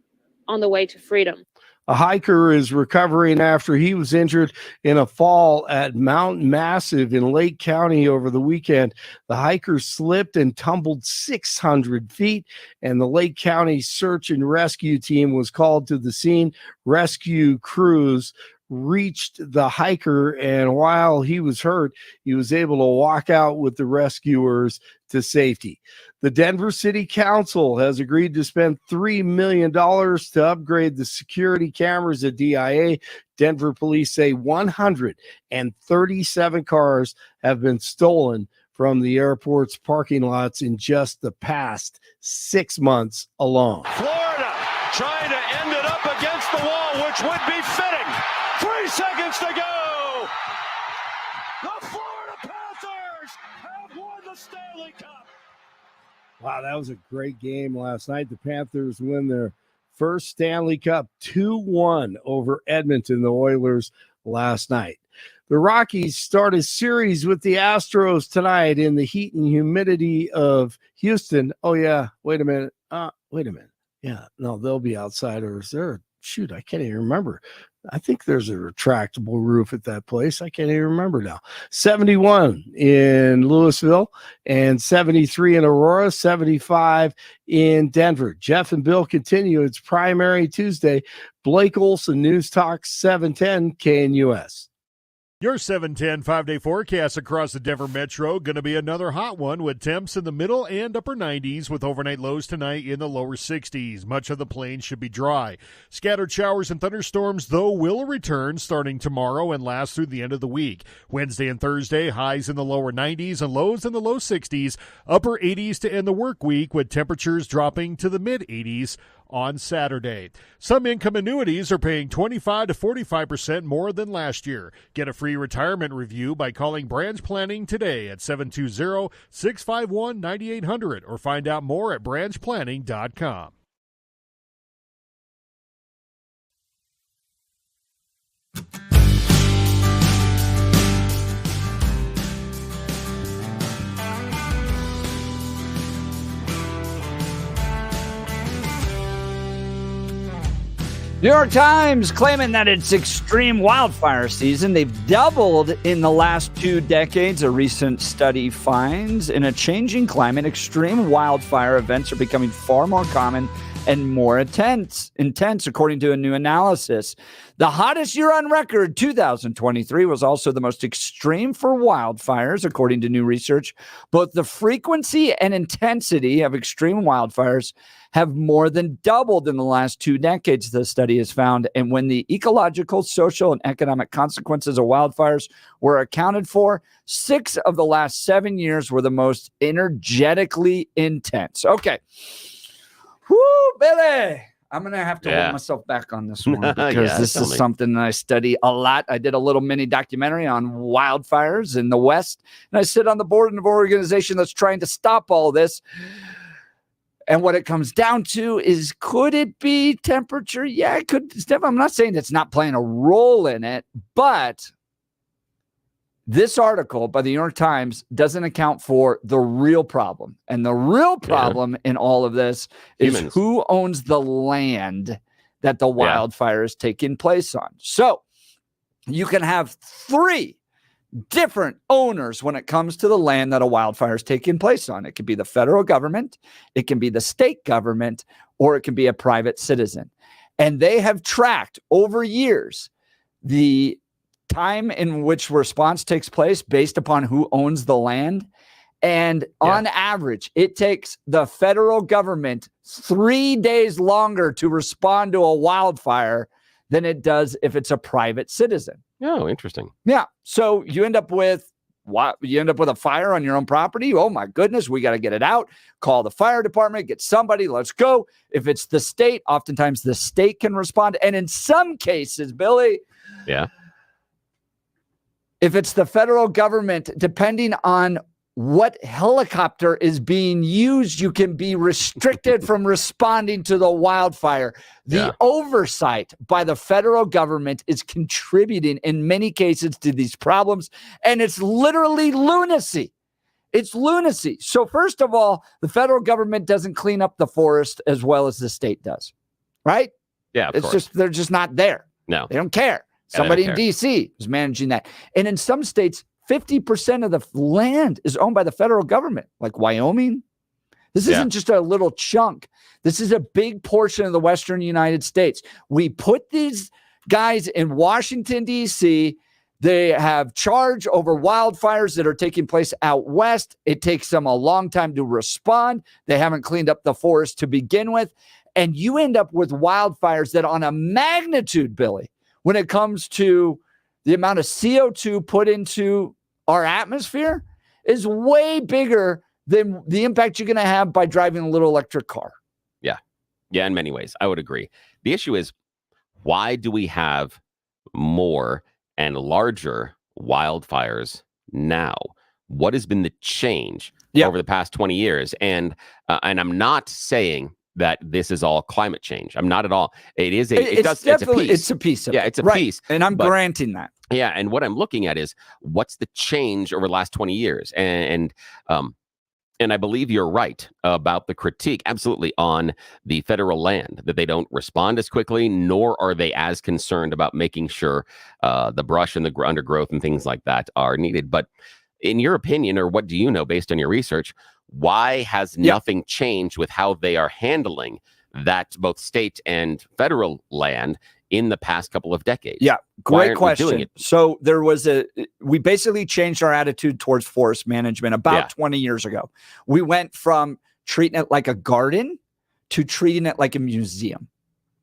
Speaker 19: on the way to freedom.
Speaker 2: A hiker is recovering after he was injured in a fall at Mount Massive in Lake County over the weekend. The hiker slipped and tumbled 600 feet, and the Lake County search and rescue team was called to the scene. Rescue crews reached the hiker, and while he was hurt, he was able to walk out with the rescuers to safety. The Denver City Council has agreed to spend $3 million to upgrade the security cameras at DIA. Denver police say 137 cars have been stolen from the airport's parking lots in just the past 6 months alone.
Speaker 6: Florida trying to end it up against the wall, which would be fitting. 3 seconds to go. The Florida Panthers have won the Stanley Cup.
Speaker 2: Wow, that was a great game last night. The Panthers win their first Stanley Cup 2-1 over Edmonton, the Oilers, last night. The Rockies start a series with the Astros tonight in the heat and humidity of Houston. Oh, yeah. Wait a minute. Yeah, no, they'll be outside, or is there? Shoot, I can't even remember. I think there's a retractable roof at that place. I can't even remember now. 71 in Louisville and 73 in Aurora, 75 in Denver. Jeff and Bill continue. It's Primary Tuesday. Blake Olson, News Talk 710 KNUS.
Speaker 7: Your 710 5-day forecast across the Denver Metro going to be another hot one with temps in the middle and upper 90s with overnight lows tonight in the lower 60s. Much of the plains should be dry. Scattered showers and thunderstorms, though, will return starting tomorrow and last through the end of the week. Wednesday and Thursday, highs in the lower 90s and lows in the low 60s. Upper 80s to end the work week with temperatures dropping to the mid 80s on Saturday. Some income annuities are paying 25 to 45% more than last year. Get a free retirement review by calling Branch Planning today at 720-651-9800 or find out more at branchplanning.com.
Speaker 1: New York Times claiming that it's extreme wildfire season. They've doubled in the last 2 decades, a recent study finds. In a changing climate, extreme wildfire events are becoming far more common and more intense, according to a new analysis. The hottest year on record, 2023, was also the most extreme for wildfires, according to new research. Both the frequency and intensity of extreme wildfires have more than doubled in the last 2 decades, the study has found. And when the ecological, social, and economic consequences of wildfires were accounted for, 6 of the last 7 years were the most energetically intense. Okay. Whoo, Billy. I'm going to have to hold myself back on this one because this is something that I study a lot. I did a little mini documentary on wildfires in the West, and I sit on the board of an organization that's trying to stop all this. And what it comes down to is, could it be temperature? Yeah, it could. Steph, I'm not saying it's not playing a role in it, but this article by the New York Times doesn't account for the real problem. And the real problem in all of this is who owns the land that the wildfire is taking place on. So you can have 3 different owners when it comes to the land that a wildfire is taking place on. It could be the federal government, it can be the state government, or it can be a private citizen. And they have tracked over years the time in which response takes place based upon who owns the land. And on average, it takes the federal government 3 days longer to respond to a wildfire than it does if it's a private citizen.
Speaker 12: Oh, interesting.
Speaker 1: Yeah. So you end up with a fire on your own property. Oh my goodness, we got to get it out. Call the fire department, get somebody, let's go. If it's the state, oftentimes the state can respond. And in some cases, Billy, if it's the federal government, depending on what helicopter is being used, you can be restricted from responding to the wildfire. The oversight by the federal government is contributing in many cases to these problems, and it's literally lunacy. It's lunacy. So first of all, the federal government doesn't clean up the forest as well as the state does, right?
Speaker 12: Yeah, of course.
Speaker 1: They're just not there.
Speaker 12: No.
Speaker 1: They don't care. Somebody in D.C. is managing that. And in some states, 50% of the land is owned by the federal government, like Wyoming. This isn't just a little chunk. This is a big portion of the Western United States. We put these guys in Washington, D.C., they have charge over wildfires that are taking place out west. It takes them a long time to respond. They haven't cleaned up the forest to begin with. And you end up with wildfires that on a magnitude, Billy, when it comes to the amount of CO2 put into our atmosphere, is way bigger than the impact you're going to have by driving a little electric car.
Speaker 12: Yeah. Yeah, in many ways, I would agree. The issue is, why do we have more and larger wildfires now? What has been the change over the past 20 years? And I'm not saying that this is all climate change. I'm not at all. It is it's a piece.
Speaker 1: It's a piece of
Speaker 12: it. It's a piece.
Speaker 1: And I'm granting that.
Speaker 12: Yeah. And what I'm looking at is what's the change over the last 20 years. And I believe you're right about the critique, absolutely, on the federal land, that they don't respond as quickly, nor are they as concerned about making sure the brush and the undergrowth and things like that are needed. But in your opinion, or what do you know based on your research, why has nothing changed with how they are handling that both state and federal land in the past couple of decades?
Speaker 1: Yeah, great question. So we basically changed our attitude towards forest management about 20 years ago. We went from treating it like a garden to treating it like a museum.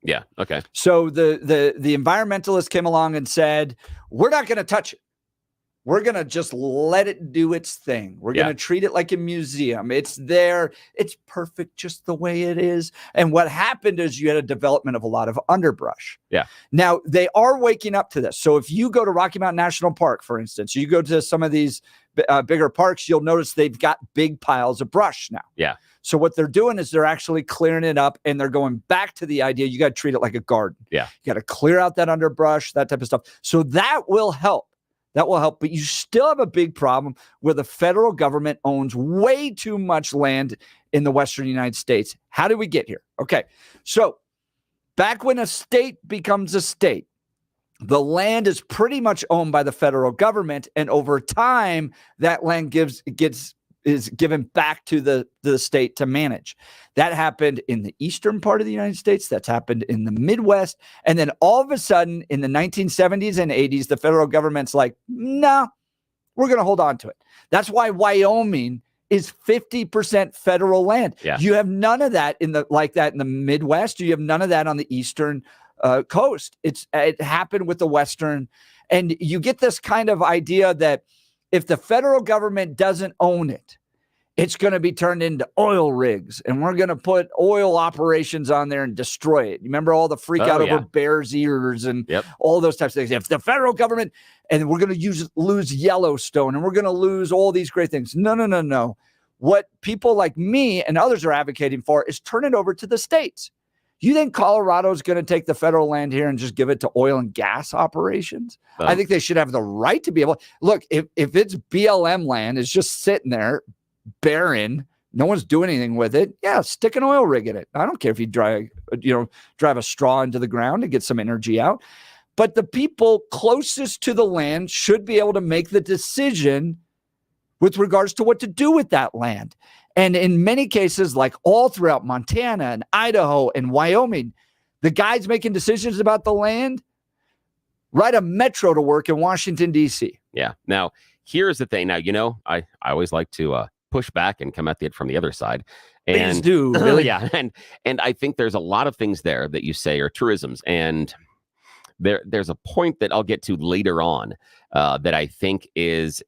Speaker 12: Yeah, okay.
Speaker 1: So the environmentalists came along and said, we're not going to touch it. We're going to just let it do its thing. We're going to treat it like a museum. It's there. It's perfect just the way it is. And what happened is you had a development of a lot of underbrush.
Speaker 12: Yeah.
Speaker 1: Now, they are waking up to this. So if you go to Rocky Mountain National Park, for instance, you go to some of these bigger parks, you'll notice they've got big piles of brush now.
Speaker 12: Yeah.
Speaker 1: So what they're doing is they're actually clearing it up, and they're going back to the idea you got to treat it like a garden.
Speaker 12: Yeah.
Speaker 1: You got to clear out that underbrush, that type of stuff. So that will help. That will help, but you still have a big problem where the federal government owns way too much land in the Western United States. How did we get here? Okay, so back when a state becomes a state, the land is pretty much owned by the federal government, and over time, that land is given back to the state to manage. That happened in the eastern part of the United States. That's happened in the Midwest. And then all of a sudden in the 1970s and 80s, the federal government's like, no, we're going to hold on to it. That's why Wyoming is 50% federal land.
Speaker 12: Yeah.
Speaker 1: You have none of that in the Midwest. You have none of that on the eastern coast. It happened with the Western. And you get this kind of idea that if the federal government doesn't own it, it's going to be turned into oil rigs, and we're going to put oil operations on there and destroy it. You remember all the freak out over Bears Ears and all those types of things. If the federal government, and we're going to lose Yellowstone, and we're going to lose all these great things. No. What people like me and others are advocating for is turn it over to the states. You think Colorado is going to take the federal land here and just give it to oil and gas operations? I think they should have the right to be able. Look, if it's BLM land, it's just sitting there, barren, no one's doing anything with it. Yeah, stick an oil rig in it. I don't care if you drive a straw into the ground to get some energy out. But the people closest to the land should be able to make the decision with regards to what to do with that land. And in many cases, like all throughout Montana and Idaho and Wyoming, the guys making decisions about the land ride a metro to work in Washington, D.C.
Speaker 12: Yeah. Now, here's the thing. Now, I always like to push back and come at it from the other side. And
Speaker 1: please do. Really?
Speaker 12: Yeah. And I think there's a lot of things there that you say are truisms. And there's a point that I'll get to later on that I think is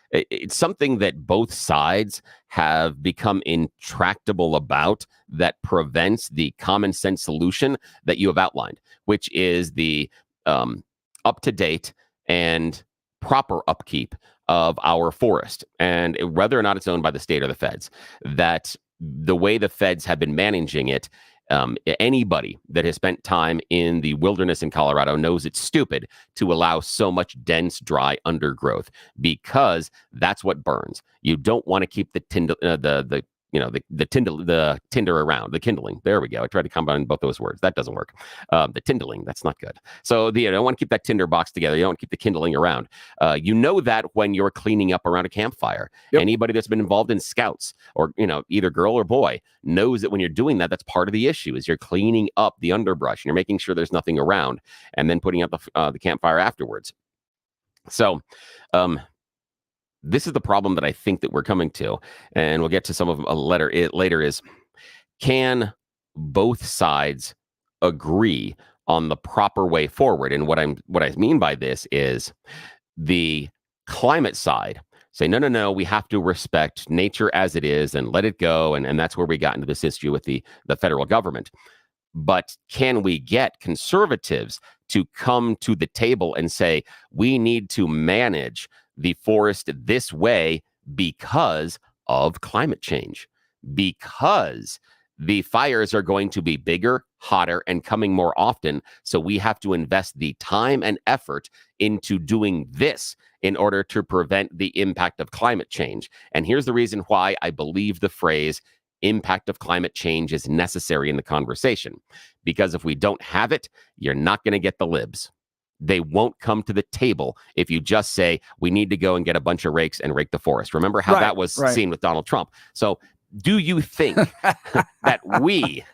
Speaker 12: it's something that both sides have become intractable about, that prevents the common sense solution that you have outlined, which is the up-to-date and proper upkeep of our forest, and whether or not it's owned by the state or the feds. That the way the feds have been managing it, anybody that has spent time in the wilderness in Colorado knows it's stupid to allow so much dense, dry undergrowth, because that's what burns. You don't want to keep the the tinder around, the kindling. There we go. I tried to combine both those words. That doesn't work. The tindling, that's not good. So you don't want to keep that tinder box together. You don't want to keep the kindling around. You know that when you're cleaning up around a campfire. Yep. Anybody that's been involved in scouts or, either girl or boy knows that when you're doing that, that's part of the issue is you're cleaning up the underbrush and you're making sure there's nothing around and then putting out the campfire afterwards. So, this is the problem that I think that we're coming to, and we'll get to some of them later, is can both sides agree on the proper way forward? And what I mean by this is the climate side say, no, we have to respect nature as it is and let it go. And that's where we got into this issue with the federal government. But can we get conservatives to come to the table and say, we need to manage the forest this way because of climate change, because the fires are going to be bigger, hotter, and coming more often. So we have to invest the time and effort into doing this in order to prevent the impact of climate change. And here's the reason why I believe the phrase impact of climate change is necessary in the conversation. Because if we don't have it, you're not going to get the libs. They won't come to the table if you just say, we need to go and get a bunch of rakes and rake the forest. Remember how that was seen with Donald Trump. So do you think that we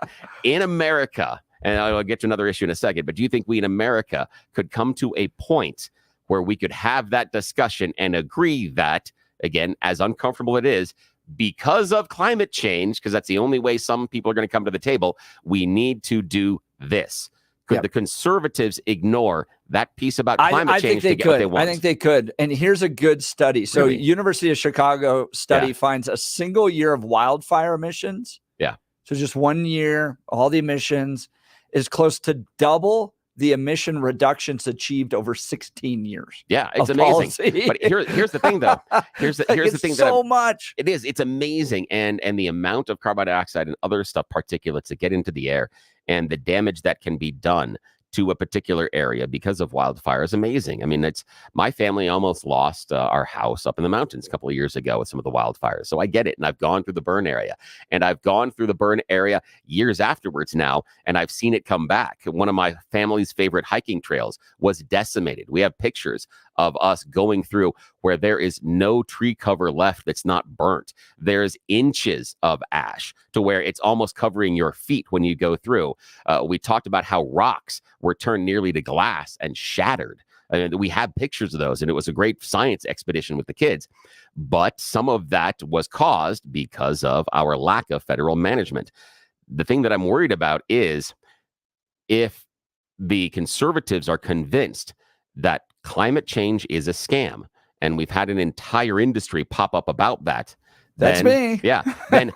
Speaker 12: in America, and I'll get to another issue in a second, but do you think we in America could come to a point where we could have that discussion and agree that, again, as uncomfortable it is, because of climate change, because that's the only way some people are going to come to the table, we need to do this? Could the conservatives ignore that piece about climate change to get what they want?
Speaker 1: I think they could. And here's a good study. So University of Chicago study finds a single year of wildfire emissions.
Speaker 12: Yeah.
Speaker 1: So just 1 year, all the emissions is close to double the emission reductions achieved over 16 years.
Speaker 12: Yeah, it's amazing. Policy. But here's the thing, though. Here's the thing.
Speaker 1: So much.
Speaker 12: It is. It's amazing. And the amount of carbon dioxide and other stuff, particulates that get into the air, and the damage that can be done to a particular area because of wildfire is amazing. I mean, my family almost lost our house up in the mountains a couple of years ago with some of the wildfires. So I get it. And I've gone through the burn area, and I've gone through the burn area years afterwards now, and I've seen it come back. One of my family's favorite hiking trails was decimated. We have pictures of us going through where there is no tree cover left that's not burnt. There's inches of ash to where it's almost covering your feet when you go through. We talked about how rocks were turned nearly to glass and shattered. And we have pictures of those, and it was a great science expedition with the kids. But some of that was caused because of our lack of federal management. The thing that I'm worried about is if the conservatives are convinced that climate change is a scam, and we've had an entire industry pop up about that.
Speaker 1: That's me.
Speaker 12: Yeah. Then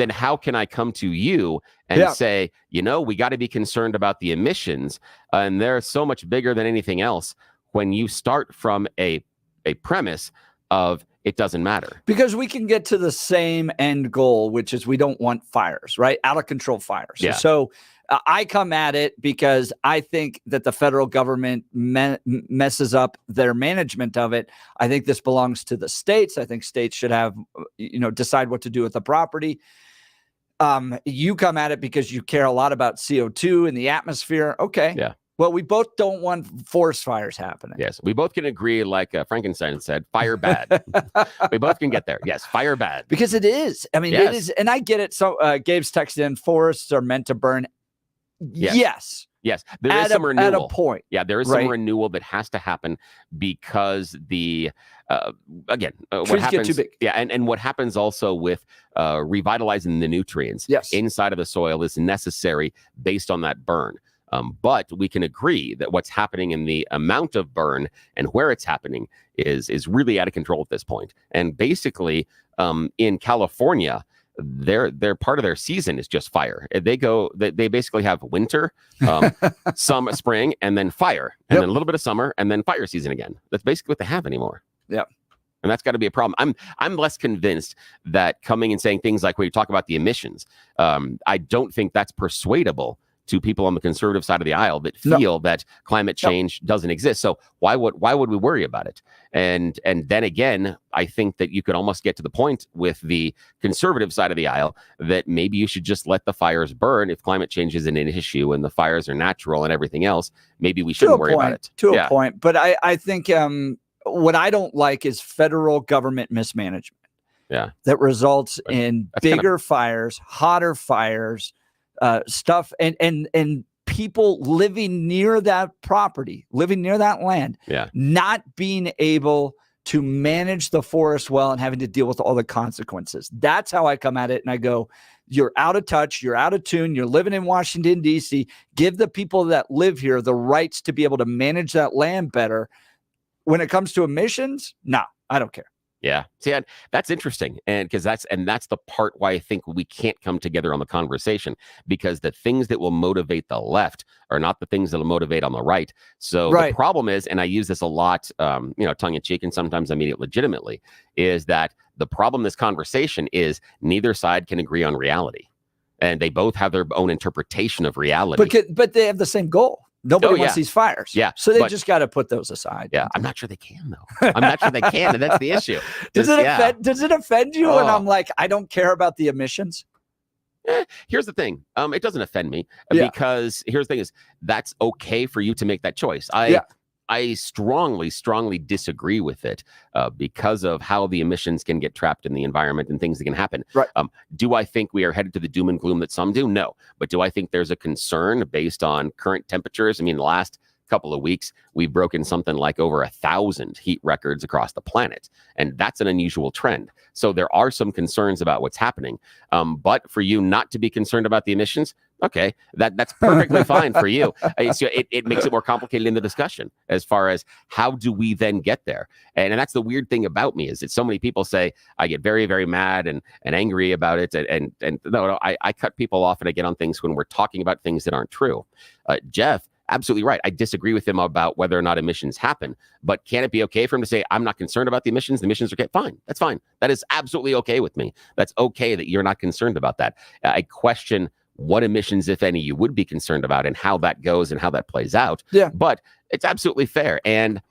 Speaker 12: how can I come to you and say, we got to be concerned about the emissions, and they're so much bigger than anything else, when you start from a premise of it doesn't matter?
Speaker 1: Because we can get to the same end goal, which is we don't want fires, right? Out of control fires.
Speaker 12: Yeah.
Speaker 1: So I come at it because I think that the federal government messes up their management of it. I think this belongs to the states. I think states should have, decide what to do with the property. You come at it because you care a lot about CO2 in the atmosphere. Okay.
Speaker 12: Yeah.
Speaker 1: Well, we both don't want forest fires happening.
Speaker 12: Yes, we both can agree, like Frankenstein said, fire bad. We both can get there. Yes, fire bad.
Speaker 1: Because it is. I mean, it is. And I get it. So Gabe's texted in, forests are meant to burn. Yes.
Speaker 12: There is some renewal.
Speaker 1: At a point.
Speaker 12: Yeah, there is some renewal that has to happen because what happens,
Speaker 1: get too big.
Speaker 12: Yeah, and what happens also with revitalizing the nutrients inside of the soil is necessary based on that burn. But we can agree that what's happening in the amount of burn and where it's happening is really out of control at this point. And basically, in California, their part of their season is just fire. They basically have winter, some spring, and then fire, and then a little bit of summer, and then fire season again. That's basically what they have anymore.
Speaker 1: Yeah.
Speaker 12: And that's got to be a problem. I'm less convinced that coming and saying things like when you talk about the emissions, I don't think that's persuadable to people on the conservative side of the aisle that feel that climate change doesn't exist. So why would we worry about it? And then again, I think that you could almost get to the point with the conservative side of the aisle that maybe you should just let the fires burn if climate change isn't an issue and the fires are natural and everything else. Maybe we shouldn't worry about it.
Speaker 1: To a point. But I think what I don't like is federal government mismanagement.
Speaker 12: Yeah.
Speaker 1: That results in bigger fires, hotter fires, stuff, and people living near that property, living near that land, not being able to manage the forest well and having to deal with all the consequences. That's how I come at it. And I go, you're out of touch, you're out of tune, you're living in Washington, D.C. Give the people that live here the rights to be able to manage that land better. When it comes to emissions, no, I don't care.
Speaker 12: Yeah. See, that's interesting. And because that's the part why I think we can't come together on the conversation, because the things that will motivate the left are not the things that will motivate on the right. So the problem is, and I use this a lot, tongue in cheek, and sometimes I mean it legitimately, is that the problem in this conversation is neither side can agree on reality. And they both have their own interpretation of reality.
Speaker 1: But they have the same goal. Nobody wants these fires.
Speaker 12: Yeah.
Speaker 1: So they just got to put those aside.
Speaker 12: Yeah. I'm not sure they can, though. I'm not sure they can. And that's the issue.
Speaker 1: Does it offend you when I'm like, I don't care about the emissions?
Speaker 12: Here's the thing. It doesn't offend me because here's the thing is that's okay for you to make that choice. I strongly, strongly disagree with it because of how the emissions can get trapped in the environment and things that can happen.
Speaker 1: Right.
Speaker 12: Do I think we are headed to the doom and gloom that some do? No. But do I think there's a concern based on current temperatures? I mean, the last couple of weeks, we've broken something like over 1,000 heat records across the planet. And that's an unusual trend. So there are some concerns about what's happening. But for you not to be concerned about the emissions, okay, that's perfectly fine for you. So it makes it more complicated in the discussion as far as how do we then get there? And that's the weird thing about me is that so many people say I get very, very mad and angry about it. And no, I cut people off and I get on things when we're talking about things that aren't true. Jeff, absolutely right. I disagree with him about whether or not emissions happen, but can it be okay for him to say, I'm not concerned about the emissions? The emissions are okay. Fine. That's fine. That is absolutely okay with me. That's okay that you're not concerned about that. I question what emissions, if any, you would be concerned about and how that goes and how that plays out.
Speaker 1: Yeah.
Speaker 12: But it's absolutely fair. And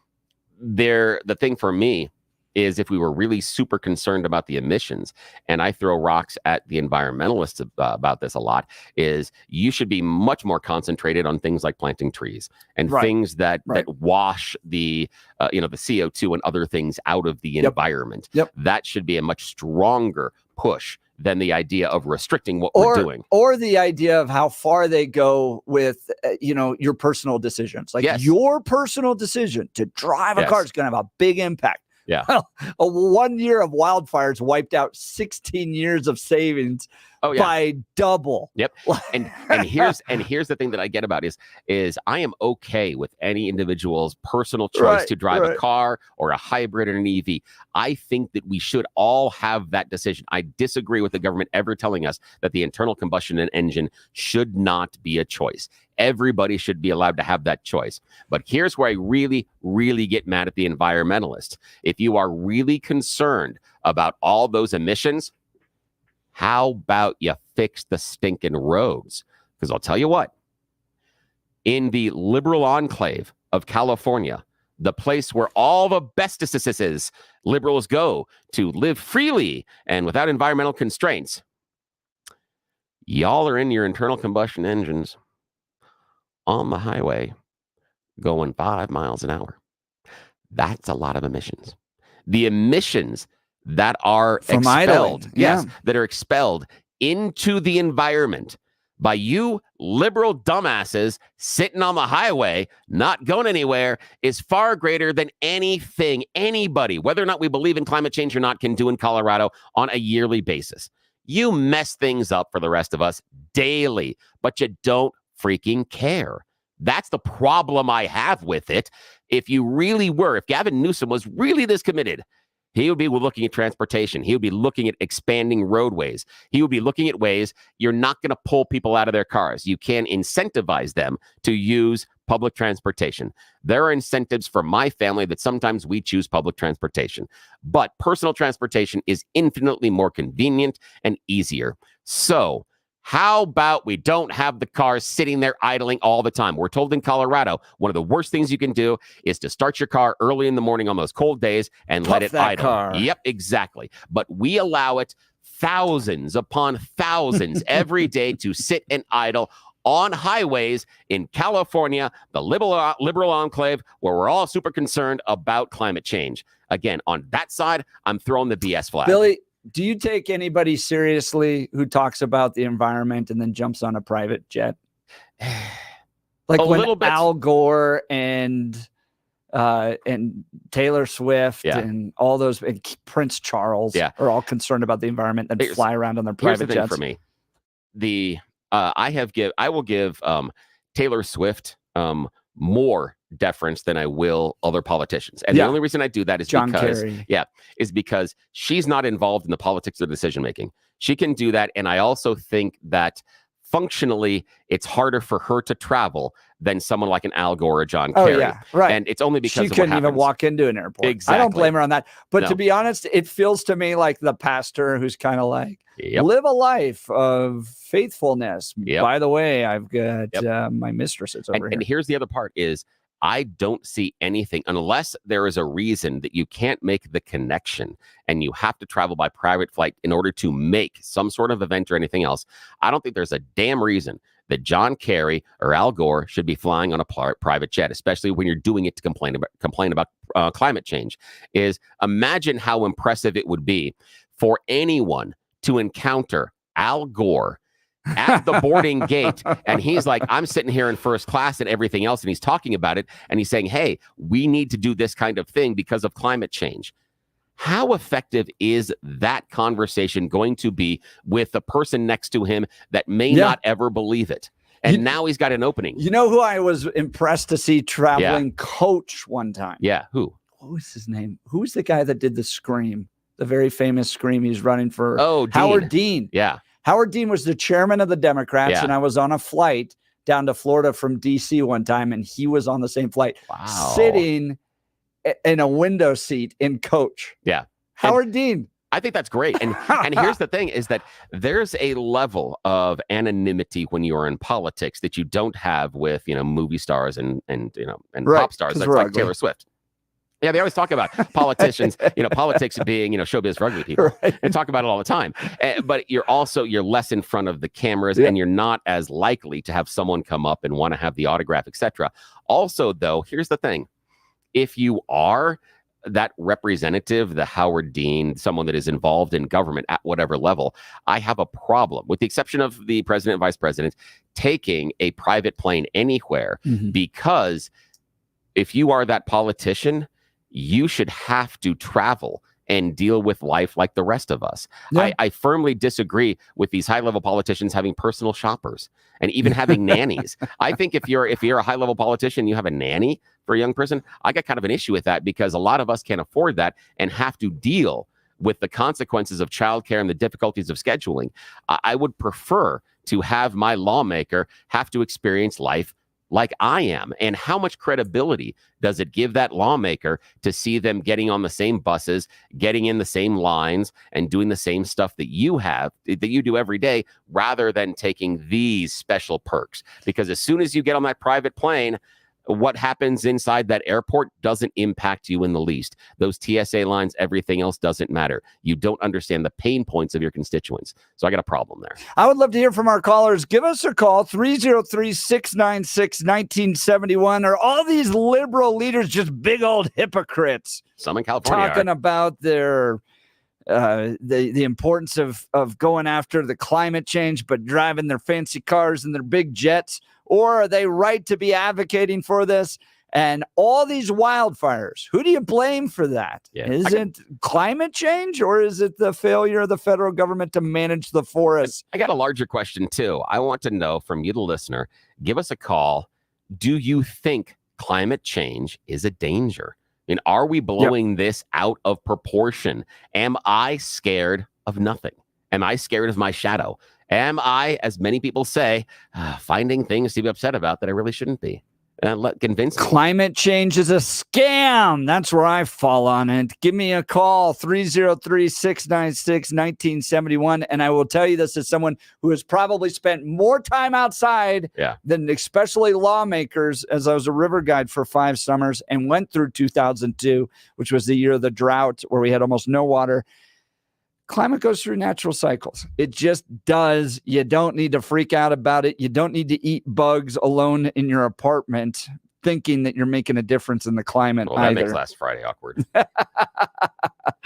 Speaker 12: the thing for me is if we were really super concerned about the emissions, and I throw rocks at the environmentalists about this a lot, is you should be much more concentrated on things like planting trees and things that wash the the CO2 and other things out of the environment. That should be a much stronger push than the idea of restricting what we're doing.
Speaker 1: Or the idea of how far they go with, your personal decisions. Like your personal decision to drive a car is going to have a big impact.
Speaker 12: Yeah.
Speaker 1: Well, 1 year of wildfires wiped out 16 years of savings by double.
Speaker 12: Yep. And here's the thing that I get about is I am okay with any individual's personal choice to drive a car or a hybrid or an EV. I think that we should all have that decision. I disagree with the government ever telling us that the internal combustion engine should not be a choice. Everybody should be allowed to have that choice. But here's where I really, really get mad at the environmentalists. If you are really concerned about all those emissions, how about you fix the stinking roads? Because I'll tell you what, in the liberal enclave of California, the place where all the bestest liberals go to live freely and without environmental constraints, y'all are in your internal combustion engines on the highway going 5 miles an hour. That's a lot of emissions. The emissions that are expelled, that are expelled into the environment by you liberal dumbasses sitting on the highway, not going anywhere, is far greater than anything anybody, whether or not we believe in climate change or not, can do in Colorado on a yearly basis. You mess things up for the rest of us daily, but you don't freaking care. That's the problem I have with it. If Gavin Newsom was really this committed, he would be looking at transportation. He would be looking at expanding roadways. He would be looking at ways you're not going to pull people out of their cars. You can incentivize them to use public transportation. There are incentives for my family that sometimes we choose public transportation. But personal transportation is infinitely more convenient and easier. So How about we don't have the cars sitting there idling all the time? We're told in Colorado, one of the worst things you can do is to start your car early in the morning on those cold days and let it idle.
Speaker 1: Car.
Speaker 12: Yep, exactly. But we allow it thousands upon thousands every day to sit and idle on highways in California, the liberal enclave, where we're all super concerned about climate change. Again, on that side, I'm throwing the BS flag.
Speaker 1: Billy, do you take anybody seriously who talks about the environment and then jumps on a private jet? Like when Al Gore and Taylor Swift and all those, and Prince Charles are all concerned about the environment and fly around on their private jets.
Speaker 12: For me, I will give Taylor Swift more deference than I will other politicians. And the only reason I do that is because she's not involved in the politics of decision making. She can do that. And I also think that functionally it's harder for her to travel than someone like an Al Gore or John Kerry.
Speaker 1: Right.
Speaker 12: And it's only because
Speaker 1: she couldn't even walk into an airport.
Speaker 12: Exactly.
Speaker 1: I don't blame her on that. But to be honest, it feels to me like the pastor who's kind of like, live a life of faithfulness. By the way, I've got my mistresses over here.
Speaker 12: And here's the other part is, I don't see anything unless there is a reason that you can't make the connection and you have to travel by private flight in order to make some sort of event or anything else. I don't think there's a damn reason that John Kerry or Al Gore should be flying on a private jet, especially when you're doing it to complain about climate change. Is imagine how impressive it would be for anyone to encounter Al Gore at the boarding gate, and he's like, I'm sitting here in first class and everything else, and he's talking about it, and he's saying, hey, we need to do this kind of thing because of climate change. How effective is that conversation going to be with the person next to him that may not ever believe it? And now he's got an opening.
Speaker 1: You know who I was impressed to see traveling coach one time?
Speaker 12: Yeah, who?
Speaker 1: What was his name? Who was the guy that did the Scream? The very famous Scream. He's running for Howard Dean.
Speaker 12: Yeah.
Speaker 1: Howard Dean was the chairman of the Democrats, and I was on a flight down to Florida from D.C. one time, and he was on the same flight, sitting in a window seat in coach.
Speaker 12: Yeah.
Speaker 1: Howard Dean.
Speaker 12: I think that's great. And here's the thing is that there's a level of anonymity when you are in politics that you don't have with, movie stars and pop stars. That's like Taylor Swift. Yeah, they always talk about politicians, politics being, showbiz for ugly people, and talk about it all the time. But you're less in front of the cameras, and you're not as likely to have someone come up and want to have the autograph, etc. Also, though, here's the thing. If you are that representative, the Howard Dean, someone that is involved in government at whatever level, I have a problem, with the exception of the president and vice president, taking a private plane anywhere, because if you are that politician, you should have to travel and deal with life like the rest of us. I firmly disagree with these high-level politicians having personal shoppers and even having nannies. I think if you're a high-level politician, you have a nanny for a young person, I got kind of an issue with that, because a lot of us can't afford that and have to deal with the consequences of childcare and the difficulties of scheduling. I would prefer to have my lawmaker have to experience life like I am. And how much credibility does it give that lawmaker to see them getting on the same buses, getting in the same lines, and doing the same stuff that you do every day, rather than taking these special perks? Because as soon as you get on that private plane, what happens inside that airport doesn't impact you in the least. Those TSA lines, everything else doesn't matter. You don't understand the pain points of your constituents. So I got a problem there.
Speaker 1: I would love to hear from our callers. Give us a call, 303-696-1971. Are all these liberal leaders just big old hypocrites?
Speaker 12: Some in California
Speaker 1: talking about their the importance of going after the climate change, but driving their fancy cars and their big jets? Or are they right to be advocating for this? And all these wildfires, who do you blame for that? Is it climate change, or is it the failure of the federal government to manage the forests?
Speaker 12: I got a larger question too. I want to know from you, the listener. Give us a call. Do you think climate change is a danger? I mean, are we blowing this out of proportion? Am I scared of nothing? Am I scared of my shadow? Am I, as many people say, finding things to be upset about that I really shouldn't be? Convince
Speaker 1: climate change is a scam. That's where I fall on it. Give me a call, 303-696-1971. And I will tell you this as someone who has probably spent more time outside than especially lawmakers, as I was a river guide for 5 summers and went through 2002, which was the year of the drought where we had almost no water. Climate goes through natural cycles. It just does. You don't need to freak out about it. You don't need to eat bugs alone in your apartment thinking that you're making a difference in the climate
Speaker 12: Well, that
Speaker 1: either.
Speaker 12: makes last Friday awkward.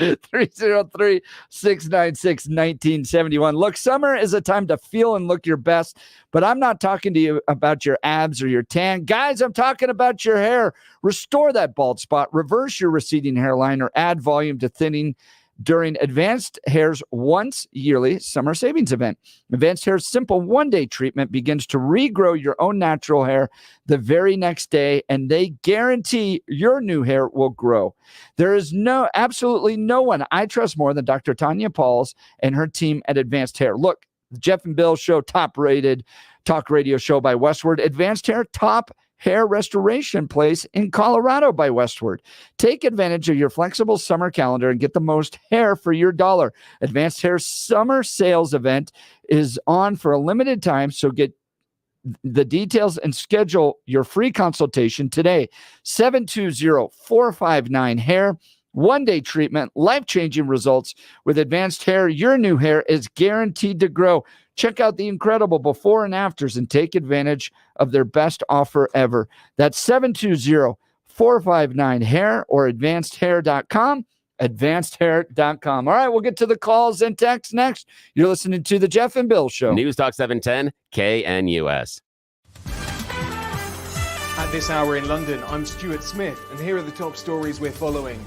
Speaker 1: 303-696-1971. Look, summer is a time to feel and look your best, but I'm not talking to you about your abs or your tan. Guys, I'm talking about your hair. Restore that bald spot, reverse your receding hairline, or add volume to thinning during Advanced Hair's once yearly summer savings event. Advanced Hair's simple one-day treatment begins to regrow your own natural hair the very next day, and they guarantee your new hair will grow. There is absolutely no one I trust more than Dr. Tanya Pauls and her team at Advanced Hair. Look, the Jeff and Bill Show, top-rated talk radio show by Westward. Advanced Hair, top hair restoration place in Colorado by Westward. Take advantage of your flexible summer calendar and get the most hair for your dollar. Advanced Hair's summer sales event is on for a limited time, so get the details and schedule your free consultation today. 720-459-HAIR. One-day treatment, life-changing results. With Advanced Hair, your new hair is guaranteed to grow. Check out the incredible before and afters and take advantage of their best offer ever. That's 720-459-HAIR or advancedhair.com. advancedhair.com. All right, we'll get to the calls and texts next. You're listening to the Jeff and Bill Show.
Speaker 12: News Talk 710 KNUS.
Speaker 13: At this hour in London, I'm Stuart Smith, and here are the top stories we're following.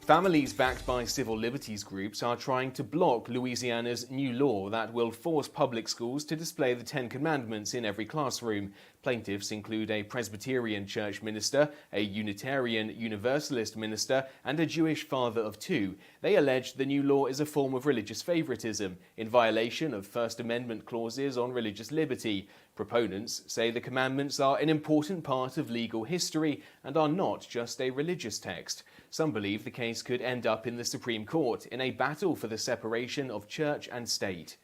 Speaker 13: Families backed by civil liberties groups are trying to block Louisiana's new law that will force public schools to display the 10 Commandments in every classroom. Plaintiffs include a Presbyterian church minister, a Unitarian Universalist minister, and a Jewish father of 2. They allege the new law is a form of religious favoritism, in violation of First Amendment clauses on religious liberty. Proponents say the commandments are an important part of legal history and are not just a religious text. Some believe the case could end up in the Supreme Court in a battle for the separation of church and state.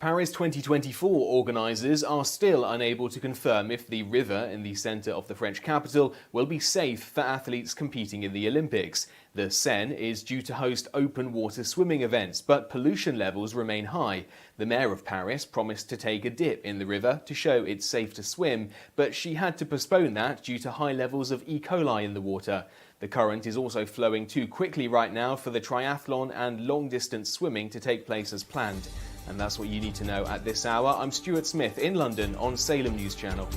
Speaker 13: Paris 2024 organisers are still unable to confirm if the river in the centre of the French capital will be safe for athletes competing in the Olympics. The Seine is due to host open water swimming events, but pollution levels remain high. The mayor of Paris promised to take a dip in the river to show it's safe to swim, but she had to postpone that due to high levels of E. coli in the water. The current is also flowing too quickly right now for the triathlon and long-distance swimming to take place as planned. And that's what you need to know at this hour. I'm Stuart Smith in London on Salem News Channel.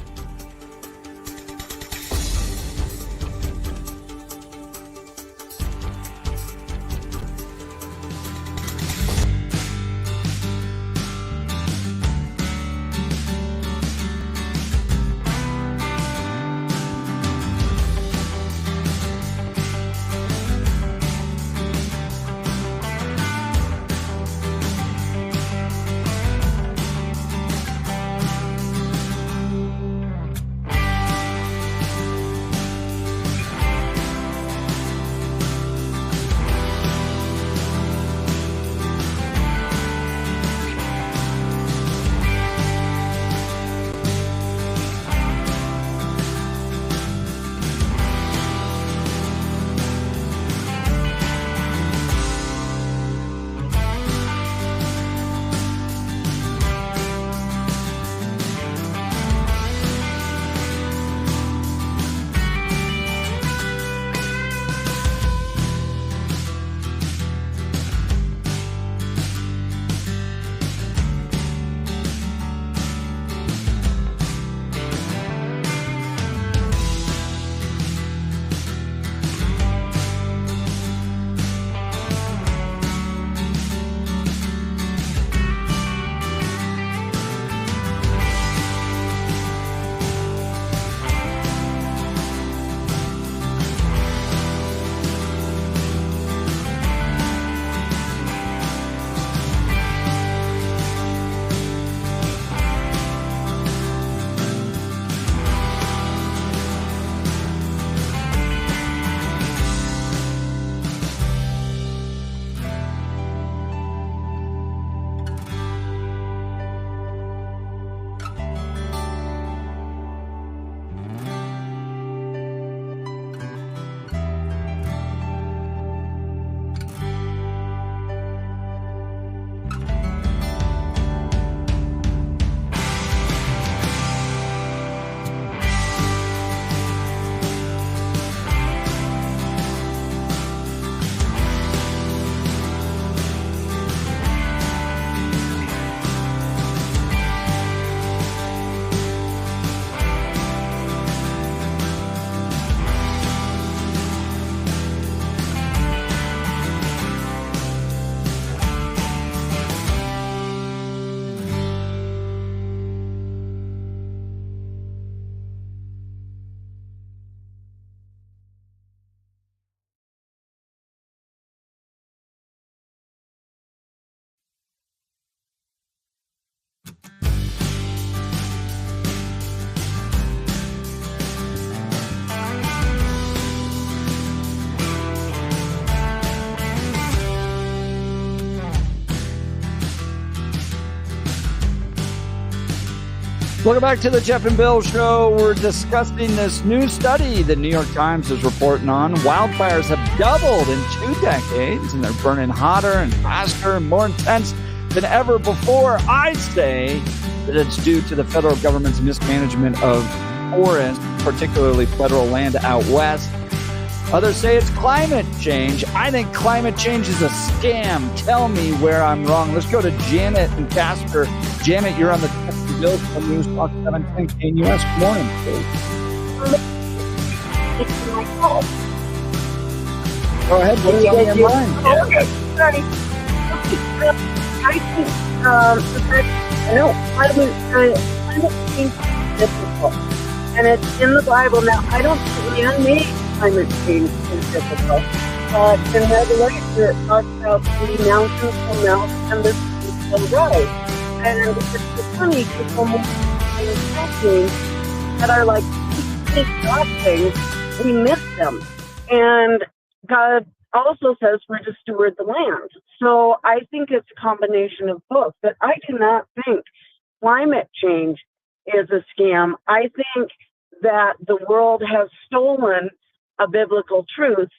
Speaker 1: Welcome back to the Jeff and Bill Show. We're discussing this new study the New York Times is reporting on. Wildfires have doubled in 2 decades, and they're burning hotter and faster and more intense than ever before. I say that it's due to the federal government's mismanagement of forests, particularly federal land out west. Others say it's climate change. I think climate change is a scam. Tell me where I'm wrong. Let's go to Janet and Casper. Janet, you're on the Bill from News Talk 710 KNUS. Good morning. Go ahead. What's on your mind?
Speaker 20: Sorry. I think climate change is difficult, and it's in the Bible. Now, I don't think man-made climate change is difficult. In Revelation, it talks about the mountains will melt and the seas will rise. And it's funny because almost things that are like big God things, we miss them. And God also says we're to steward the land. So I think it's a combination of both. But I do not think climate change is a scam. I think that the world has stolen a biblical truth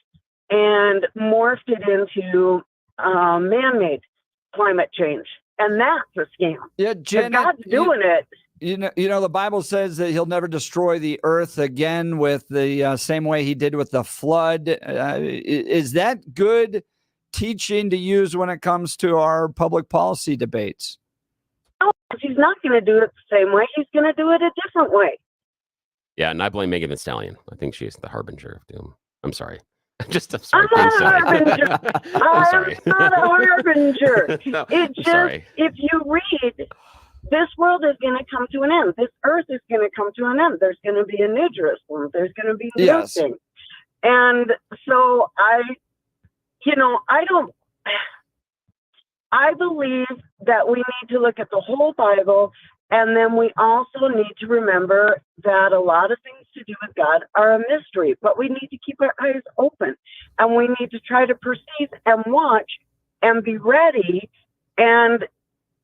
Speaker 20: and morphed it into man-made climate change. And that's a scam.
Speaker 1: Yeah, Janet,
Speaker 20: God's doing it.
Speaker 1: You know, the Bible says that he'll never destroy the earth again with the same way he did with the flood. Is that good teaching to use when it comes to our public policy debates?
Speaker 20: No, he's not going to do it the same way. He's going to do it a different way.
Speaker 12: Yeah, and I blame Megan Thee Stallion. I think she's the harbinger of doom. I'm sorry.
Speaker 20: I'm not a harbinger. I'm not a harbinger.
Speaker 12: No,
Speaker 20: it just,
Speaker 12: sorry.
Speaker 20: if you read, this world is going to come to an end. This earth is going to come to an end. There's going to be a new Jerusalem. There's going to be a new thing. And so I believe that we need to look at the whole Bible. And then we also need to remember that a lot of things to do with God are a mystery, but we need to keep our eyes open and we need to try to perceive and watch and be ready. And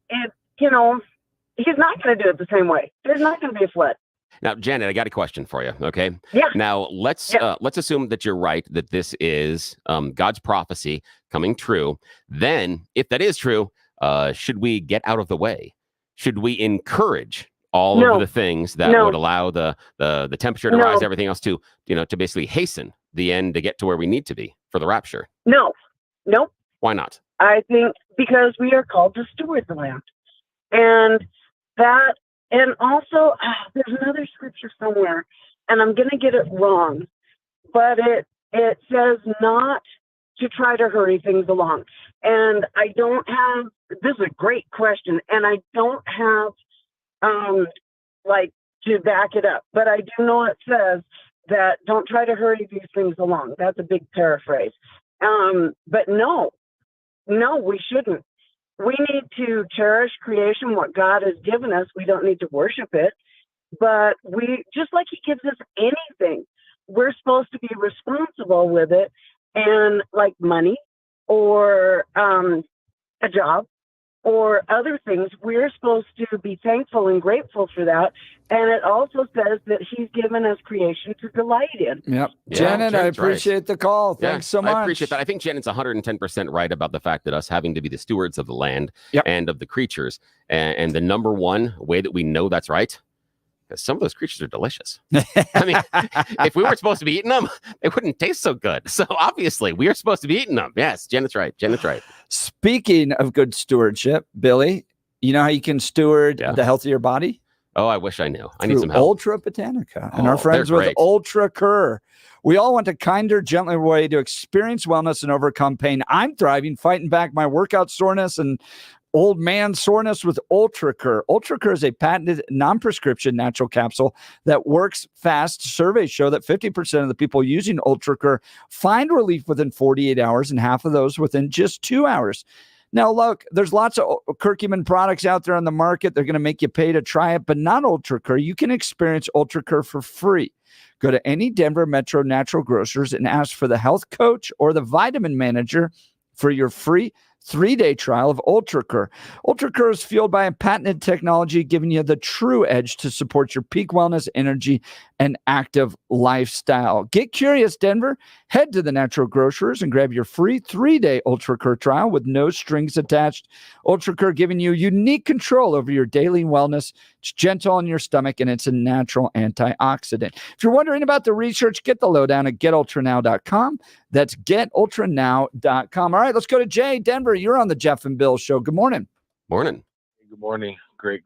Speaker 20: he's not going to do it the same way. There's not going to be a flood.
Speaker 12: Now, Janet, I got a question for you. Okay.
Speaker 20: Yeah.
Speaker 12: Now let's assume that you're right, that this is God's prophecy coming true. Then, if that is true, should we get out of the way? Should we encourage all of the things that would allow the temperature to rise, everything else to basically hasten the end to get to where we need to be for the rapture?
Speaker 20: No.
Speaker 12: Why not?
Speaker 20: I think because we are called to steward the land. And also there's another scripture somewhere, and I'm going to get it wrong, but it says not to try to hurry things along. And I don't have, this is a great question, and I don't have to back it up, but I do know it says that don't try to hurry these things along. That's a big paraphrase. But no, we shouldn't. We need to cherish creation, what God has given us. We don't need to worship it, but we, just like he gives us anything, we're supposed to be responsible with it. And like money or a job or other things, we're supposed to be thankful and grateful for that. And it also says that he's given us creation to delight in.
Speaker 1: Yep.
Speaker 12: Yeah,
Speaker 1: Janet, I
Speaker 12: Janet's right.
Speaker 1: appreciate the call. Thanks so much.
Speaker 12: I appreciate that. I think Janet's 110% right about the fact that us having to be the stewards of the land and of the creatures. And the number one way that we know that's right, because some of those creatures are delicious. I mean, if we weren't supposed to be eating them, they wouldn't taste so good. So obviously, we are supposed to be eating them. Yes, Janet's right. Janet's right.
Speaker 1: Speaking of good stewardship, Billy, you know how you can steward the health of your body?
Speaker 12: Oh, I wish I knew. I need some help.
Speaker 1: Ultra Botanica and our friends with Ultra Cur. We all want a kinder, gentler way to experience wellness and overcome pain. I'm thriving, fighting back my workout soreness and old man soreness with Ultra Cur. Ultra Cur is a patented non-prescription natural capsule that works fast. Surveys show that 50% of the people using Ultra Cur find relief within 48 hours and half of those within just 2 hours. Now, look, there's lots of curcumin products out there on the market. They're going to make you pay to try it, but not Ultra Cur. You can experience Ultra Cur for free. Go to any Denver Metro natural grocers and ask for the health coach or the vitamin manager for your free 3-day trial of UltraCur. UltraCur is fueled by a patented technology giving you the true edge to support your peak wellness, energy, and active lifestyle. Get curious, Denver. Head to the Natural Grocers and grab your free 3-day UltraCur trial with no strings attached. UltraCur giving you unique control over your daily wellness. It's gentle on your stomach, and it's a natural antioxidant. If you're wondering about the research, get the lowdown at getultranow.com. That's getultranow.com. All right, let's go to Jay. Denver, you're on the Jeff and Bill show. Good morning.
Speaker 12: Morning.
Speaker 21: Good morning. Great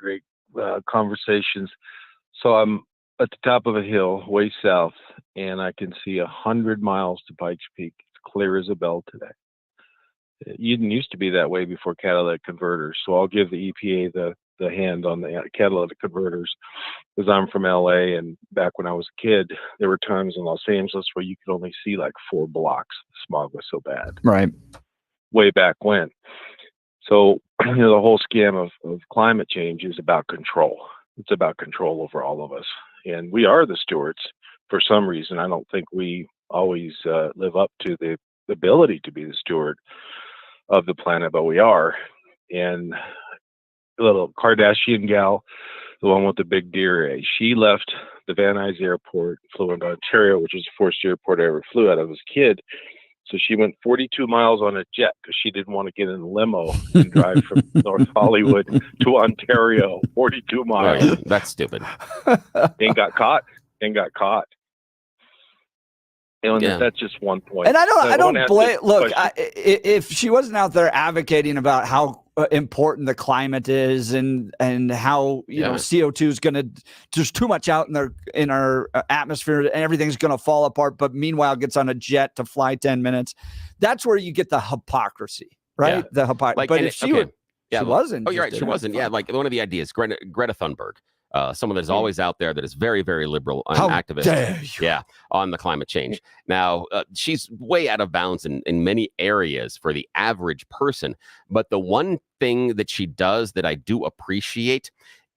Speaker 21: conversations. So I'm at the top of a hill way south, and I can see 100 miles to Pikes Peak. It's clear as a bell today. It didn't used to be that way before catalytic converters. So I'll give the EPA the hand on the catalytic converters, because I'm from LA, and back when I was a kid, there were times in Los Angeles where you could only see like 4 blocks. The smog was so bad.
Speaker 1: Right.
Speaker 21: Way back when. So, the whole scam of climate change is about control. It's about control over all of us. And we are the stewards for some reason. I don't think we always live up to the ability to be the steward of the planet, but we are. And the little Kardashian gal, the one with the big deer, she left the Van Nuys Airport, flew into Ontario, which was the first airport I ever flew out of as a kid. So she went 42 miles on a jet because she didn't want to get in a limo and drive from North Hollywood to Ontario, 42 miles.
Speaker 12: Right. That's stupid.
Speaker 21: And got caught. And that's just one point.
Speaker 1: And I don't blame. Look, if she wasn't out there advocating about how important the climate is and how you know CO2 is going to, there's too much out in our atmosphere and everything's going to fall apart. But meanwhile, gets on a jet to fly 10 minutes. That's where you get the hypocrisy, right?
Speaker 12: Yeah.
Speaker 1: The hypocrisy. But if she wasn't.
Speaker 12: Oh, you're right. She wasn't. Yeah, like one of the ideas, Greta Thunberg. Someone that is always out there that is very, very liberal and activist. Yeah, on the climate change. Now, she's way out of bounds in many areas for the average person. But the one thing that she does that I do appreciate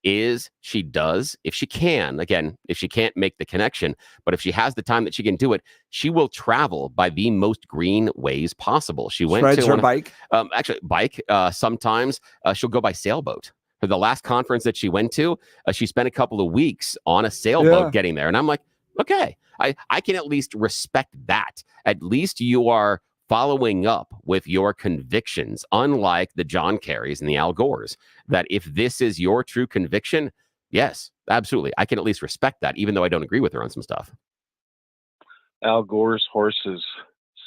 Speaker 12: is she does, if she can, again, if she can't make the connection, but if she has the time that she can do it, she will travel by the most green ways possible. She went
Speaker 1: rides
Speaker 12: to
Speaker 1: her bike.
Speaker 12: Actually, bike. Sometimes she'll go by sailboat. For the last conference that she went to, she spent a couple of weeks on a sailboat getting there. And I'm like, okay, I can at least respect that. At least you are following up with your convictions, unlike the John Kerrys and the Al Gores, that if this is your true conviction, yes, absolutely. I can at least respect that, even though I don't agree with her on some stuff.
Speaker 21: Al Gore's horses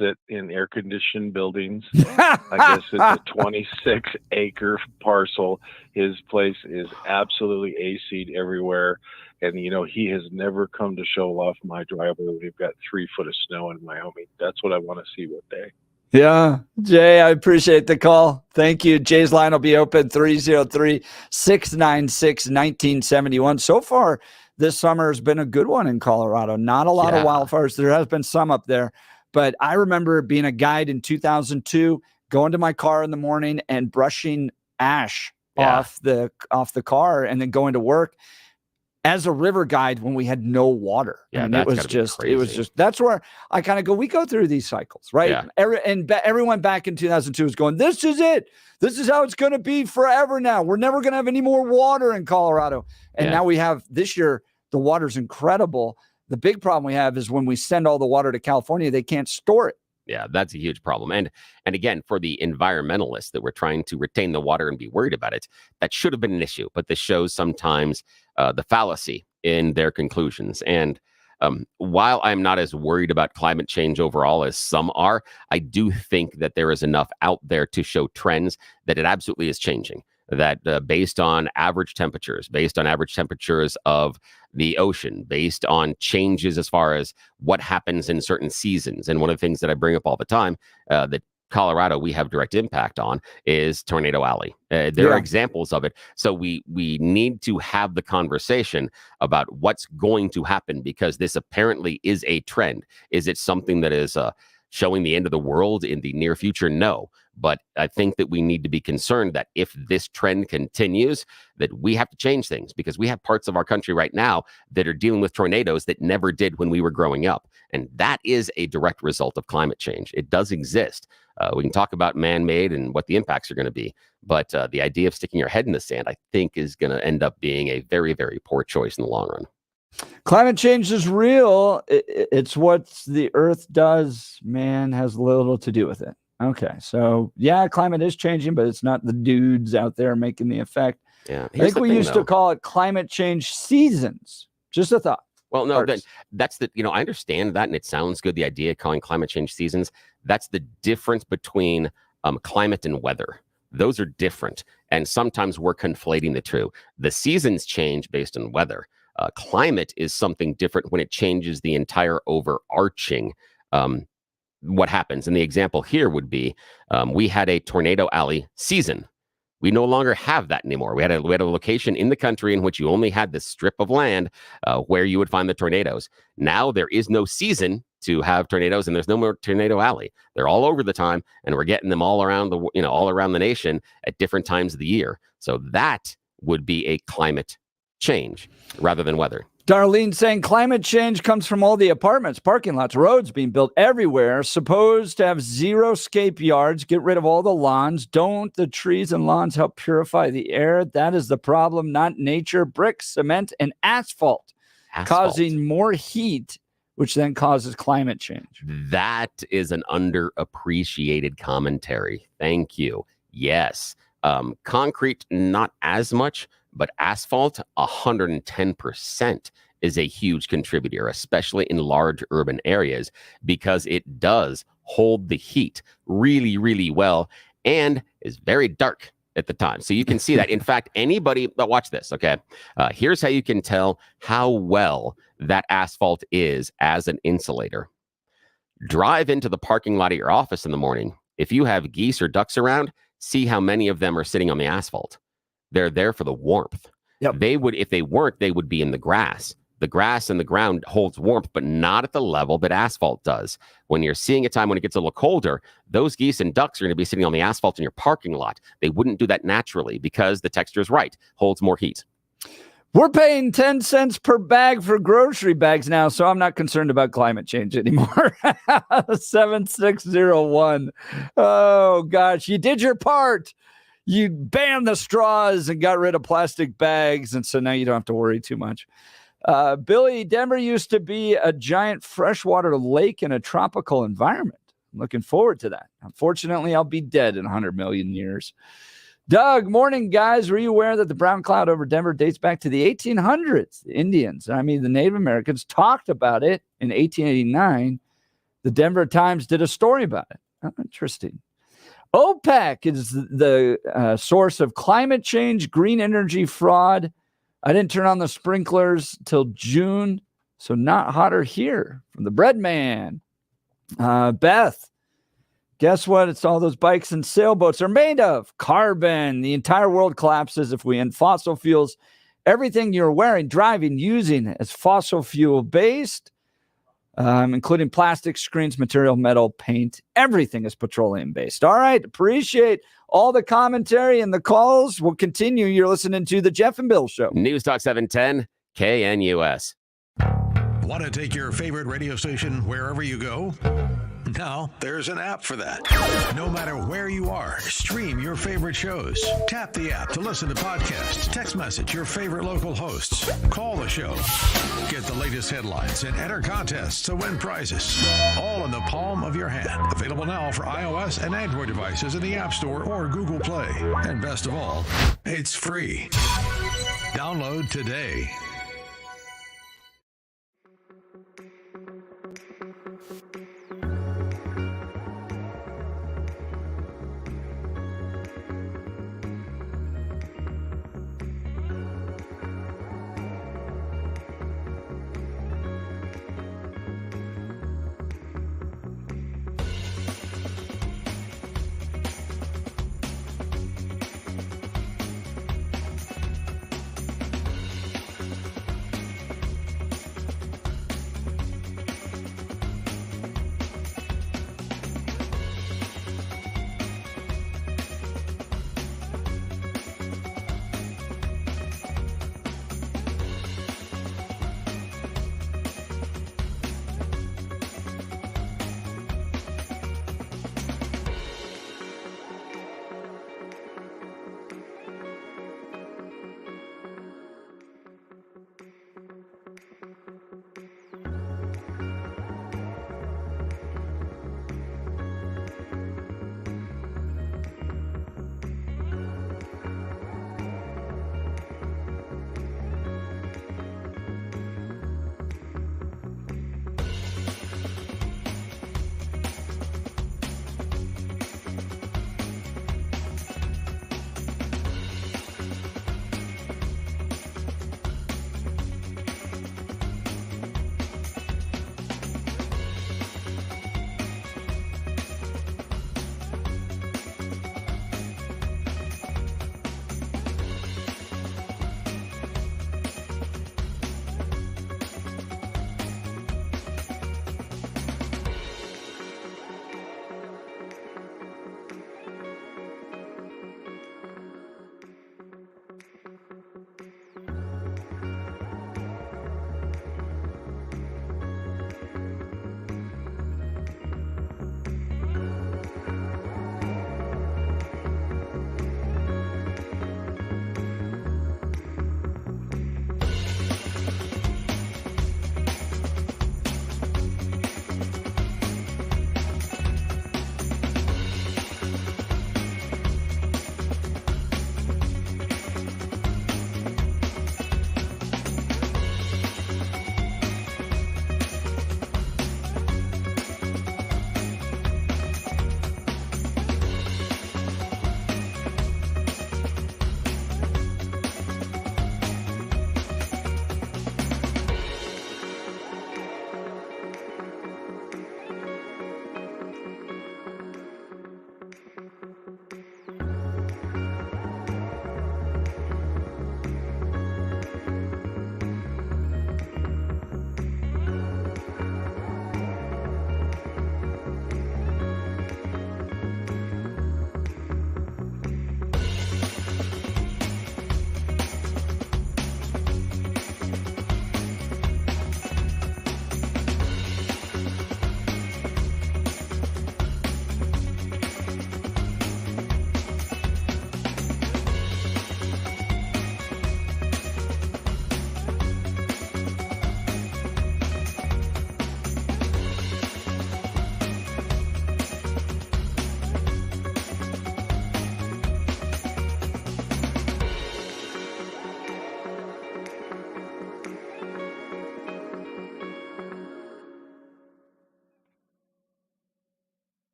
Speaker 21: sit in air-conditioned buildings. I guess it's a 26-acre parcel. His place is absolutely AC'd everywhere. And, he has never come to show off my driveway. We've got 3 foot of snow in Wyoming. That's what I want to see one day.
Speaker 1: Yeah, Jay, I appreciate the call. Thank you. Jay's line will be open 303-696-1971. So far, this summer has been a good one in Colorado. Not a lot of wildfires. There has been some up there. But I remember being a guide in 2002, going to my car in the morning and brushing ash off the car and then going to work as a river guide when we had no water.
Speaker 12: Yeah,
Speaker 1: and it was just that's where I kind of go, we go through these cycles, right? Yeah. Everyone back in 2002 was going, this is it. This is how it's going to be forever now. We're never going to have any more water in Colorado. And now we have this year, the water's incredible. The big problem we have is when we send all the water to California, they can't store it.
Speaker 12: Yeah, that's a huge problem. And again, for the environmentalists that were trying to retain the water and be worried about it, that should have been an issue. But this shows sometimes the fallacy in their conclusions. And while I'm not as worried about climate change overall as some are, I do think that there is enough out there to show trends that it absolutely is changing. That based on average temperatures of the ocean, based on changes as far as what happens in certain seasons. And one of the things that I bring up all the time that Colorado we have direct impact on is Tornado Alley. There are examples of it. So we need to have the conversation about what's going to happen, because this apparently is a trend. Is it something that is showing the end of the world in the near future? No. But I think that we need to be concerned that if this trend continues, that we have to change things, because we have parts of our country right now that are dealing with tornadoes that never did when we were growing up. And that is a direct result of climate change. It does exist. We can talk about man-made and what the impacts are going to be, but the idea of sticking your head in the sand, I think, is going to end up being a very, very poor choice in the long run.
Speaker 1: Climate change is real. It's what the Earth does. Man has little to do with it. Okay, so yeah, climate is changing, but it's not the dudes out there making the effect.
Speaker 12: Yeah,
Speaker 1: I think we used to call it climate change seasons. Just a thought.
Speaker 12: Well, no, that's the, I understand that, and it sounds good, the idea of calling climate change seasons. That's the difference between climate and weather. Those are different, and sometimes we're conflating the two. The seasons change based on weather. Climate is something different when it changes the entire overarching what happens. And the example here would be we had a tornado alley season. We no longer have that anymore. We had a location in the country in which you only had this strip of land where you would find the tornadoes. Now there is no season to have tornadoes, and there's no more tornado alley. They're all over the time, and we're getting them all around the nation at different times of the year. So that would be a climate change rather than weather.
Speaker 1: Darlene saying climate change comes from all the apartments, parking lots, roads being built everywhere, supposed to have zero-scape yards, get rid of all the lawns. Don't the trees and lawns help purify the air? That is the problem, not nature. Bricks, cement, and asphalt. Causing more heat, which then causes climate change.
Speaker 12: That is an underappreciated commentary. Thank you. Yes. Concrete, not as much, but asphalt, 110% is a huge contributor, especially in large urban areas, because it does hold the heat really, really well and is very dark at the time. So you can see that. In fact, anybody, but watch this, okay? Here's how you can tell how well that asphalt is as an insulator. Drive into the parking lot at your office in the morning. If you have geese or ducks around, see how many of them are sitting on the asphalt. They're there for the warmth.
Speaker 1: Yep.
Speaker 12: If they weren't, they would be in the grass. The grass and the ground holds warmth, but not at the level that asphalt does. When you're seeing a time when it gets a little colder, those geese and ducks are going to be sitting on the asphalt in your parking lot. They wouldn't do that naturally because the texture is right, holds more heat.
Speaker 1: We're paying 10 cents per bag for grocery bags now, so I'm not concerned about climate change anymore. 7601. Oh, gosh, you did your part. You banned the straws and got rid of plastic bags, and so now you don't have to worry too much. Billy, Denver used to be a giant freshwater lake in a tropical environment. I'm looking forward to that. Unfortunately, I'll be dead in 100 million years. Doug, morning, guys. Were you aware that the brown cloud over Denver dates back to the 1800s? The Indians, the Native Americans talked about it in 1889. The Denver Times did a story about it. Oh, interesting. OPEC is the source of climate change, green energy fraud. I didn't turn on the sprinklers till June, so not hotter here. From the bread man. Beth, guess what? It's all those bikes and sailboats are made of. Carbon. The entire world collapses if we end fossil fuels. Everything you're wearing, driving, using is fossil fuel based. Including plastic, screens, material, metal, paint. Everything is petroleum based. All right. Appreciate all the commentary and the calls. We'll continue. You're listening to the Jeff and Bill Show.
Speaker 12: News Talk 710 KNUS.
Speaker 8: Want to take your favorite radio station wherever you go? Now, there's an app for that. No matter where you are, stream your favorite shows. Tap the app to listen to podcasts, text message your favorite local hosts, call the show, get the latest headlines, and enter contests to win prizes. All in the palm of your hand. Available now for iOS and Android devices in the App Store or Google Play. And best of all, it's free. Download today.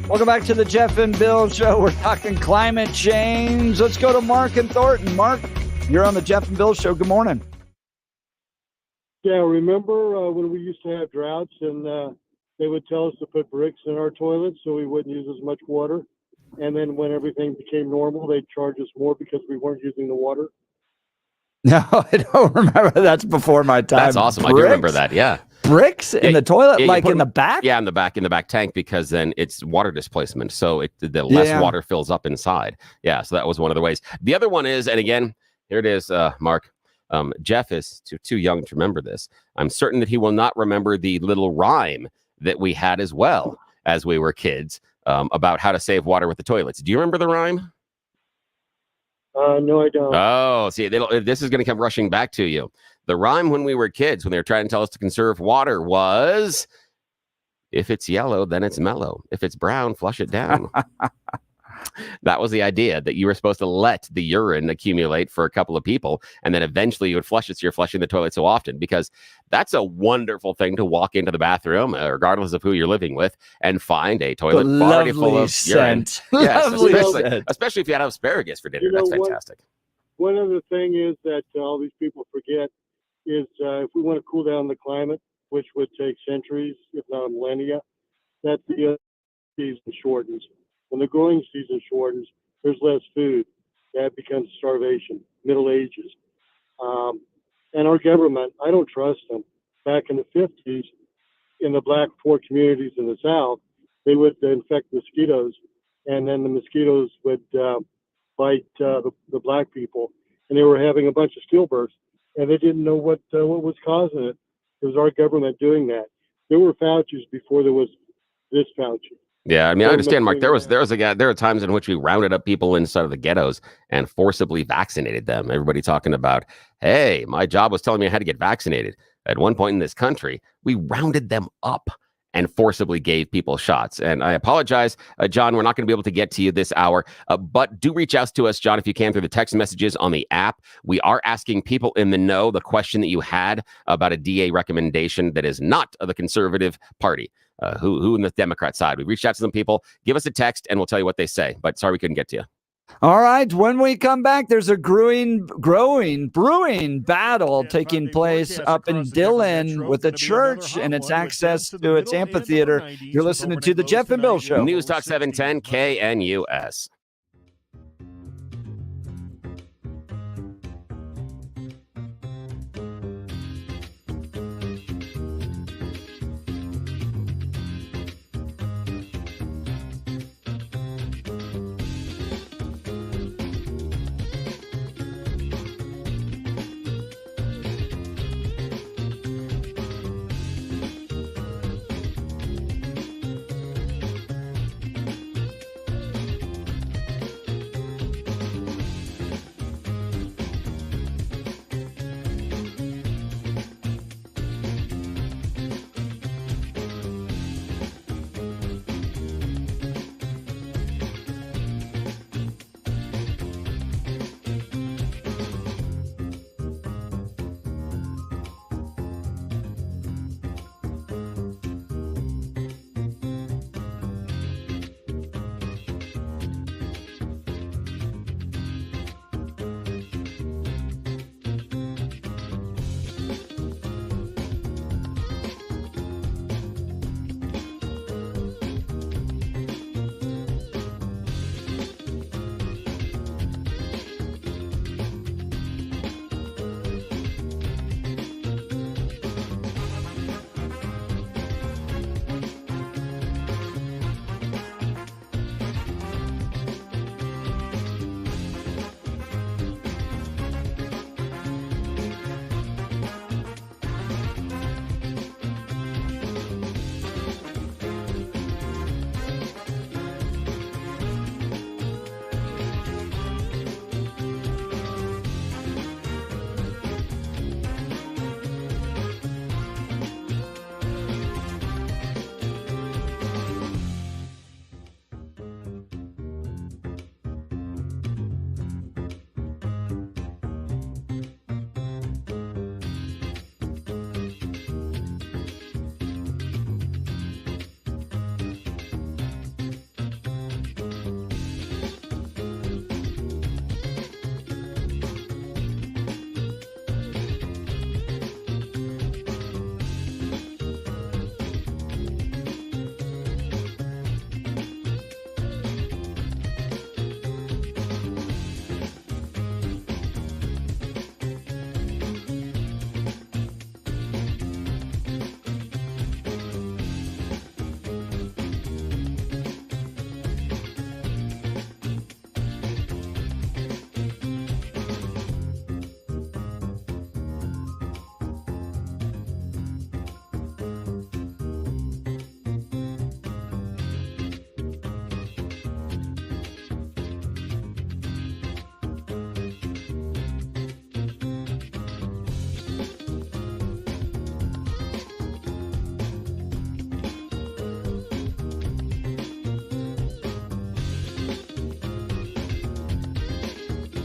Speaker 1: Welcome back to the Jeff and Bill Show. We're talking climate change. Let's go to Mark and Thornton. Mark, you're on the Jeff and Bill Show. Good morning.
Speaker 4: Yeah, remember when we used to have droughts and they would tell us to put bricks in our toilets so we wouldn't use as much water? And then when everything became normal, they'd charge us more because we weren't using the water?
Speaker 1: No, I don't remember. That's before my time.
Speaker 12: That's awesome.
Speaker 1: Bricks?
Speaker 12: I do remember that. Yeah.
Speaker 1: Bricks in the toilet, like in the back?
Speaker 12: Yeah, in the back tank, because then it's water displacement. So the less water fills up inside. Yeah, so that was one of the ways. The other one is, and again, here it is, Mark. Jeff is too young to remember this. I'm certain that he will not remember the little rhyme that we had as well as we were kids about how to save water with the toilets. Do you remember the rhyme?
Speaker 4: No, I don't.
Speaker 12: Oh, see, this is going to come rushing back to you. The rhyme when we were kids, when they were trying to tell us to conserve water, was, if it's yellow, then it's mellow. If it's brown, flush it down. That was the idea, that you were supposed to let the urine accumulate for a couple of people, and then eventually you would flush it, so you're flushing the toilet so often, because that's a wonderful thing to walk into the bathroom, regardless of who you're living with, and find a toilet already full of urine. Yes, especially if you had asparagus for dinner.
Speaker 4: You know,
Speaker 12: that's fantastic.
Speaker 4: One other thing is that all these people forget is if we want to cool down the climate, which would take centuries, if not a millennia, that the season shortens. When the growing season shortens, there's less food. That becomes starvation, Middle Ages. And our government, I don't trust them. Back in the 50s, in the black poor communities in the South, they would infect mosquitoes, and then the mosquitoes would bite the black people, and they were having a bunch of stillbirths, and they didn't know what was causing it. It was our government doing that. There were Fauci's before there was this Fauci.
Speaker 12: Yeah, I mean, I understand, Mark. There are times in which we rounded up people inside of the ghettos and forcibly vaccinated them. Everybody talking about, hey, my job was telling me I had to get vaccinated. At one point in this country, we rounded them up and forcibly gave people shots. And I apologize, John, we're not going to be able to get to you this hour, but do reach out to us, John, if you can, through the text messages on the app. We are asking people in the know the question that you had about a DA recommendation that is not of the conservative party. Who in the Democrat side? We reached out to some people. Give us a text and we'll tell you what they say. But sorry we couldn't get to you.
Speaker 1: All right. When we come back, there's a brewing battle taking place up in Dillon with the church and its access to its amphitheater. You're listening to the Jeff and Bill Show.
Speaker 12: News Talk 710 KNUS.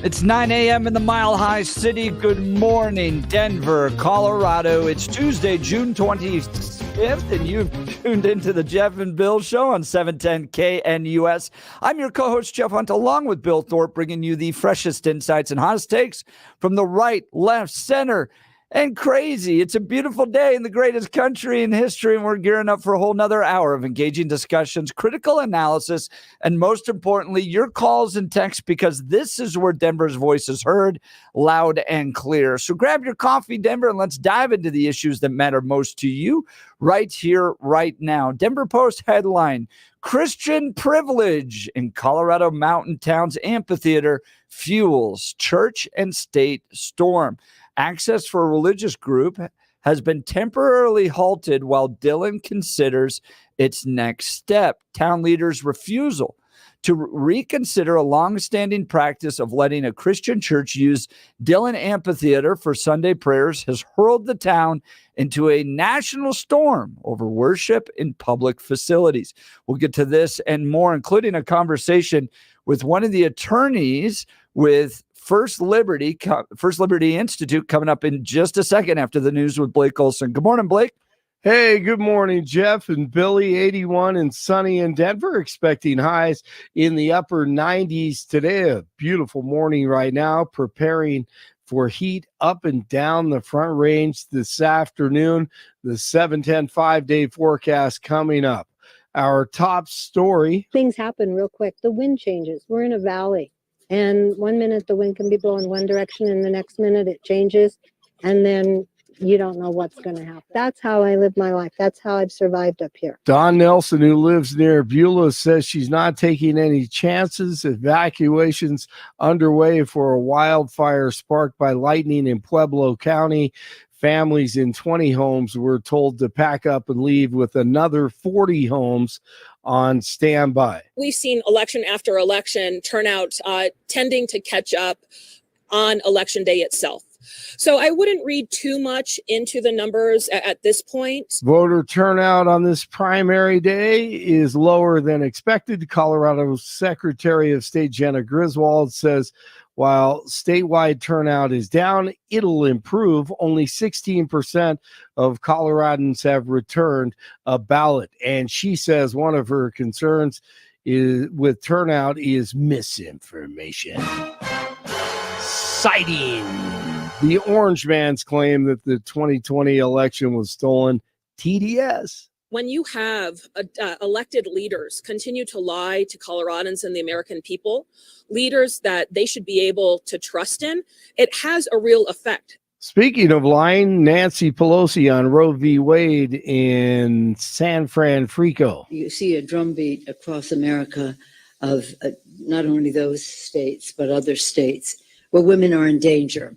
Speaker 1: It's 9 a.m. in the Mile High City. Good morning, Denver, Colorado. It's Tuesday, June 25th, and you've tuned into the Jeff and Bill Show on 710 KNUS. I'm your co-host, Jeff Hunt, along with Bill Thorpe, bringing you the freshest insights and hottest takes from the right, left, center, and crazy. It's a beautiful day in the greatest country in history, and we're gearing up for a whole nother hour of engaging discussions, critical analysis, and most importantly, your calls and texts, because this is where Denver's voice is heard loud and clear. So grab your coffee, Denver, and let's dive into the issues that matter most to you right here, right now. Denver Post headline: Christian privilege in Colorado Mountain Town's amphitheater fuels church and state storm. Access for a religious group has been temporarily halted while Dillon considers its next step. Town leaders' refusal to reconsider a longstanding practice of letting a Christian church use Dillon Amphitheater for Sunday prayers has hurled the town into a national storm over worship in public facilities. We'll get to this and more, including a conversation with one of the attorneys with First Liberty Institute coming up in just a second after the news with Blake Olson. Good morning, Blake.
Speaker 2: Hey, good morning, Jeff and Billy. 81 and sunny in Denver, expecting highs in the upper 90s today. A beautiful morning right now, preparing for heat up and down the Front Range this afternoon. The 710 5-day forecast coming up. Our top story.
Speaker 5: Things happen real quick. The wind changes. We're in a valley. And 1 minute the wind can be blowing one direction, and the next minute it changes. And then you don't know what's going to happen. That's how I live my life. That's how I've survived up here.
Speaker 2: Don Nelson, who lives near Beulah, says she's not taking any chances. Evacuations underway for a wildfire sparked by lightning in Pueblo County. Families in 20 homes were told to pack up and leave, with another 40 homes on standby.
Speaker 18: We've seen election after election turnout tending to catch up on election day itself. So I wouldn't read too much into the numbers at this point.
Speaker 2: Voter turnout on this primary day is lower than expected. Colorado Secretary of State Jenna Griswold says while statewide turnout is down, it'll improve. Only 16% of Coloradans have returned a ballot. And she says one of her concerns with turnout is misinformation. Citing the Orange Man's claim that the 2020 election was stolen. TDS.
Speaker 18: When you have elected leaders continue to lie to Coloradans and the American people, leaders that they should be able to trust in, it has a real effect.
Speaker 2: Speaking of lying, Nancy Pelosi on Roe v. Wade in San Francisco.
Speaker 22: You see a drumbeat across America of not only those states, but other states where women are in danger.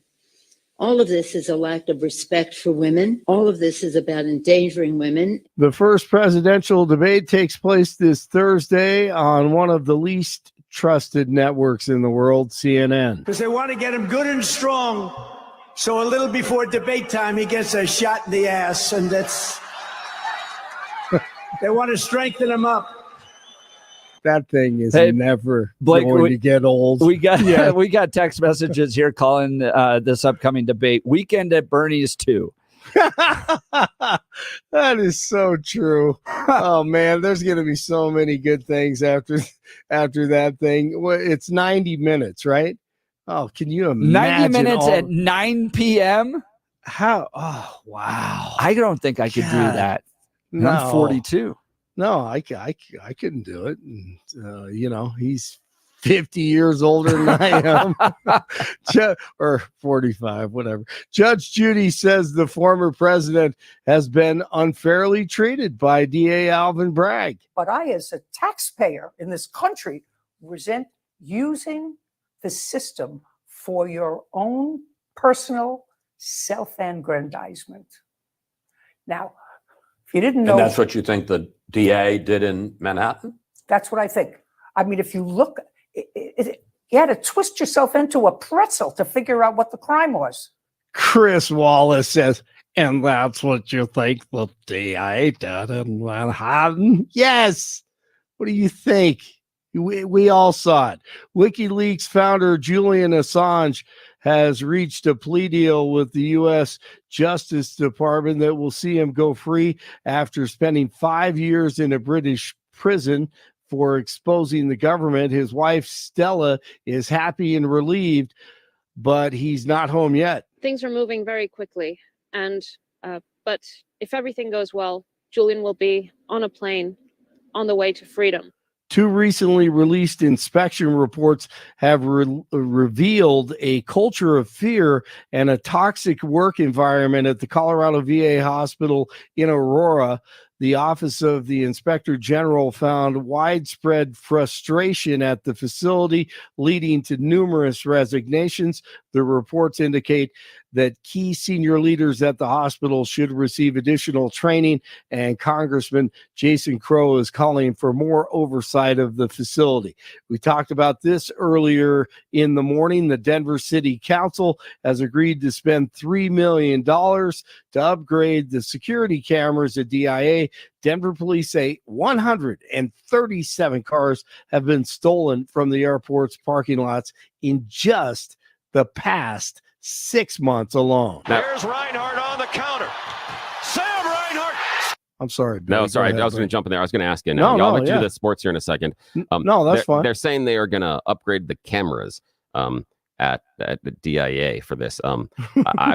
Speaker 22: All of this is a lack of respect for women. All of this is about endangering women.
Speaker 2: The first presidential debate takes place this Thursday on one of the least trusted networks in the world, CNN.
Speaker 15: Because they want to get him good and strong, so a little before debate time, he gets a shot in the ass, and that's... They want to strengthen him up.
Speaker 2: That thing is never
Speaker 1: Blake,
Speaker 2: going to get old.
Speaker 1: We got text messages here calling this upcoming debate Weekend at Bernie's 2.
Speaker 2: That is so true. Oh man, there's going to be so many good things after that thing. Well, it's 90 minutes, right? Oh, can you imagine?
Speaker 1: 90 minutes at 9 p.m.
Speaker 2: How? Oh, wow.
Speaker 1: I don't think I could do that.
Speaker 2: No.
Speaker 1: I'm 42.
Speaker 2: No, I couldn't do it. And, he's 50 years older than I am, or 45, whatever. Judge Judy says the former president has been unfairly treated by DA Alvin Bragg.
Speaker 23: But I, as a taxpayer in this country, resent using the system for your own personal self-aggrandizement. Now, if you didn't know...
Speaker 24: And that's what you think the DA did in Manhattan?
Speaker 23: That's what I think. I mean, if you look, you had to twist yourself into a pretzel to figure out what the crime was.
Speaker 2: Chris Wallace says, and that's what you think the DA did in Manhattan? Yes. What do you think? We all saw it. WikiLeaks founder Julian Assange has reached a plea deal with the U.S. Justice Department that will see him go free after spending 5 years in a British prison for exposing the government. His wife, Stella, is happy and relieved, but he's not home yet.
Speaker 19: Things are moving very quickly, and but if everything goes well, Julian will be on a plane on the way to freedom.
Speaker 2: 2 recently released inspection reports have revealed a culture of fear and a toxic work environment at the Colorado VA hospital in Aurora. The Office of the Inspector General found widespread frustration at the facility, leading to numerous resignations. The reports indicate that key senior leaders at the hospital should receive additional training, and Congressman Jason Crow is calling for more oversight of the facility. We talked about this earlier in the morning. The Denver City Council has agreed to spend $3 million to upgrade the security cameras at DIA. Denver police say 137 cars have been stolen from the airport's parking lots in just the past 6 months alone.
Speaker 6: There's Reinhardt on the counter. Sam Reinhardt.
Speaker 2: I'm sorry.
Speaker 12: No,
Speaker 2: Billy,
Speaker 12: sorry.
Speaker 2: go ahead,
Speaker 12: I was going to jump in there. I was going to ask you.
Speaker 2: No,
Speaker 12: I'll
Speaker 2: no,
Speaker 12: let you
Speaker 2: yeah.
Speaker 12: do the sports here in a second.
Speaker 2: No, that's fine.
Speaker 12: They're saying they are going to upgrade the cameras at the DIA for this. I'm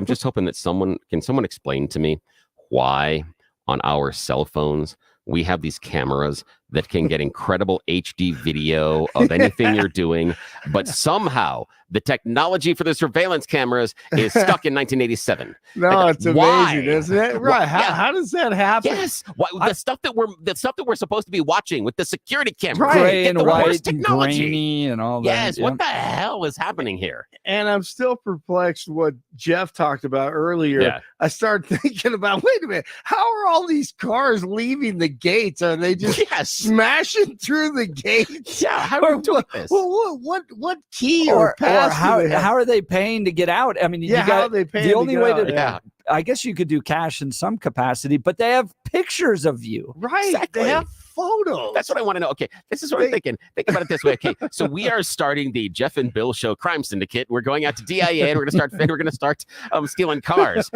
Speaker 12: just hoping that someone explain to me why on our cell phones we have these cameras that can get incredible HD video of anything you're doing, but somehow the technology for the surveillance cameras is stuck in 1987.
Speaker 2: No, it's
Speaker 12: Why?
Speaker 2: amazing, isn't it? Right? How does that happen?
Speaker 12: Yes, the stuff that we're supposed to be watching with the security cameras,
Speaker 1: Gray and
Speaker 12: the worst
Speaker 1: white and
Speaker 12: technology.
Speaker 1: grainy and all that.
Speaker 12: Yes,
Speaker 1: yeah.
Speaker 12: what the hell is happening here?
Speaker 2: And I'm still perplexed what Jeff talked about earlier.
Speaker 12: Yeah.
Speaker 2: I started thinking about, wait a minute, how are all these cars leaving the gates? Are they just smashing through the gates?
Speaker 12: Yeah, how are we doing this?
Speaker 2: Well, what key
Speaker 1: Or
Speaker 2: or pass
Speaker 1: how
Speaker 2: do they have?
Speaker 1: are they paying to get out? I mean,
Speaker 2: Yeah,
Speaker 1: you
Speaker 2: how
Speaker 1: got
Speaker 2: are they paying
Speaker 1: the
Speaker 2: to
Speaker 1: only
Speaker 2: get
Speaker 1: way
Speaker 2: out?
Speaker 1: to.
Speaker 2: Yeah.
Speaker 1: I guess you could do cash in some capacity, but they have pictures of you.
Speaker 2: Right.
Speaker 12: Exactly.
Speaker 2: They have photos.
Speaker 12: That's what I want to know. Okay, this is what I'm thinking. Think about it this way. Okay, so we are starting the Jeff and Bill Show Crime Syndicate. We're going out to DIA and we're going to start stealing cars.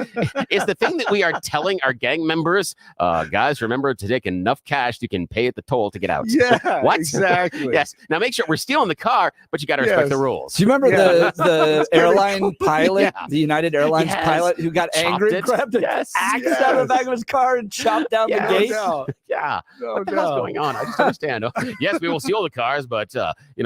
Speaker 12: Is the thing that we are telling our gang members, guys, remember to take enough cash you can pay at the toll to get out.
Speaker 2: Yeah,
Speaker 12: What?
Speaker 2: exactly.
Speaker 12: Yes. Now make sure we're stealing the car, but you got to respect the rules.
Speaker 1: Do you remember
Speaker 2: Yeah.
Speaker 1: the airline pilot,
Speaker 12: Yeah.
Speaker 1: the United Airlines
Speaker 12: Yes.
Speaker 1: pilot who got
Speaker 12: Chopped
Speaker 1: angry
Speaker 12: it.
Speaker 1: and grabbed an
Speaker 12: Yes.
Speaker 1: axe out of the back of his car and chopped down
Speaker 12: Yeah,
Speaker 1: the gate?
Speaker 2: No,
Speaker 12: Yeah.
Speaker 2: no,
Speaker 12: What the hell's
Speaker 2: no.
Speaker 12: going on? I just understand. Yes, we will steal the cars, but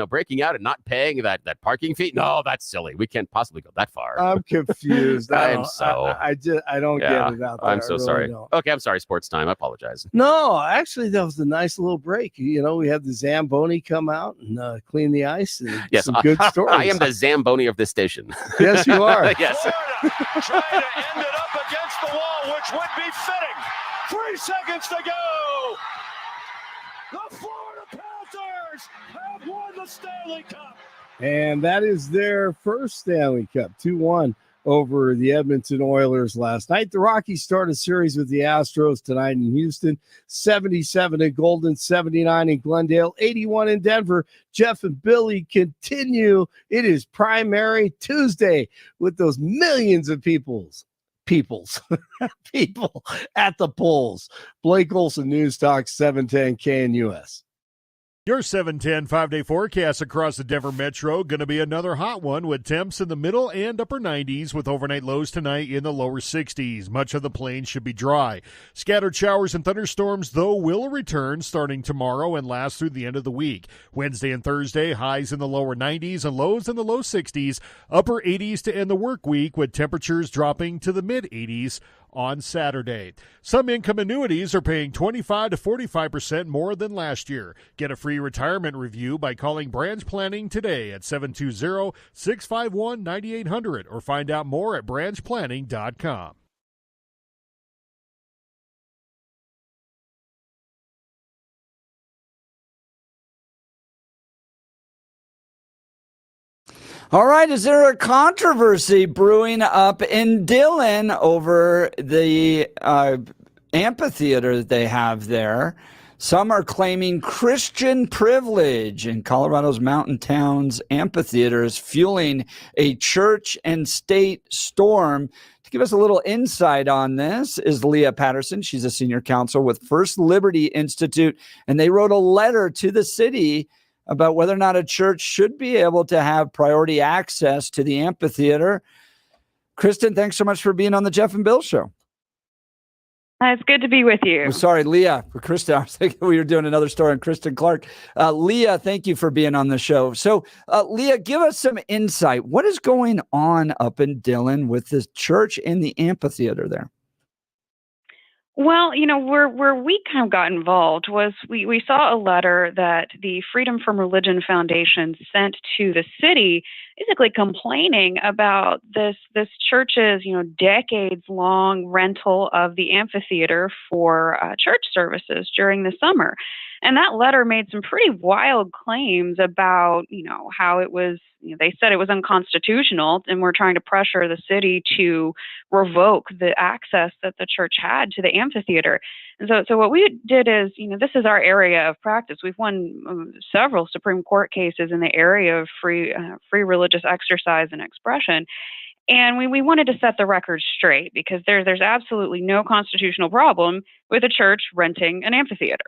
Speaker 12: breaking out and not paying that parking fee. No, that's silly. We can't possibly go that far.
Speaker 2: I'm confused.
Speaker 12: I am
Speaker 2: don't-
Speaker 12: so.
Speaker 2: I don't
Speaker 12: Yeah,
Speaker 2: get it out there.
Speaker 12: I'm so
Speaker 2: I really
Speaker 12: sorry.
Speaker 2: don't.
Speaker 12: Okay, I'm sorry. Sports time. I apologize.
Speaker 2: No, actually, that was a nice little break. We had the Zamboni come out and clean the ice and
Speaker 12: Yes,
Speaker 2: some good stories.
Speaker 12: I am the Zamboni of this station.
Speaker 2: Yes, you are.
Speaker 12: Yes.
Speaker 6: Florida trying to end it up against the wall, which would be fitting. 3 seconds to go. The Florida Panthers have won the Stanley Cup.
Speaker 2: And that is their first Stanley Cup, 2-1 over the Edmonton Oilers last night. The Rockies start a series with the Astros tonight in Houston, 77 in Golden, 79 in Glendale, 81 in Denver. Jeff and Billy continue. It is Primary Tuesday with those millions of people at the polls. Blake Olson, News Talk 710 KNUS.
Speaker 7: Your 710 5-day forecast across the Denver Metro going to be another hot one with temps in the middle and upper 90s with overnight lows tonight in the lower 60s. Much of the plain should be dry. Scattered showers and thunderstorms, though, will return starting tomorrow and last through the end of the week. Wednesday and Thursday, highs in the lower 90s and lows in the low 60s. Upper 80s to end the work week with temperatures dropping to the mid 80s on Saturday. Some income annuities are paying 25 to 45% more than last year. Get a free retirement review by calling Branch Planning today at 720-651-9800 or find out more at branchplanning.com.
Speaker 1: All right, is there a controversy brewing up in Dillon over the amphitheater that they have there? Some are claiming Christian privilege in Colorado's mountain towns amphitheaters, fueling a church and state storm. To give us a little insight on this is Leah Patterson. She's a senior counsel with First Liberty Institute, and they wrote a letter to the city about whether or not a church should be able to have priority access to the amphitheater. Kristen, thanks so much for being on the Jeff and Bill Show.
Speaker 9: It's good to be with you.
Speaker 1: I'm sorry, Leah. For Kristen, I was thinking we were doing another story on Kristen Clark. Leah, thank you for being on the show. So, Leah, give us some insight. What is going on up in Dillon with this church in the amphitheater there?
Speaker 9: Well, where we kind of got involved was we saw a letter that the Freedom from Religion Foundation sent to the city, basically complaining about this church's, decades long rental of the amphitheater for church services during the summer. And that letter made some pretty wild claims about, how it was, they said it was unconstitutional, and we're trying to pressure the city to revoke the access that the church had to the amphitheater. And so what we did is, this is our area of practice. We've won several Supreme Court cases in the area of free religious exercise and expression. And we wanted to set the record straight, because there's absolutely no constitutional problem with a church renting an amphitheater.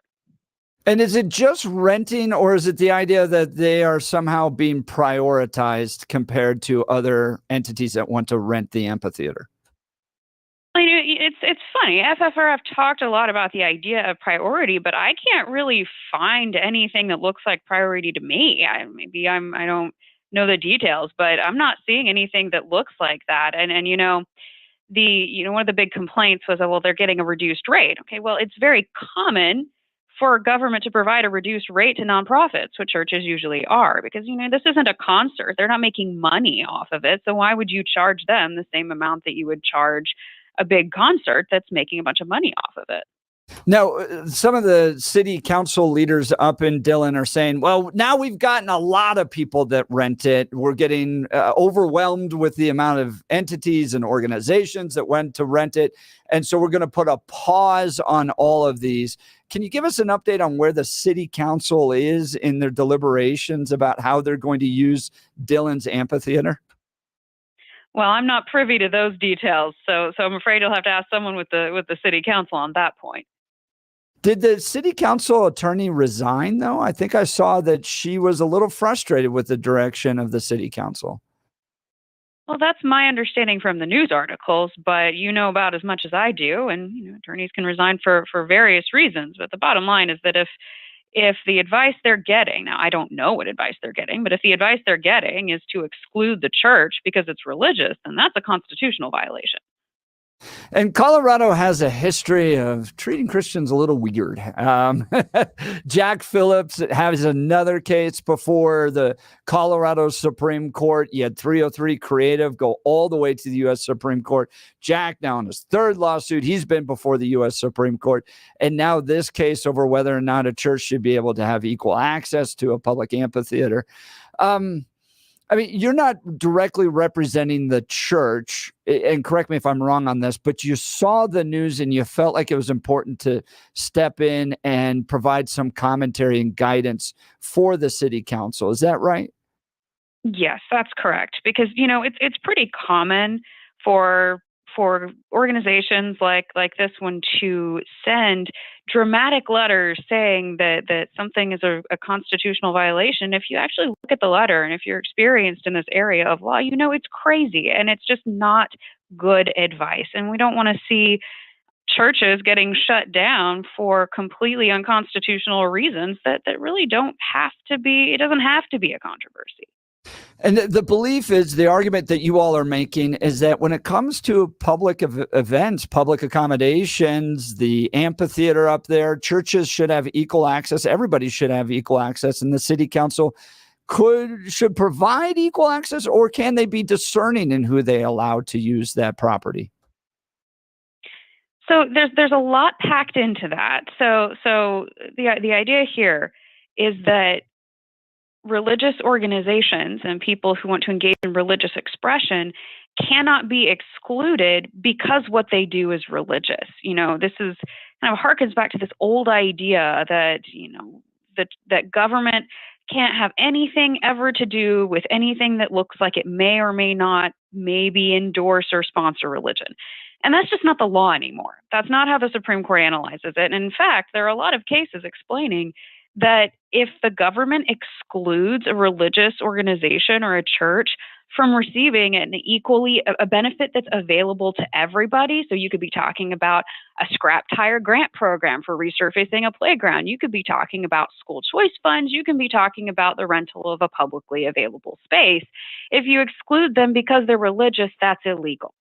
Speaker 1: And is it just renting, or is it the idea that they are somehow being prioritized compared to other entities that want to rent the amphitheater?
Speaker 9: It's funny. FFRF talked a lot about the idea of priority, but I can't really find anything that looks like priority to me. I don't know the details, but I'm not seeing anything that looks like that. And one of the big complaints was, well, they're getting a reduced rate. Okay, well, it's very common for government to provide a reduced rate to nonprofits, what churches usually are, because, this isn't a concert. They're not making money off of it. So why would you charge them the same amount that you would charge a big concert that's making a bunch of money off of it?
Speaker 1: Now, some of the city council leaders up in Dillon are saying, well, now we've gotten a lot of people that rent it. We're getting overwhelmed with the amount of entities and organizations that went to rent it. And so we're going to put a pause on all of these. Can you give us an update on where the city council is in their deliberations about how they're going to use Dillon's amphitheater?
Speaker 9: Well, I'm not privy to those details, so I'm afraid you'll have to ask someone with the city council on that point.
Speaker 1: Did the city council attorney resign, though? I think I saw that she was a little frustrated with the direction of the city council.
Speaker 9: Well, that's my understanding from the news articles, but you know about as much as I do, and attorneys can resign for various reasons. But the bottom line is that if the advice they're getting, now I don't know what advice they're getting, but if the advice they're getting is to exclude the church because it's religious, then that's a constitutional violation.
Speaker 1: And Colorado has a history of treating Christians a little weird. Jack Phillips has another case before the Colorado Supreme Court. You had 303 Creative go all the way to the U.S. Supreme Court. Jack now in his third lawsuit. He's been before the U.S. Supreme Court. And now this case over whether or not a church should be able to have equal access to a public amphitheater. You're not directly representing the church, and correct me if I'm wrong on this, but you saw the news and you felt like it was important to step in and provide some commentary and guidance for the city council. Is that right?
Speaker 9: Yes, that's correct. Because, it's pretty common for organizations like this one to send dramatic letters saying that something is a constitutional violation. If you actually look at the letter, and if you're experienced in this area of law, it's crazy and it's just not good advice. And we don't want to see churches getting shut down for completely unconstitutional reasons that really don't have to be. It doesn't have to be a controversy.
Speaker 1: And the belief is, the argument that you all are making is that when it comes to public events, public accommodations, the amphitheater up there, churches should have equal access. Everybody should have equal access. And the city council should provide equal access, or can they be discerning in who they allow to use that property?
Speaker 9: So there's a lot packed into that. So the idea here is that religious organizations and people who want to engage in religious expression cannot be excluded because what they do is religious. This is kind of harkens back to this old idea that, that government can't have anything ever to do with anything that looks like it may or may not maybe endorse or sponsor religion. And that's just not the law anymore. That's not how the Supreme Court analyzes it. And in fact, there are a lot of cases explaining that if the government excludes a religious organization or a church from receiving a benefit that's available to everybody, so you could be talking about a scrap tire grant program for resurfacing a playground, you could be talking about school choice funds, you can be talking about the rental of a publicly available space. If you exclude them because they're religious, that's illegal.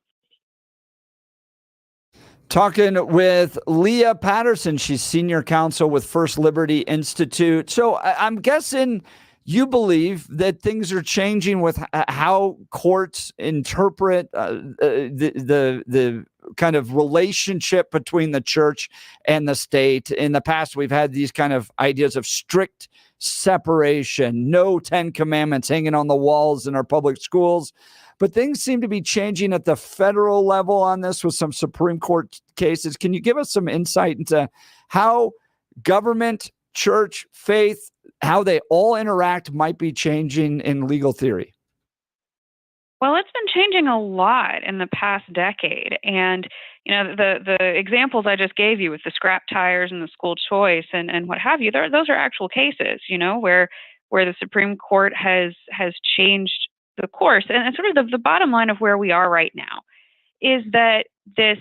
Speaker 1: Talking with Leah Patterson. She's senior counsel with First Liberty Institute. So I'm guessing you believe that things are changing with how courts interpret the kind of relationship between the church and the state. In the past, we've had these kind of ideas of strict separation, no 10 commandments hanging on the walls in our public schools. But things seem to be changing at the federal level on this with some Supreme Court cases. Can you give us some insight into how government, church, faith, how they all interact might be changing in legal theory?
Speaker 9: Well, it's been changing a lot in the past decade. And, the examples I just gave you with the scrap tires and the school choice and what have you, those are actual cases, where the Supreme Court has changed the course. And sort of the bottom line of where we are right now is that this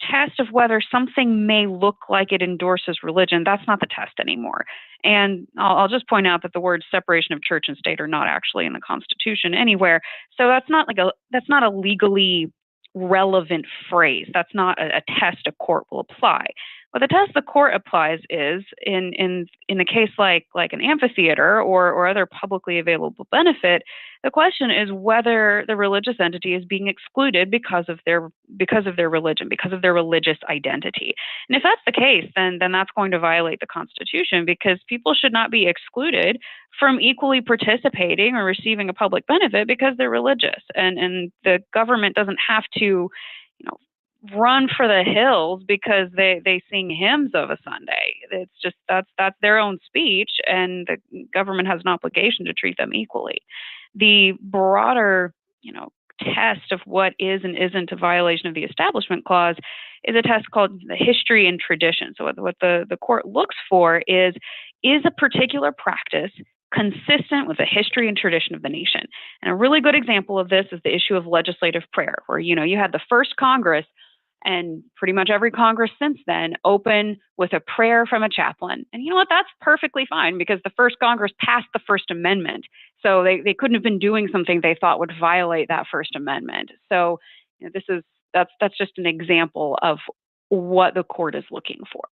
Speaker 9: test of whether something may look like it endorses religion, that's not the test anymore. And I'll just point out that the words separation of church and state are not actually in the Constitution anywhere. So that's not a legally relevant phrase. That's not a test a court will apply. But the test the court applies is in a case like an amphitheater or other publicly available benefit, the question is whether the religious entity is being excluded because of their religion, because of their religious identity. And if that's the case, then that's going to violate the Constitution, because people should not be excluded from equally participating or receiving a public benefit because they're religious. And the government doesn't have to, run for the hills because they sing hymns of a Sunday. It's just that's their own speech, and the government has an obligation to treat them equally. The broader, test of what is and isn't a violation of the Establishment Clause is a test called the history and tradition. So what the court looks for is a particular practice consistent with the history and tradition of the nation. And a really good example of this is the issue of legislative prayer, where you had the first Congress, and pretty much every Congress since then open with a prayer from a chaplain. And you know what? That's perfectly fine, because the first Congress passed the First Amendment. So they couldn't have been doing something they thought would violate that First Amendment. So that's just an example of what the court is looking for.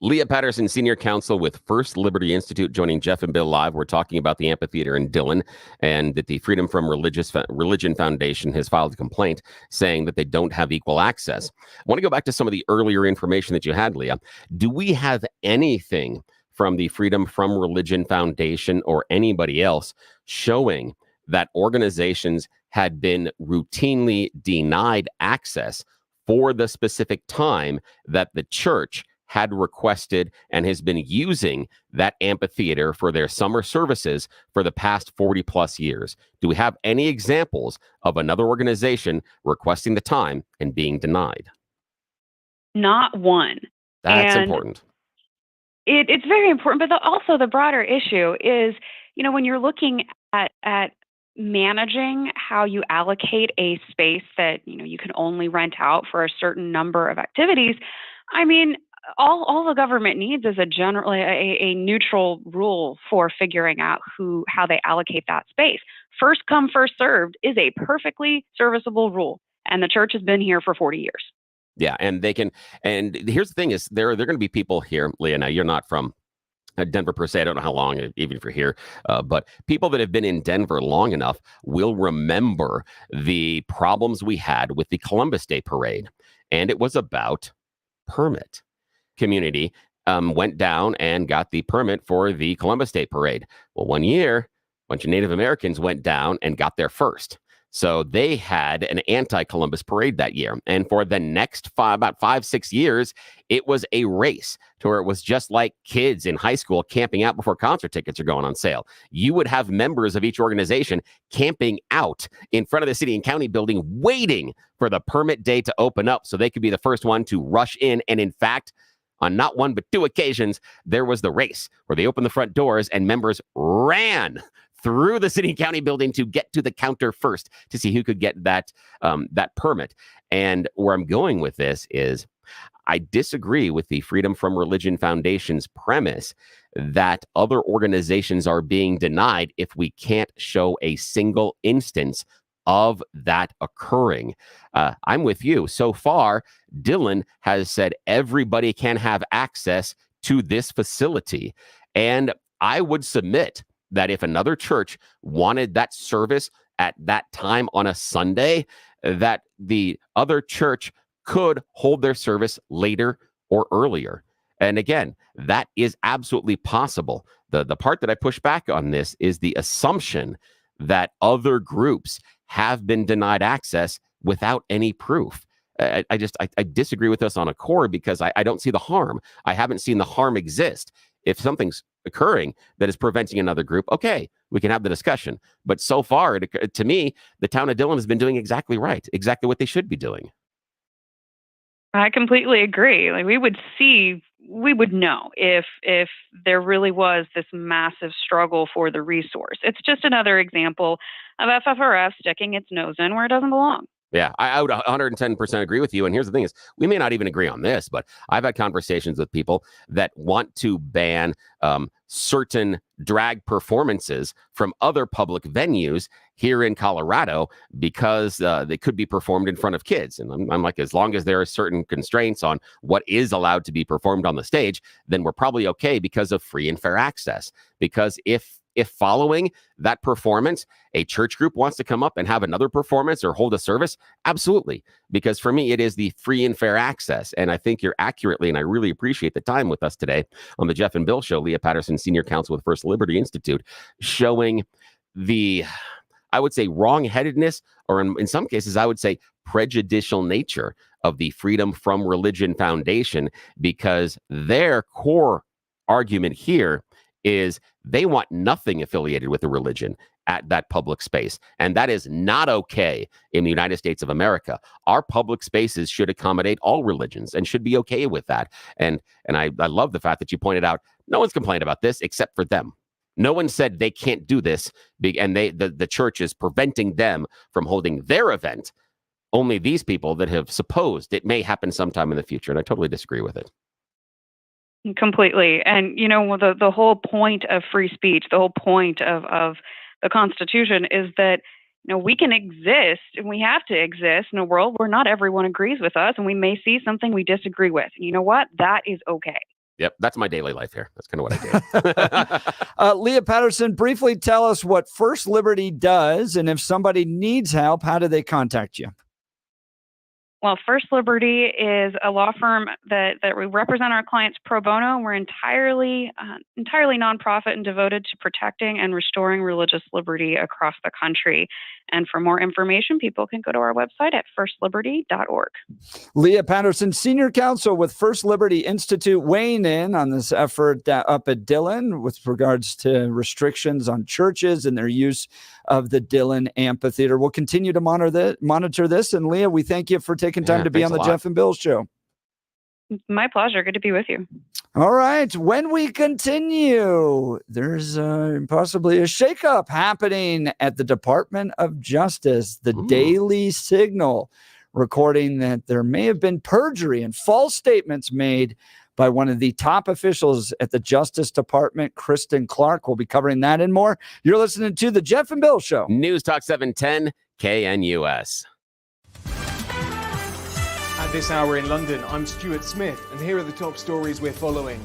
Speaker 12: Leah Patterson, senior counsel with First Liberty Institute, joining Jeff and Bill live. We're talking about the amphitheater in Dillon, and that the Freedom from Religion Foundation has filed a complaint saying that they don't have equal access. I want to go back to some of the earlier information that you had, Leah. Do we have anything from the Freedom from Religion Foundation or anybody else showing that organizations had been routinely denied access for the specific time that the church had requested and has been using that amphitheater for their summer services for the past 40 plus years? Do we have any examples of another organization requesting the time and being denied?
Speaker 9: Not one.
Speaker 12: That's important.
Speaker 9: It's very important, but also the broader issue is, when you're looking at managing how you allocate a space that, you can only rent out for a certain number of activities, I mean, all the government needs is a neutral rule for figuring out how they allocate that space. First come, first served is a perfectly serviceable rule, and the church has been here for 40 years.
Speaker 12: Yeah, and here's the thing is there are going to be people here, Leah. Now, you're not from Denver per se. I don't know how long, even if you're here, but people that have been in Denver long enough will remember the problems we had with the Columbus Day Parade, and it was about permit. Community went down and got the permit for the Columbus Day Parade. Well, one year, a bunch of Native Americans went down and got there first. So they had an anti-Columbus parade that year. And for the next about 5-6 years, it was a race to where it was just like kids in high school camping out before concert tickets are going on sale. You would have members of each organization camping out in front of the city and county building, waiting for the permit day to open up so they could be the first one to rush in. And in fact, on not one but two occasions, there was the race where they opened the front doors and members ran through the city and county building to get to the counter first to see who could get that permit. And where I'm going with this is I disagree with the Freedom from Religion Foundation's premise that other organizations are being denied if we can't show a single instance of that occurring. I'm with you. So far, Dillon has said everybody can have access to this facility. And I would submit that if another church wanted that service at that time on a Sunday, that the other church could hold their service later or earlier. And again, that is absolutely possible. The part that I push back on this is the assumption that other groups have been denied access without any proof. I disagree with us on a core because I don't see the harm. I haven't seen the harm exist. If something's occurring that is preventing another group, okay, we can have the discussion. But so far, to me, the town of Dillon has been doing exactly right, exactly what they should be doing.
Speaker 9: I completely agree. Like we would know if there really was this massive struggle for the resource. It's just another example of FFRF sticking its nose in where it doesn't belong.
Speaker 12: Yeah, I would 110% agree with you. And here's the thing is, we may not even agree on this, but I've had conversations with people that want to ban certain drag performances from other public venues here in Colorado because they could be performed in front of kids. And I'm like, as long as there are certain constraints on what is allowed to be performed on the stage, then we're probably okay because of free and fair access. Because if following that performance, a church group wants to come up and have another performance or hold a service, absolutely. Because for me, it is the free and fair access. And I think you're accurately, and I really appreciate the time with us today on the Jeff and Bill Show, Leah Patterson, Senior Counsel with First Liberty Institute, showing the, I would say, wrong-headedness, or in some cases, I would say prejudicial nature of the Freedom from Religion Foundation, because their core argument here is they want nothing affiliated with a religion at that public space. And that is not okay in the United States of America. Our public spaces should accommodate all religions and should be okay with that. And I love the fact that you pointed out, no one's complained about this except for them. No one said they can't do this, and the church is preventing them from holding their event. Only these people that have supposed it may happen sometime in the future. And I totally disagree with it.
Speaker 9: Completely. And, you know, the whole point of free speech, the whole point of the Constitution is that, you know, we can exist and we have to exist in a world where not everyone agrees with us and we may see something we disagree with. And you know what? That is okay.
Speaker 12: Yep, that's my daily life here. That's kind of what I do.
Speaker 1: Leah Patterson, briefly tell us what First Liberty does, and if somebody needs help, how do they contact you?
Speaker 9: Well, First Liberty is a law firm that we represent our clients pro bono. We're entirely nonprofit and devoted to protecting and restoring religious liberty across the country. And for more information, people can go to our website at firstliberty.org.
Speaker 1: Leah Patterson, Senior Counsel with First Liberty Institute, weighing in on this effort up at Dillon with regards to restrictions on churches and their use of the Dillon Amphitheater. We'll continue to monitor this. And Leah, we thank you for taking time to be on the Jeff and Bill Show.
Speaker 9: My pleasure. Good to be with you.
Speaker 1: All right. When we continue, there's possibly a shakeup happening at the Department of Justice. The Daily Signal recording that there may have been perjury and false statements made by one of the top officials at the Justice Department, Kristen Clark. We'll be covering that and more. You're listening to the Jeff and Bill Show.
Speaker 12: News Talk 710 KNUS.
Speaker 13: At this hour in London, I'm Stuart Smith, and here are the top stories we're following.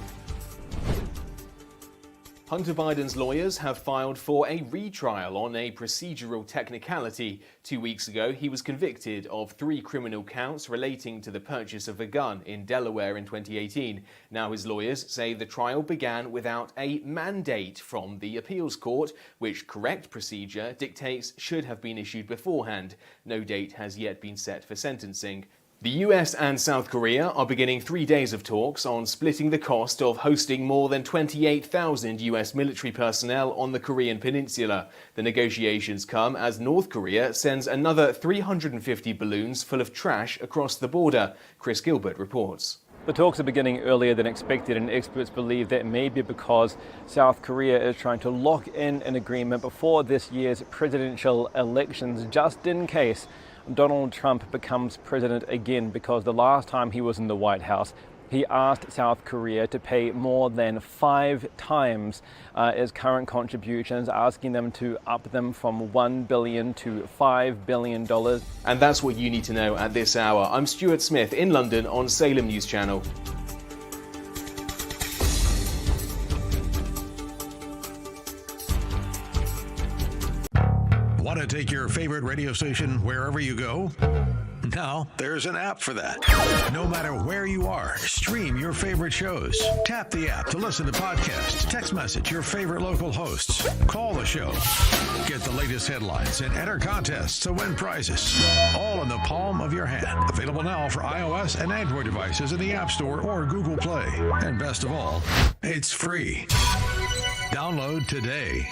Speaker 13: Hunter Biden's lawyers have filed for a retrial on a procedural technicality. 2 weeks ago, he was convicted of 3 criminal counts relating to the purchase of a gun in Delaware in 2018. Now his lawyers say the trial began without a mandate from the appeals court, which correct procedure dictates should have been issued beforehand. No date has yet been set for sentencing. The US and South Korea are beginning 3 days of talks on splitting the cost of hosting more than 28,000 US military personnel on the Korean peninsula. The negotiations come as North Korea sends another 350 balloons full of trash across the border. Chris Gilbert reports.
Speaker 3: The talks are beginning earlier than expected, and experts believe that may be because South Korea is trying to lock in an agreement before this year's presidential elections, just in case Donald Trump becomes president again, because the last time he was in the White House, he asked South Korea to pay more than 5 times its current contributions, asking them to up them from $1 billion to $5 billion.
Speaker 13: And that's what you need to know at this hour. I'm Stuart Smith in London on Salem News Channel.
Speaker 8: Want to take your favorite radio station wherever you go? Now, there's an app for that. No matter where you are, stream your favorite shows. Tap the app to listen to podcasts, text message your favorite local hosts, call the show, get the latest headlines, and enter contests to win prizes. All in the palm of your hand. Available now for iOS and Android devices in the App Store or Google Play. And best of all, it's free. Download today.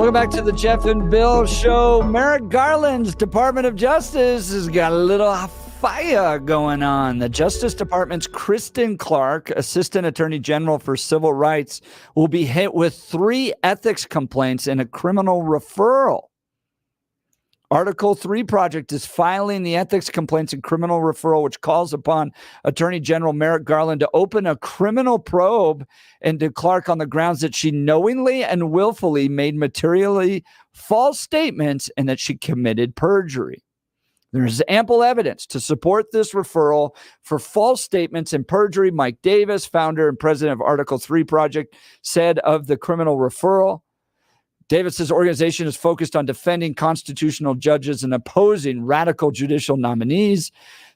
Speaker 1: Welcome back to the Jeff and Bill Show. Merrick Garland's Department of Justice has got a little fire going on. The Justice Department's Kristen Clark, Assistant Attorney General for Civil Rights, will be hit with 3 ethics complaints and a criminal referral. Article 3 Project is filing the ethics complaints and criminal referral, which calls upon Attorney General Merrick Garland to open a criminal probe into Clark on the grounds that she knowingly and willfully made materially false statements and that she committed perjury. There is ample evidence to support this referral for false statements and perjury. Mike Davis, founder and president of Article 3 Project, said of the criminal referral, Davis's organization is focused on defending constitutional judges and opposing radical judicial nominees.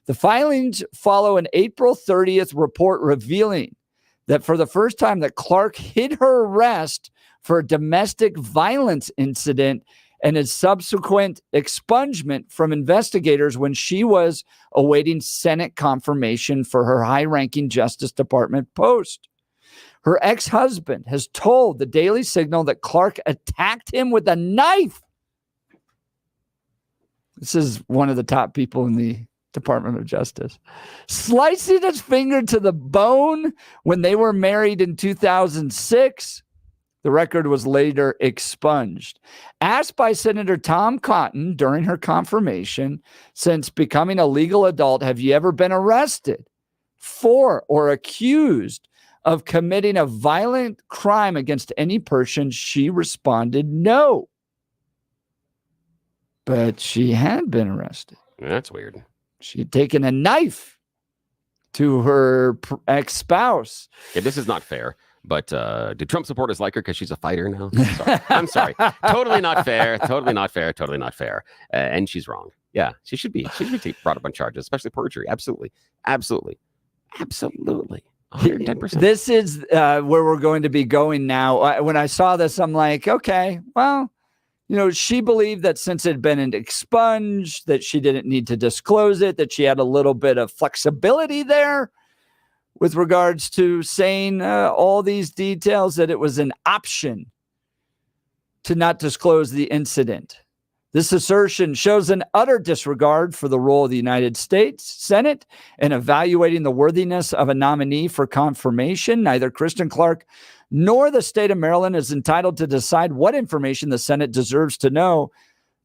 Speaker 1: The filings follow an April 30th report revealing that for the first time that Clark hid her arrest for a domestic violence incident and his subsequent expungement from investigators when she was awaiting Senate confirmation for her high-ranking Justice Department post. Her ex-husband has told the Daily Signal that Clark attacked him with a knife. This is one of the top people in the Department of Justice. Slicing his finger to the bone when they were married in 2006. The record was later expunged. Asked by Senator Tom Cotton during her confirmation, since becoming a legal adult, have you ever been arrested for or accused of committing a violent crime against any person? She responded, no. But she had been arrested.
Speaker 12: That's weird.
Speaker 1: She had taken a knife to her ex-spouse.
Speaker 12: Yeah, this is not fair. But do Trump supporters like her because she's a fighter now? I'm sorry. Totally not fair. Totally not fair. Totally not fair. And she's wrong. Yeah, she should be brought up on charges, especially perjury. Absolutely. Absolutely. Absolutely. 110%.
Speaker 1: This is where we're going to be going now. When I saw this, I'm like, okay, well, she believed that since it had been expunged, that she didn't need to disclose it, that she had a little bit of flexibility there with regards to saying all these details, that it was an option to not disclose the incident. This assertion shows an utter disregard for the role of the United States Senate in evaluating the worthiness of a nominee for confirmation. Neither Kristen Clark nor the state of Maryland is entitled to decide what information the Senate deserves to know.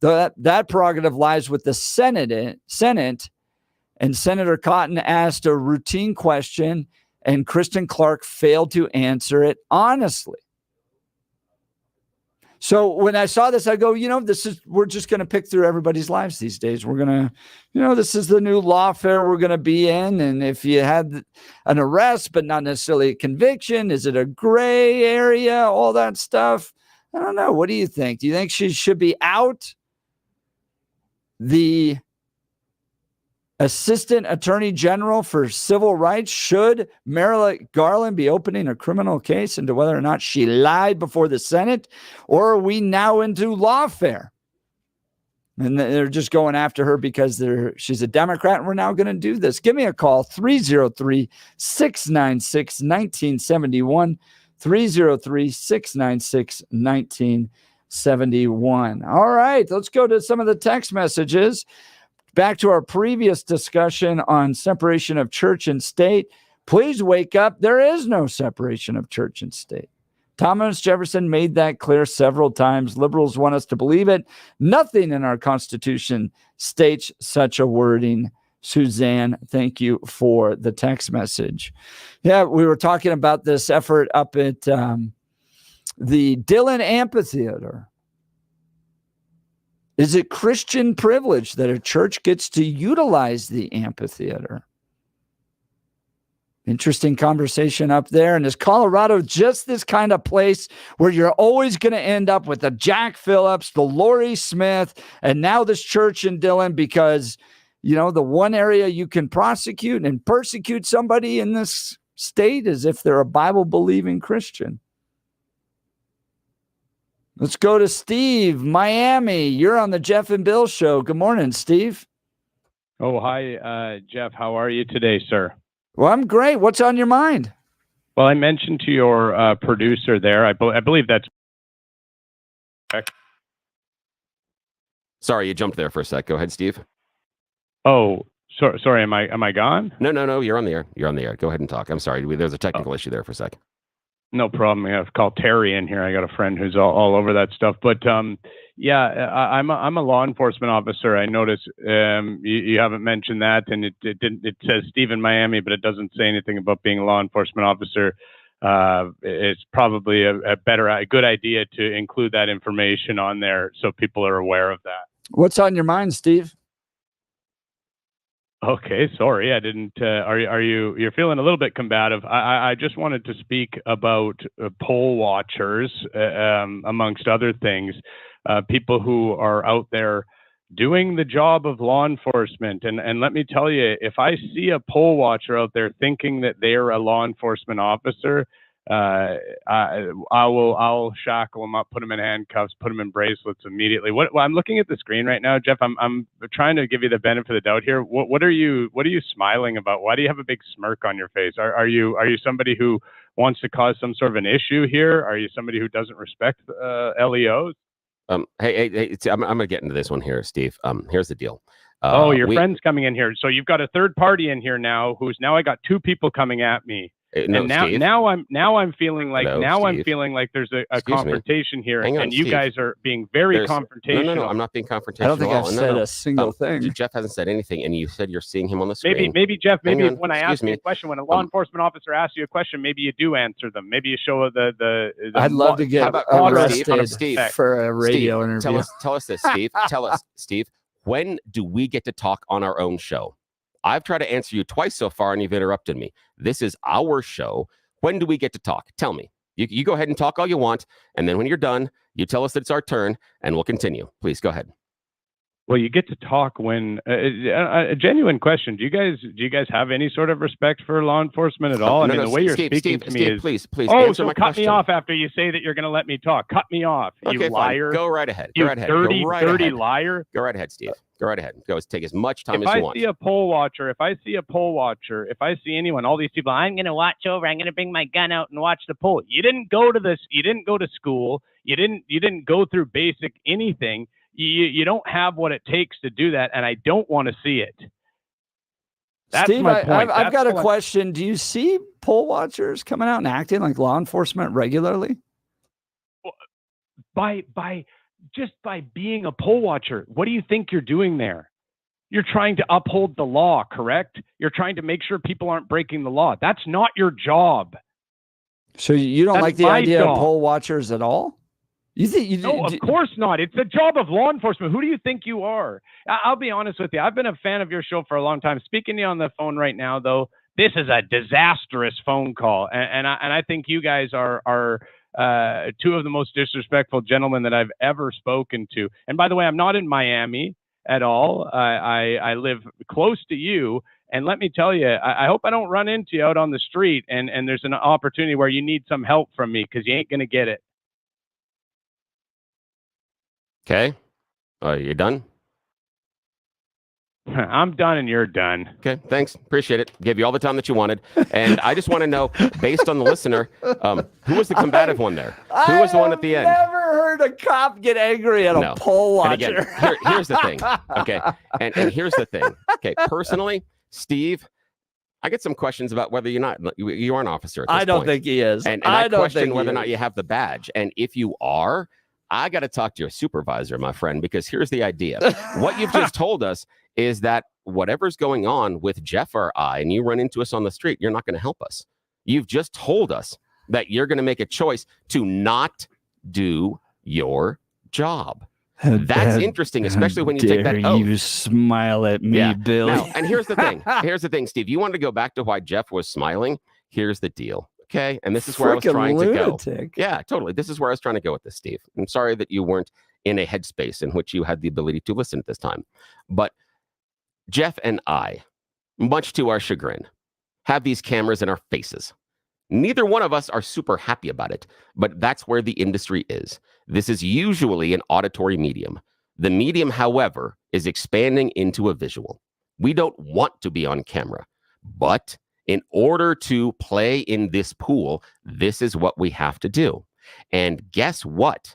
Speaker 1: That prerogative lies with the Senate. And Senator Cotton asked a routine question, and Kristen Clark failed to answer it honestly. So when I saw this, I go, we're just going to pick through everybody's lives these days. We're going to, this is the new lawfare we're going to be in. And if you had an arrest, but not necessarily a conviction, is it a gray area? All that stuff. I don't know. What do you think? Do you think she should be out? The Assistant Attorney General for Civil Rights, should Merrick Garland be opening a criminal case into whether or not she lied before the Senate? Or are we now into lawfare? And they're just going after her because she's a Democrat, and we're now going to do this. Give me a call, 303-696-1971, 303-696-1971. All right, let's go to some of the text messages. Back to our previous discussion on separation of church and state. Please wake up. There is no separation of church and state. Thomas Jefferson made that clear several times. Liberals want us to believe it. Nothing in our Constitution states such a wording. Suzanne, thank you for the text message. Yeah, we were talking about this effort up at the Dillon Amphitheater. Is it Christian privilege that a church gets to utilize the amphitheater? Interesting conversation up there. And is Colorado just this kind of place where you're always going to end up with the Jack Phillips, the Lori Smith, and now this church in Dillon because, the one area you can prosecute and persecute somebody in this state is if they're a Bible-believing Christian. Let's go to Steve, Miami. You're on the Jeff and Bill Show. Good morning, Steve.
Speaker 10: Oh, hi, Jeff. How are you today, sir?
Speaker 1: Well, I'm great. What's on your mind?
Speaker 10: Well, I mentioned to your producer there, I believe that's
Speaker 12: Sorry, you jumped there for a sec. Go ahead, Steve.
Speaker 10: Oh, sorry. Am I gone?
Speaker 12: No. You're on the air. You're on the air. Go ahead and talk. I'm sorry. There's a technical issue there for a sec.
Speaker 10: No problem. I've called Terry in here. I got a friend who's all over that stuff. But yeah, I'm a law enforcement officer. I noticed you haven't mentioned that, and it says Steve in Miami, but it doesn't say anything about being a law enforcement officer. It's probably a good idea to include that information on there so people are aware of that.
Speaker 1: What's on your mind, Steve?
Speaker 10: Okay, sorry, I didn't. You're feeling a little bit combative. I just wanted to speak about poll watchers, amongst other things, people who are out there doing the job of law enforcement. And let me tell you, if I see a poll watcher out there thinking that they're a law enforcement officer, I'll shackle them up, put them in handcuffs, put them in bracelets immediately. Well, I'm looking at the screen right now, Jeff. I'm trying to give you the benefit of the doubt here. What are you smiling about? Why do you have a big smirk on your face? Are you somebody who wants to cause some sort of an issue here? Are you somebody who doesn't respect LEOs?
Speaker 12: Hey, I'm gonna get into this one here, Steve. Here's the deal.
Speaker 10: Your friend's coming in here. So you've got a third party in here now. I got two people coming at me.
Speaker 12: No,
Speaker 10: and now I'm feeling like
Speaker 12: Steve.
Speaker 10: There's a confrontation here, and you
Speaker 12: Steve.
Speaker 10: guys are being very confrontational.
Speaker 12: No, I'm not being confrontational.
Speaker 1: I don't think
Speaker 12: at
Speaker 1: I've
Speaker 12: all.
Speaker 1: said a single thing.
Speaker 12: Jeff hasn't said anything, and you said you're seeing him on the screen.
Speaker 10: Maybe Jeff. Maybe
Speaker 12: Hang on,
Speaker 10: when I ask you a question, when a law enforcement officer asks you a question, maybe you do answer them. Maybe you show the
Speaker 1: I'd love to get arrested
Speaker 12: Steve,
Speaker 1: for a radio interview.
Speaker 12: Tell us this, Steve. Tell us, Steve. When do we get to talk on our own show? I've tried to answer you twice so far, and you've interrupted me. This is our show. When do we get to talk? Tell me. You go ahead and talk all you want, and then when you're done, you tell us that it's our turn, and we'll continue. Please go ahead.
Speaker 10: Well, you get to talk when a genuine question. Do you guys have any sort of respect for law enforcement at all? The way you're speaking to me is
Speaker 12: please
Speaker 10: answer my question. Cut me off after you say that you're going to let me talk. Cut me off,
Speaker 12: okay,
Speaker 10: you liar.
Speaker 12: Fine. Go right ahead.
Speaker 10: You dirty liar.
Speaker 12: Go right ahead, Steve. Go right ahead. Go. Take as much time as you want.
Speaker 10: If I see anyone, all these people, I'm going to watch over. I'm going to bring my gun out and watch the poll. You didn't go to this. You didn't go to school. You didn't go through basic anything. You don't have what it takes to do that, and I don't want to see it. That's
Speaker 1: Steve,
Speaker 10: my point.
Speaker 1: I've got a question. Do you see poll watchers coming out and acting like law enforcement regularly?
Speaker 10: By being a poll watcher, what do you think you're doing there? You're trying to uphold the law, correct? You're trying to make sure people aren't breaking the law. That's not your job.
Speaker 1: So you don't like the idea of poll watchers at all?
Speaker 10: No, of course not. It's the job of law enforcement. Who do you think you are? I'll be honest with you. I've been a fan of your show for a long time. Speaking to you on the phone right now, though, this is a disastrous phone call, and I think you guys are two of the most disrespectful gentlemen that I've ever spoken to. And by the way, I'm not in Miami at all. I live close to you. And let me tell you, I hope I don't run into you out on the street and there's an opportunity where you need some help from me, because you ain't going to get it.
Speaker 12: Okay. You done?
Speaker 10: I'm done and you're done.
Speaker 12: Okay, thanks. Appreciate it. Gave you all the time that you wanted. And I just want to know, based on the listener, who was the combative one there? Who was the one at the end?
Speaker 1: I've never heard a cop get angry at a poll watcher.
Speaker 12: And again, here's the thing. Okay. And here's the thing. Okay. Personally, Steve, I get some questions about whether you are an officer at this
Speaker 1: I don't
Speaker 12: point.
Speaker 1: think he is.
Speaker 12: And I question whether or not you have the badge. And if you are, I got to talk to your supervisor, my friend, because here's the idea. What you've just told us is that whatever's going on with Jeff or I, and you run into us on the street, you're not going to help us. You've just told us that you're going to make a choice to not do your job. That's interesting, especially when you take that oath.
Speaker 1: You smile at me, Billy.
Speaker 12: Now, and here's the thing. Here's the thing, Steve. You wanted to go back to why Jeff was smiling. Here's the deal. Okay. And this is where I was trying to go. Yeah, totally. This is where I was trying to go with this, Steve. I'm sorry that you weren't in a headspace in which you had the ability to listen at this time. But Jeff and I, much to our chagrin, have these cameras in our faces. Neither one of us are super happy about it, but that's where the industry is. This is usually an auditory medium. The medium, however, is expanding into a visual. We don't want to be on camera, but in order to play in this pool, this is what we have to do. And guess what?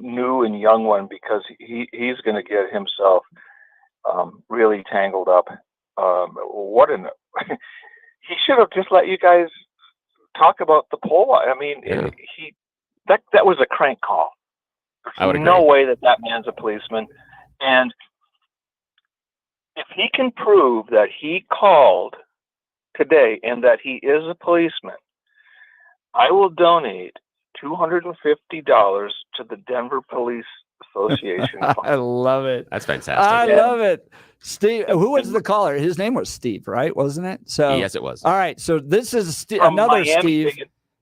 Speaker 14: new and young one, because he's going to get himself really tangled up. He should have just let you guys talk about the poll. I mean, that was a crank call. There's no way that man's a policeman. And if he can prove that he called today and that he is a policeman, I will donate $250 to the Denver Police Association.
Speaker 1: I love it.
Speaker 12: That's fantastic.
Speaker 1: I love it. Steve, who was the caller? His name was Steve, right? Wasn't it? So
Speaker 12: yes, it was.
Speaker 1: All right. So this is another
Speaker 14: Miami,
Speaker 1: Steve.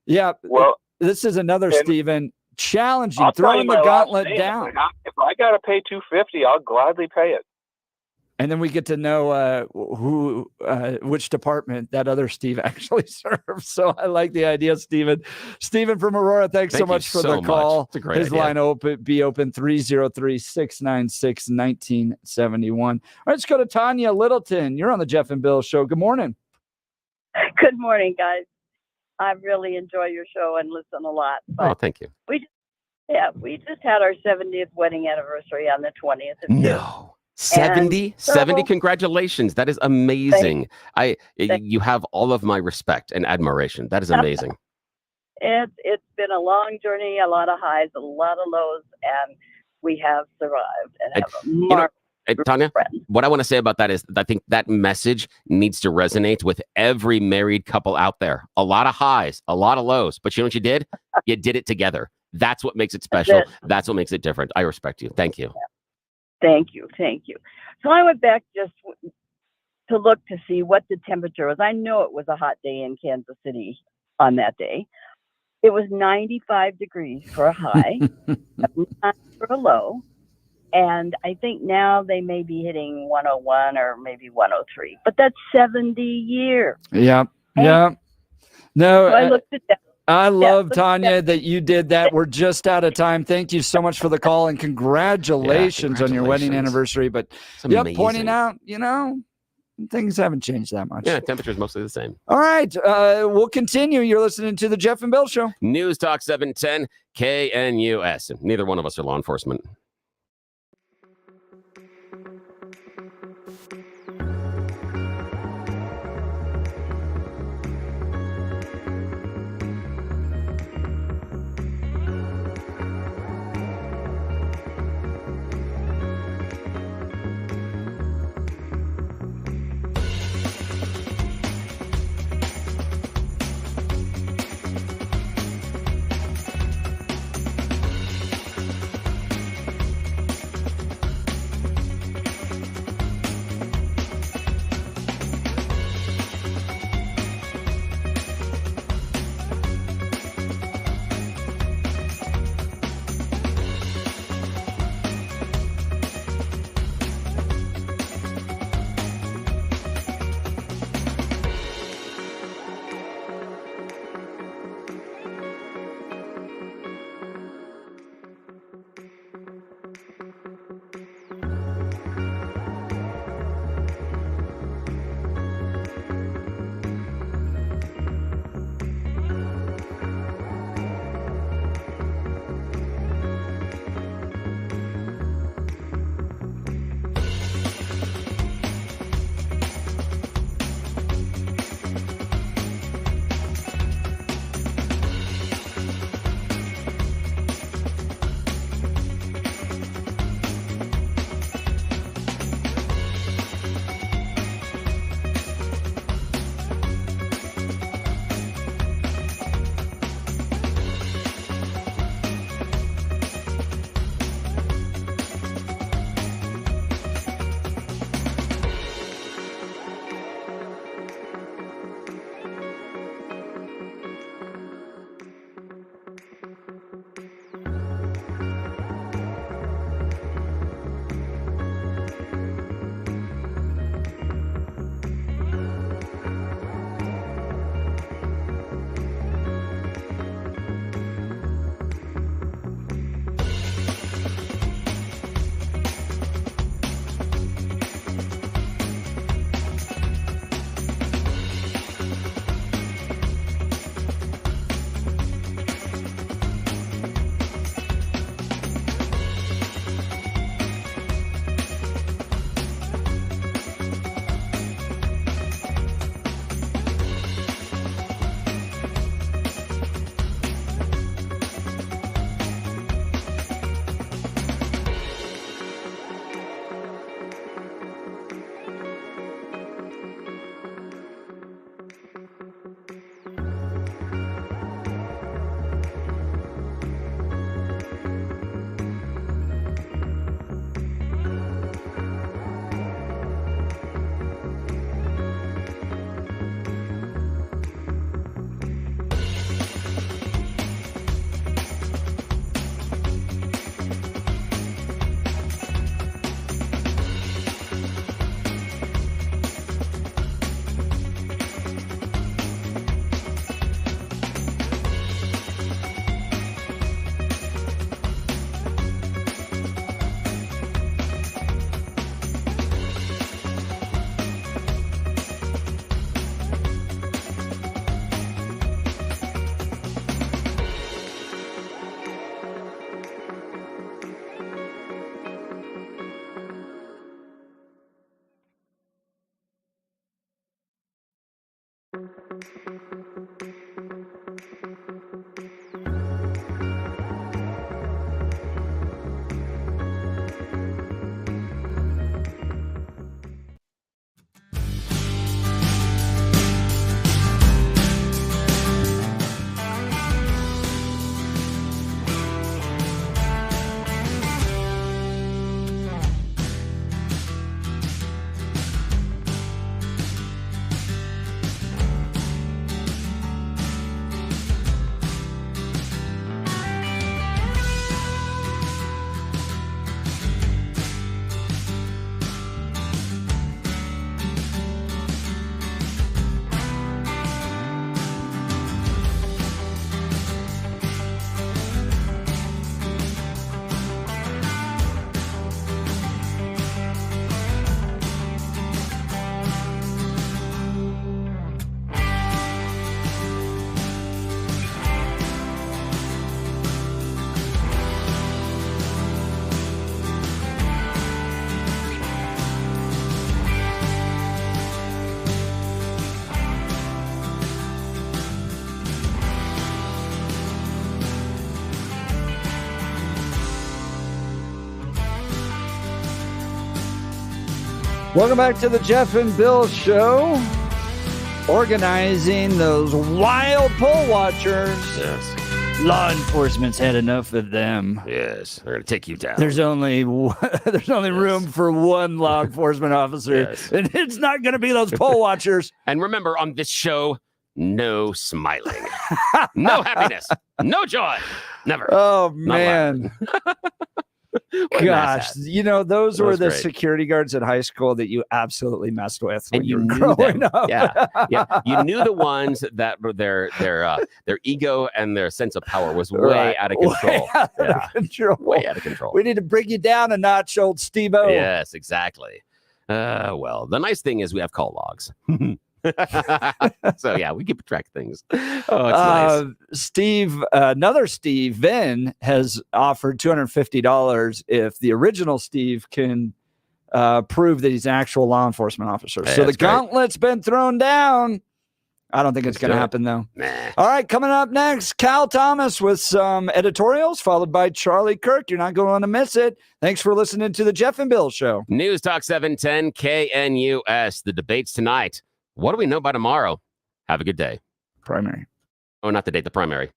Speaker 1: Yeah.
Speaker 14: Well,
Speaker 1: this is another Steven challenging,
Speaker 14: I'll tell you
Speaker 1: throwing the
Speaker 14: my last
Speaker 1: gauntlet
Speaker 14: name.
Speaker 1: down.
Speaker 14: If I got to pay $250, I'll gladly pay it.
Speaker 1: And then we get to know which department that other Steve actually serves. So I like the idea, Steven. Steven from Aurora, thanks so much for the call.
Speaker 12: It's a great
Speaker 1: His
Speaker 12: idea.
Speaker 1: line be open 303-696-1971. All right, let's go to Tanya Littleton. You're on the Jeff and Bill Show. Good morning.
Speaker 16: Good morning, guys. I really enjoy your show and listen a lot.
Speaker 12: Oh, thank you.
Speaker 16: We just had our 70th wedding anniversary on the 20th of June.
Speaker 12: No. 70? 70? Congratulations. That is amazing. You have all of my respect and admiration. That is amazing.
Speaker 16: It's been a long journey, a lot of highs, a lot of lows, and we have survived and have a marvelous
Speaker 12: Tanya, what I want to say about that is I think that message needs to resonate with every married couple out there. A lot of highs, a lot of lows, but you know what you did? You did it together. That's what makes it special. That's what makes it different. I respect you. Thank you.
Speaker 16: Thank you. So I went back just to look to see what the temperature was. I know it was a hot day in Kansas City on that day. It was 95 degrees for a high, 79 for a low, and I think now they may be hitting 101 or maybe 103. But that's 70 years.
Speaker 1: Yeah. No,
Speaker 16: So I looked at that.
Speaker 1: I love, Tanya, that you did that. We're just out of time. Thank you so much for the call, and congratulations on your wedding anniversary. But pointing out, things haven't changed that much.
Speaker 12: Yeah, temperature is mostly the same.
Speaker 1: All right, we'll continue. You're listening to the Jeff and Bill Show.
Speaker 12: News Talk 710 KNUS. Neither one of us are law enforcement.
Speaker 1: Welcome back to the Jeff and Bill Show. Organizing those wild poll watchers.
Speaker 12: Yes.
Speaker 1: Law enforcement's had enough of them.
Speaker 12: Yes, they're going to take you down.
Speaker 1: There's only room for one law enforcement officer,
Speaker 12: Yes.
Speaker 1: and it's not going to be those poll watchers.
Speaker 12: And remember, on this show, no smiling, no happiness, no joy, never.
Speaker 1: Oh,
Speaker 12: Not
Speaker 1: man.
Speaker 12: What a
Speaker 1: Gosh,
Speaker 12: mess.
Speaker 1: you know, those
Speaker 12: That
Speaker 1: were
Speaker 12: was
Speaker 1: the
Speaker 12: great.
Speaker 1: security guards at high school that you absolutely messed with when
Speaker 12: And
Speaker 1: you
Speaker 12: you
Speaker 1: were
Speaker 12: knew
Speaker 1: growing
Speaker 12: them.
Speaker 1: up.
Speaker 12: Yeah. You knew the ones that were their ego and their sense of power was way
Speaker 1: Right.
Speaker 12: out of control.
Speaker 1: Way out of control.
Speaker 12: Way out of control.
Speaker 1: We need to bring you down a notch, old Steve-O.
Speaker 12: Yes, exactly. Well, the nice thing is we have call logs. So yeah, we keep track of things. Oh, it's nice.
Speaker 1: Steve, another Steve, Vin, has offered $250 if the original Steve can prove that he's an actual law enforcement officer.
Speaker 12: Hey,
Speaker 1: so the
Speaker 12: that's great.
Speaker 1: gauntlet's been thrown down. I don't think it's going to
Speaker 12: do it.
Speaker 1: happen, though.
Speaker 12: Nah.
Speaker 1: All right, coming up next, Cal Thomas with some editorials, followed by Charlie Kirk. You're not going to want to miss it. Thanks for listening to the Jeff and Bill Show.
Speaker 12: News Talk 710 KNUS. The debates tonight. What do we know by tomorrow? Have a good day.
Speaker 1: Primary.
Speaker 12: Oh, not the date, the primary.